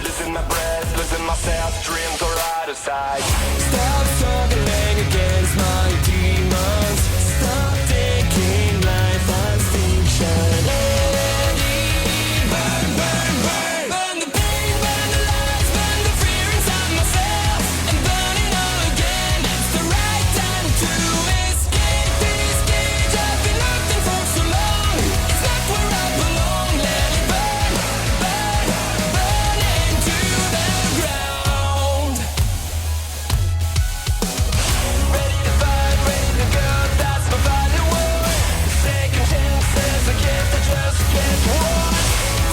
Losing my breath, losing myself, dreams are out of sight. Stop struggling against my demons. Stop taking life as fiction. Let it burn, burn, burn. Burn the pain, burn the lies, burn the fear inside myself. And burn it all again. It's the right time to escape this cage I've been locked in for so long. It's not where I belong. Let it burn, burn, burn into the ground. Ready to fight, ready to go, that's my final word. Second chances, a gift I just can't want.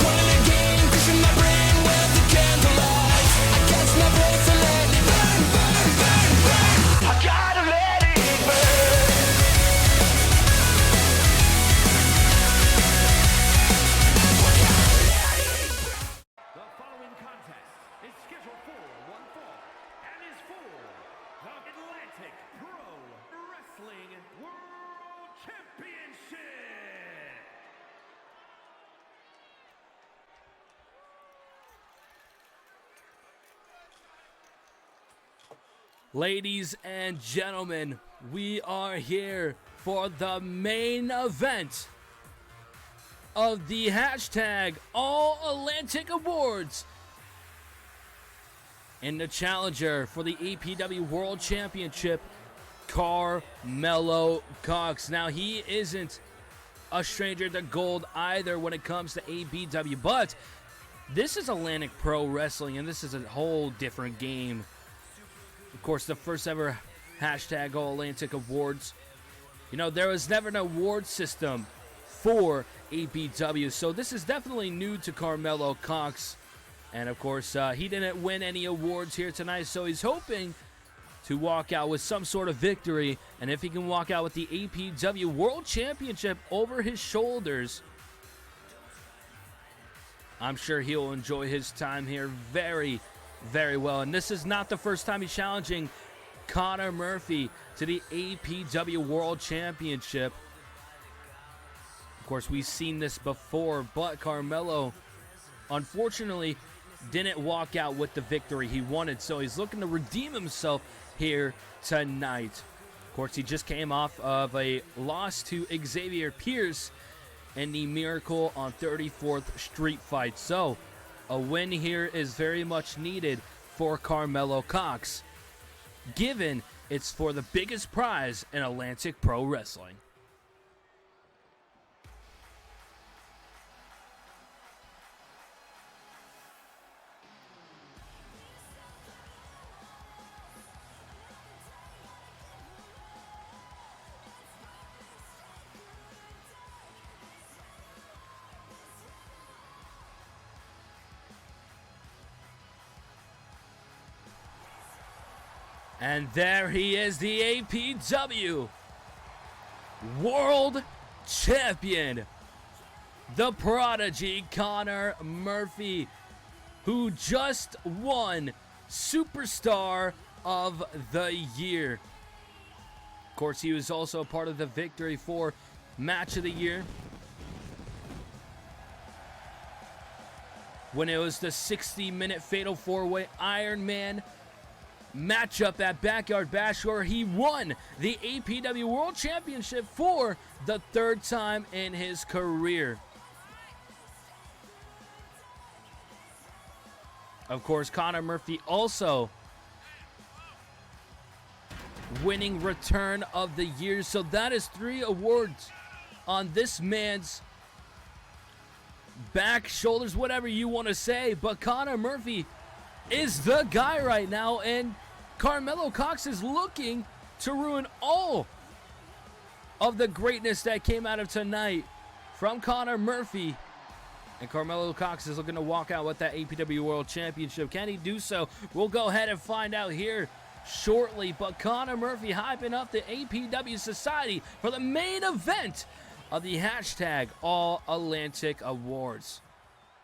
Calling again, pushing my brain with the candlelight. I catch my breath and let it burn, burn, burn, burn. I gotta let it burn. The following contest is scheduled for one fall and is for the Atlantic Pro Wrestling World Championship. Ladies and gentlemen, we are here for the main event of the hashtag All Atlantic Awards. And the challenger for the APW World Championship, Carmelo Cox. Now, he isn't a stranger to gold either when it comes to APW, but this is Atlantic Pro Wrestling, and this is a whole different game. Of course, the first ever hashtag All Atlantic Awards. You know, there was never an award system for APW, so this is definitely new to Carmelo Cox. And of course, he didn't win any awards here tonight, so he's hoping to walk out with some sort of victory. And if he can walk out with the APW World Championship over his shoulders, I'm sure he'll enjoy his time here very, very well. And this is not the first time he's challenging Connor Murphy to the APW World Championship. Of course, we've seen this before, but Carmelo, unfortunately, didn't walk out with the victory he wanted, so he's looking to redeem himself here tonight. Of Of course, he just came off of a loss to Xavier Pierce in the Miracle on 34th Street fight. So, a win here is very much needed for Carmelo Cox, given it's for the biggest prize in Atlantic Pro Wrestling. And there he is, the APW World Champion, the Prodigy Connor Murphy, who just won Superstar of the Year. Of course, he was also a part of the Victory 4 Match of the Year, when it was the 60-minute Fatal 4-Way Iron Man matchup at Backyard Bash, where he won the APW World Championship for the third time in his career. Of course, Connor Murphy also winning Return of the Year. So that is 3 awards on this man's back, shoulders, whatever you want to say. But Connor Murphy is the guy right now, and Carmelo Cox is looking to ruin all of the greatness that came out of tonight from Connor Murphy. And Carmelo Cox is looking to walk out with that APW World Championship. Can he do so? We'll go ahead and find out here shortly. But Connor Murphy hyping up the APW Society for the main event of the hashtag All Atlantic Awards.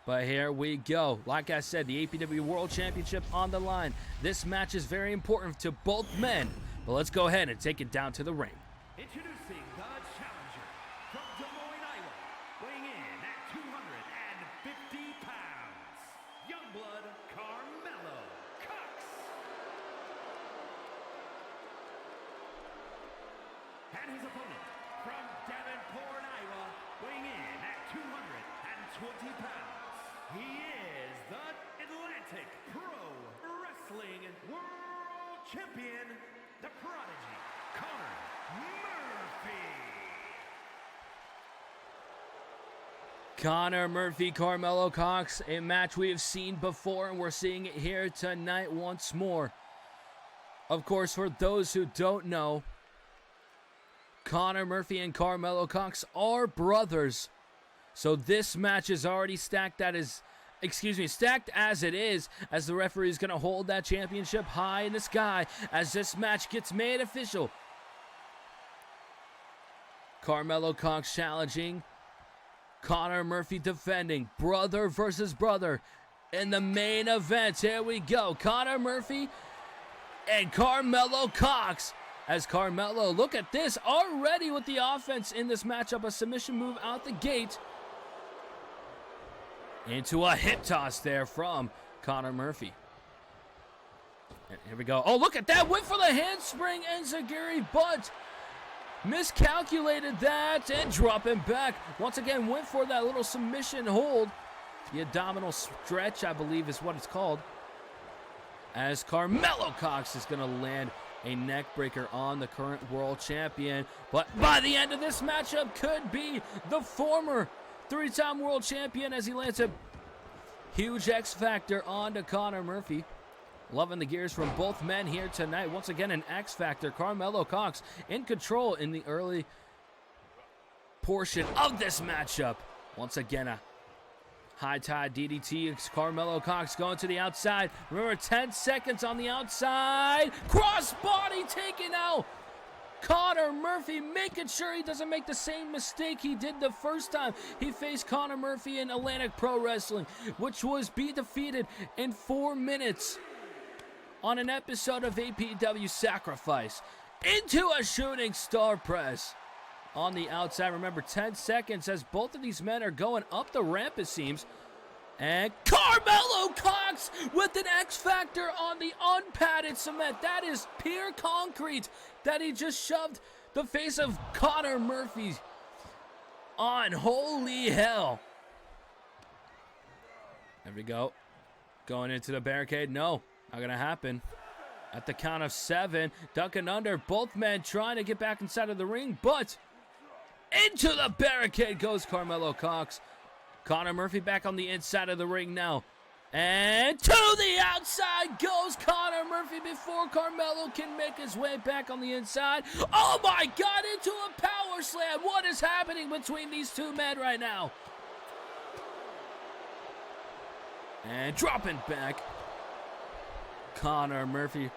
But here we go. Like I said, the APW World Championship on the line. This match is very important to both men. But let's go ahead and take it down to the ring. Introducing the challenger from Des Moines, Iowa, weighing in at 250 pounds, Youngblood Carmelo Cox. And his opponent from Davenport, Iowa, weighing in at 220 pounds. He is the Atlantic Pro Wrestling World Champion, the Prodigy, Connor Murphy. Connor Murphy, Carmelo Cox, a match we have seen before, and we're seeing it here tonight once more. Of course, for those who don't know, Connor Murphy and Carmelo Cox are brothers. So this match is already stacked stacked as it is, as the referee is going to hold that championship high in the sky as this match gets made official. Carmelo Cox challenging, Connor Murphy defending, brother versus brother in the main event. Here we go, Connor Murphy and Carmelo Cox. As Carmelo, look at this, already with the offense in this matchup, a submission move out the gate. Into a hip toss there from Connor Murphy. And here we go. Oh, look at that. Went for the handspring enziguri, but miscalculated that and dropping back. Once again, went for that little submission hold. The abdominal stretch, I believe, is what it's called. As Carmelo Cox is going to land a neck breaker on the current world champion. But by the end of this matchup, could be the former 3-time world champion, as he lands a huge X Factor onto Connor Murphy. Loving the gears from both men here tonight. Once again, an X Factor. Carmelo Cox in control in the early portion of this matchup. Once again, a high tide DDT. It's Carmelo Cox going to the outside. Remember, 10 seconds on the outside. Crossbody taken out. Connor Murphy making sure he doesn't make the same mistake he did the first time he faced Connor Murphy in Atlantic Pro Wrestling, which was be defeated in 4 minutes on an episode of APW Sacrifice. Into a shooting star press on the outside. Remember, 10 seconds as both of these men are going up the ramp, it seems. And Carmelo Cox with an X Factor on the unpadded cement. That is pure concrete that he just shoved the face of Connor Murphy on. Holy hell. There we go. Going into the barricade. No, not going to happen. At the count of 7, ducking under. Both men trying to get back inside of the ring, but into the barricade goes Carmelo Cox. Connor Murphy back on the inside of the ring now. And to the outside goes Connor Murphy before Carmelo can make his way back on the inside. Oh my God, into a power slam. What is happening between these two men right now? And dropping back. Connor Murphy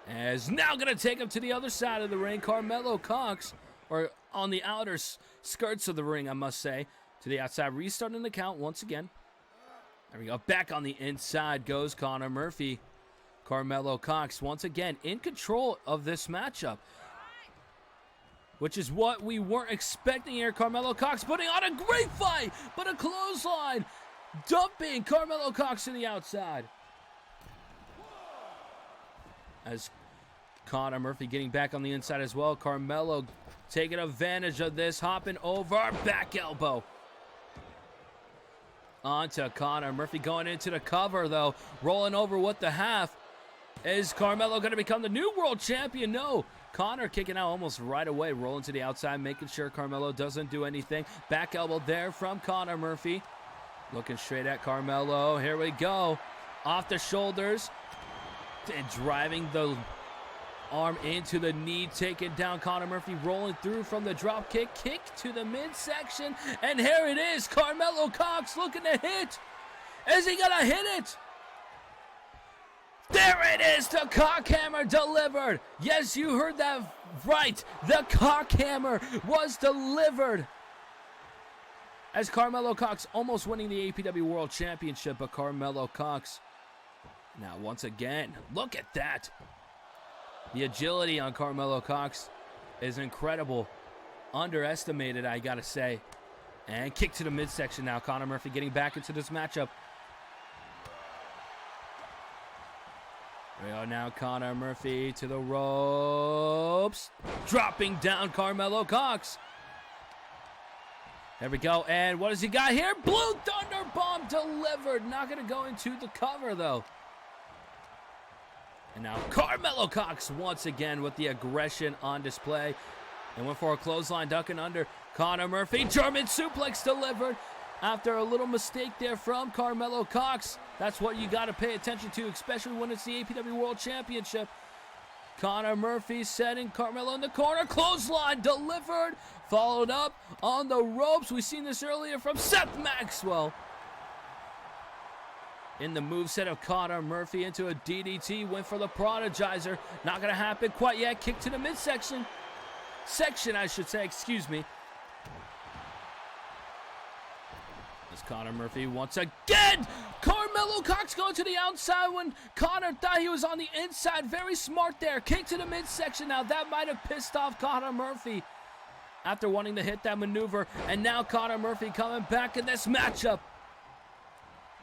is now going to take him to the other side of the ring. Carmelo Cox, or on the outer skirts of the ring, I must say, to the outside. Restarting the count once again. There we go. Back on the inside goes Connor Murphy. Carmelo Cox once again in control of this matchup, which is what we weren't expecting here. Carmelo Cox putting on a great fight, but a clothesline dumping Carmelo Cox to the outside. As Connor Murphy getting back on the inside as well. Carmelo taking advantage of this, hopping over, back elbow. Onto Connor Murphy going into the cover though, rolling over with the half. Is Carmelo going to become the new world champion? No. Connor kicking out almost right away, rolling to the outside, making sure Carmelo doesn't do anything. Back elbow there from Connor Murphy. Looking straight at Carmelo. Here we go. Off the shoulders. And driving the arm into the knee, taking down Connor Murphy, rolling through from the drop kick to the midsection, and here it is, Carmelo Cox looking to hit. Is he gonna hit it? There it is, the cock hammer delivered. Yes, you heard that right. The cock hammer was delivered. As Carmelo Cox almost winning the APW World Championship, but Carmelo Cox now once again, look at that. The agility on Carmelo Cox is incredible. Underestimated, I gotta say. And kick to the midsection now. Connor Murphy getting back into this matchup. There we go now, Connor Murphy to the ropes. Dropping down Carmelo Cox. There we go, and what does he got here? Blue Thunder Bomb delivered. Not gonna go into the cover though. And now Carmelo Cox once again with the aggression on display. And went for a clothesline, ducking under. Connor Murphy, German suplex delivered after a little mistake there from Carmelo Cox. That's what you got to pay attention to, especially when it's the APW World Championship. Connor Murphy setting Carmelo in the corner. Clothesline delivered, followed up on the ropes. We've seen this earlier from Seth Maxwell. In the moveset of Connor Murphy into a DDT, went for the Prodigizer. Not going to happen quite yet. Kick to the midsection. Section, I should say, excuse me. As Connor Murphy once again. Carmelo Cox going to the outside when Connor thought he was on the inside. Very smart there. Kick to the midsection. Now that might have pissed off Connor Murphy after wanting to hit that maneuver. And now Connor Murphy coming back in this matchup.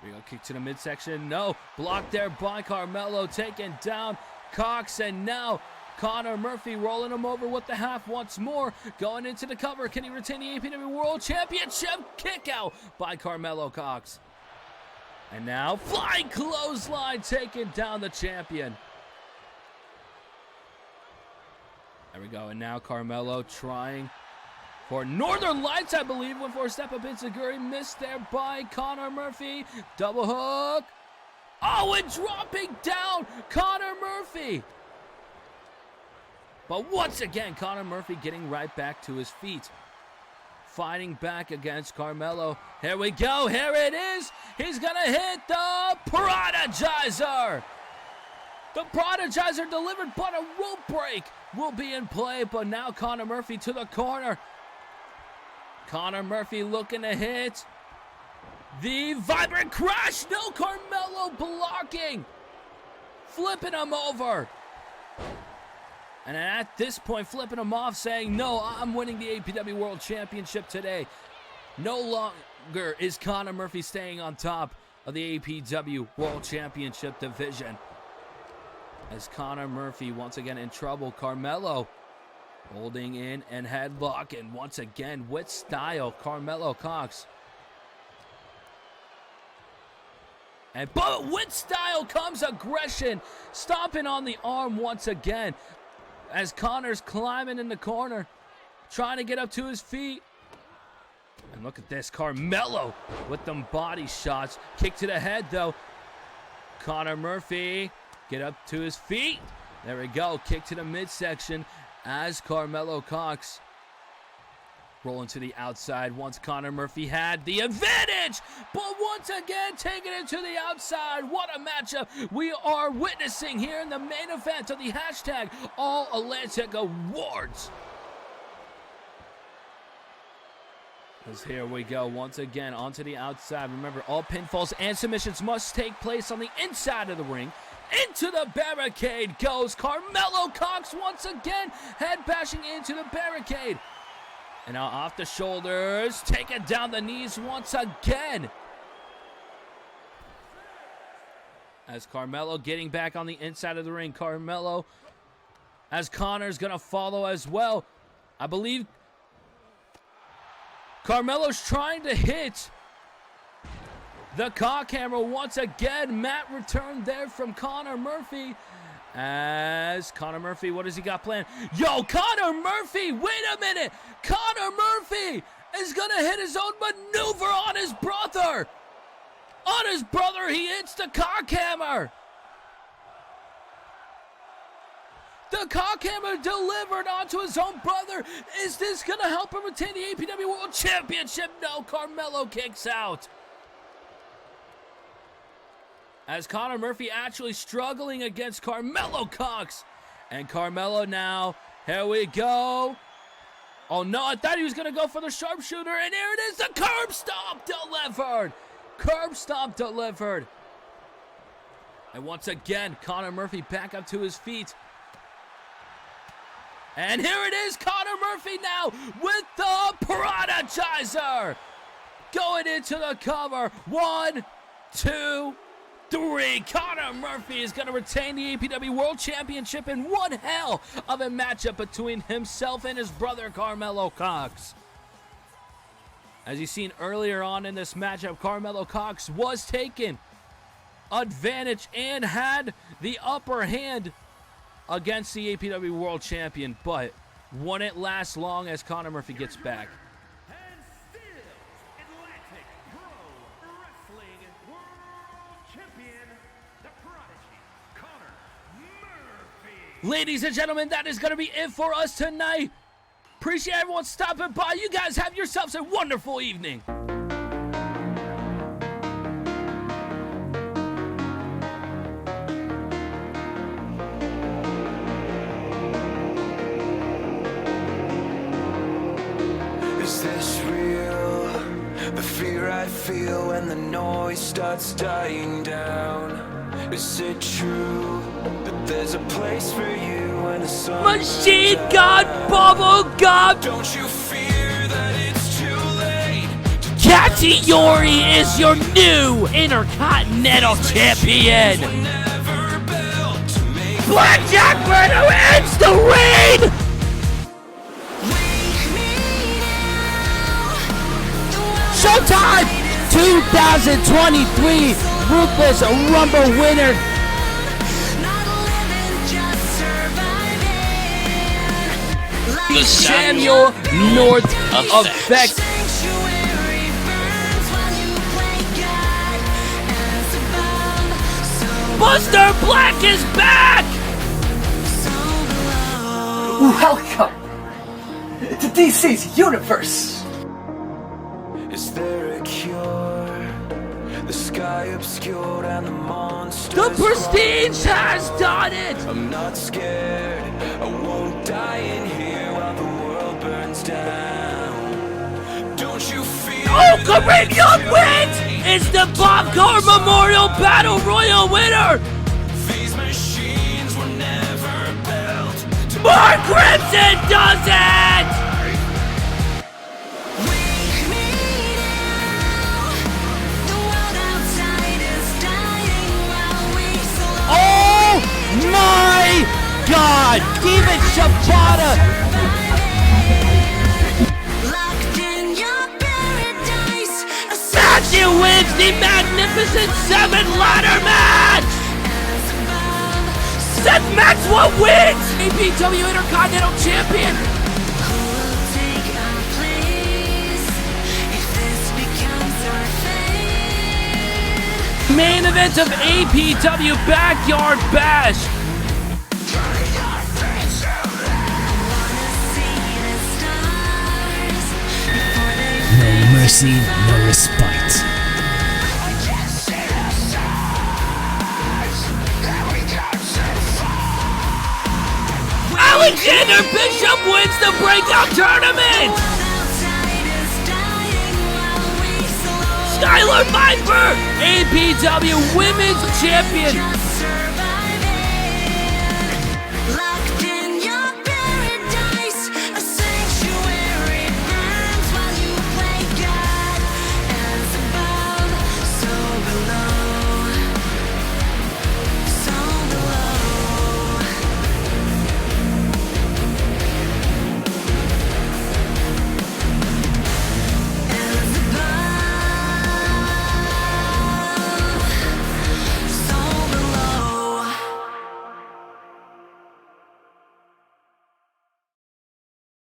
Here we go, kick to the midsection. No, blocked there by Carmelo, taking down Cox, and now Connor Murphy rolling him over with the half once more. Going into the cover. Can he retain the APW World Championship? Kick out by Carmelo Cox. And now flying clothesline, taking down the champion. There we go, and now Carmelo trying for Northern Lights, I believe. Went for a step up Enziguri. Missed there by Connor Murphy. Double hook. Oh, and dropping down Connor Murphy. But once again, Connor Murphy getting right back to his feet. Fighting back against Carmelo. Here we go. Here it is. He's going to hit the Prodigizer. The Prodigizer delivered, but a rope break will be in play. But now Connor Murphy to the corner. Connor Murphy looking to hit the Vibrant Crash. No, Carmelo blocking. Flipping him over. And at this point, flipping him off, saying, no, I'm winning the APW World Championship today. No longer is Conor Murphy staying on top of the APW World Championship division. As Conor Murphy once again in trouble. Carmelo holding in and headlock, and once again with style, Carmelo Cox. But with style comes aggression, stomping on the arm once again as Conor's climbing in the corner, trying to get up to his feet. And look at this, Carmelo with them body shots. Kick to the head though. Conor Murphy get up to his feet. There we go, kick to the midsection as Carmelo Cox rolling to the outside once Conor Murphy had the advantage, but once again taking it to the outside. What a matchup we are witnessing here in the main event of the hashtag All Atlantic Awards. As here we go once again onto the outside. Remember, all pinfalls and submissions must take place on the inside of the ring. Into the barricade goes Carmelo Cox once again, head bashing into the barricade. And now off the shoulders, taking down the knees once again. As Carmelo getting back on the inside of the ring. Carmelo, as Conor's going to follow as well. I believe Carmelo's trying to hit the cock hammer once again. Matt returned there from Conor Murphy. As Conor Murphy, what does he got planned? Yo, Conor Murphy, wait a minute. Conor Murphy is going to hit his own maneuver on his brother. On his brother, he hits the cock hammer. The cock hammer delivered onto his own brother. Is this going to help him retain the APW World Championship? No, Carmelo kicks out. As Conor Murphy actually struggling against Carmelo Cox. And Carmelo now, here we go. Oh no, I thought he was going to go for the sharpshooter, and here it is, the curb stomp delivered. Curb stomp delivered. And once again, Conor Murphy back up to his feet. And here it is, Conor Murphy now with the Prodigizer. Going into the cover. 1, 2, 3. Conor Murphy is going to retain the APW World Championship in one hell of a matchup between himself and his brother Carmelo Cox. As you've seen earlier on in this matchup, Carmelo Cox was taken advantage and had the upper hand against the APW World Champion, but wouldn't last long as Conor Murphy gets back. Ladies and gentlemen, that is going to be it for us tonight. Appreciate everyone stopping by. You guys have yourselves a wonderful evening. Is this real? The fear I feel when the noise starts dying down. Is it true that there's a place for you when the sun Machine Gun Bubble Gum! Don't you fear that it's too late? Katsuyori is your new Intercontinental Champion! Blackjack Ritter ends the reign! Showtime 2023 Ruthless Rumble winner. The Samuel North Effect. Buster Black is back! Welcome to DC's universe. Is there a cure? The sky obscured and the monsters. The Prestige has done it! I'm not scared. I won't die in here while the world burns down. Don't you feel? Oh, Caribbean wins! It's the Popcorn Memorial Battle Royal winner! These machines were never built. Mark Crimson does it! David Shibata. Matthew wins the Magnificent 7 ladder match. Seth Maxwell wins APW Intercontinental Champion. Main event of APW Backyard Bash. No mercy, no respite. Alexander Bishop wins the Breakout Tournament! Skylar Viper, APW Women's Champion!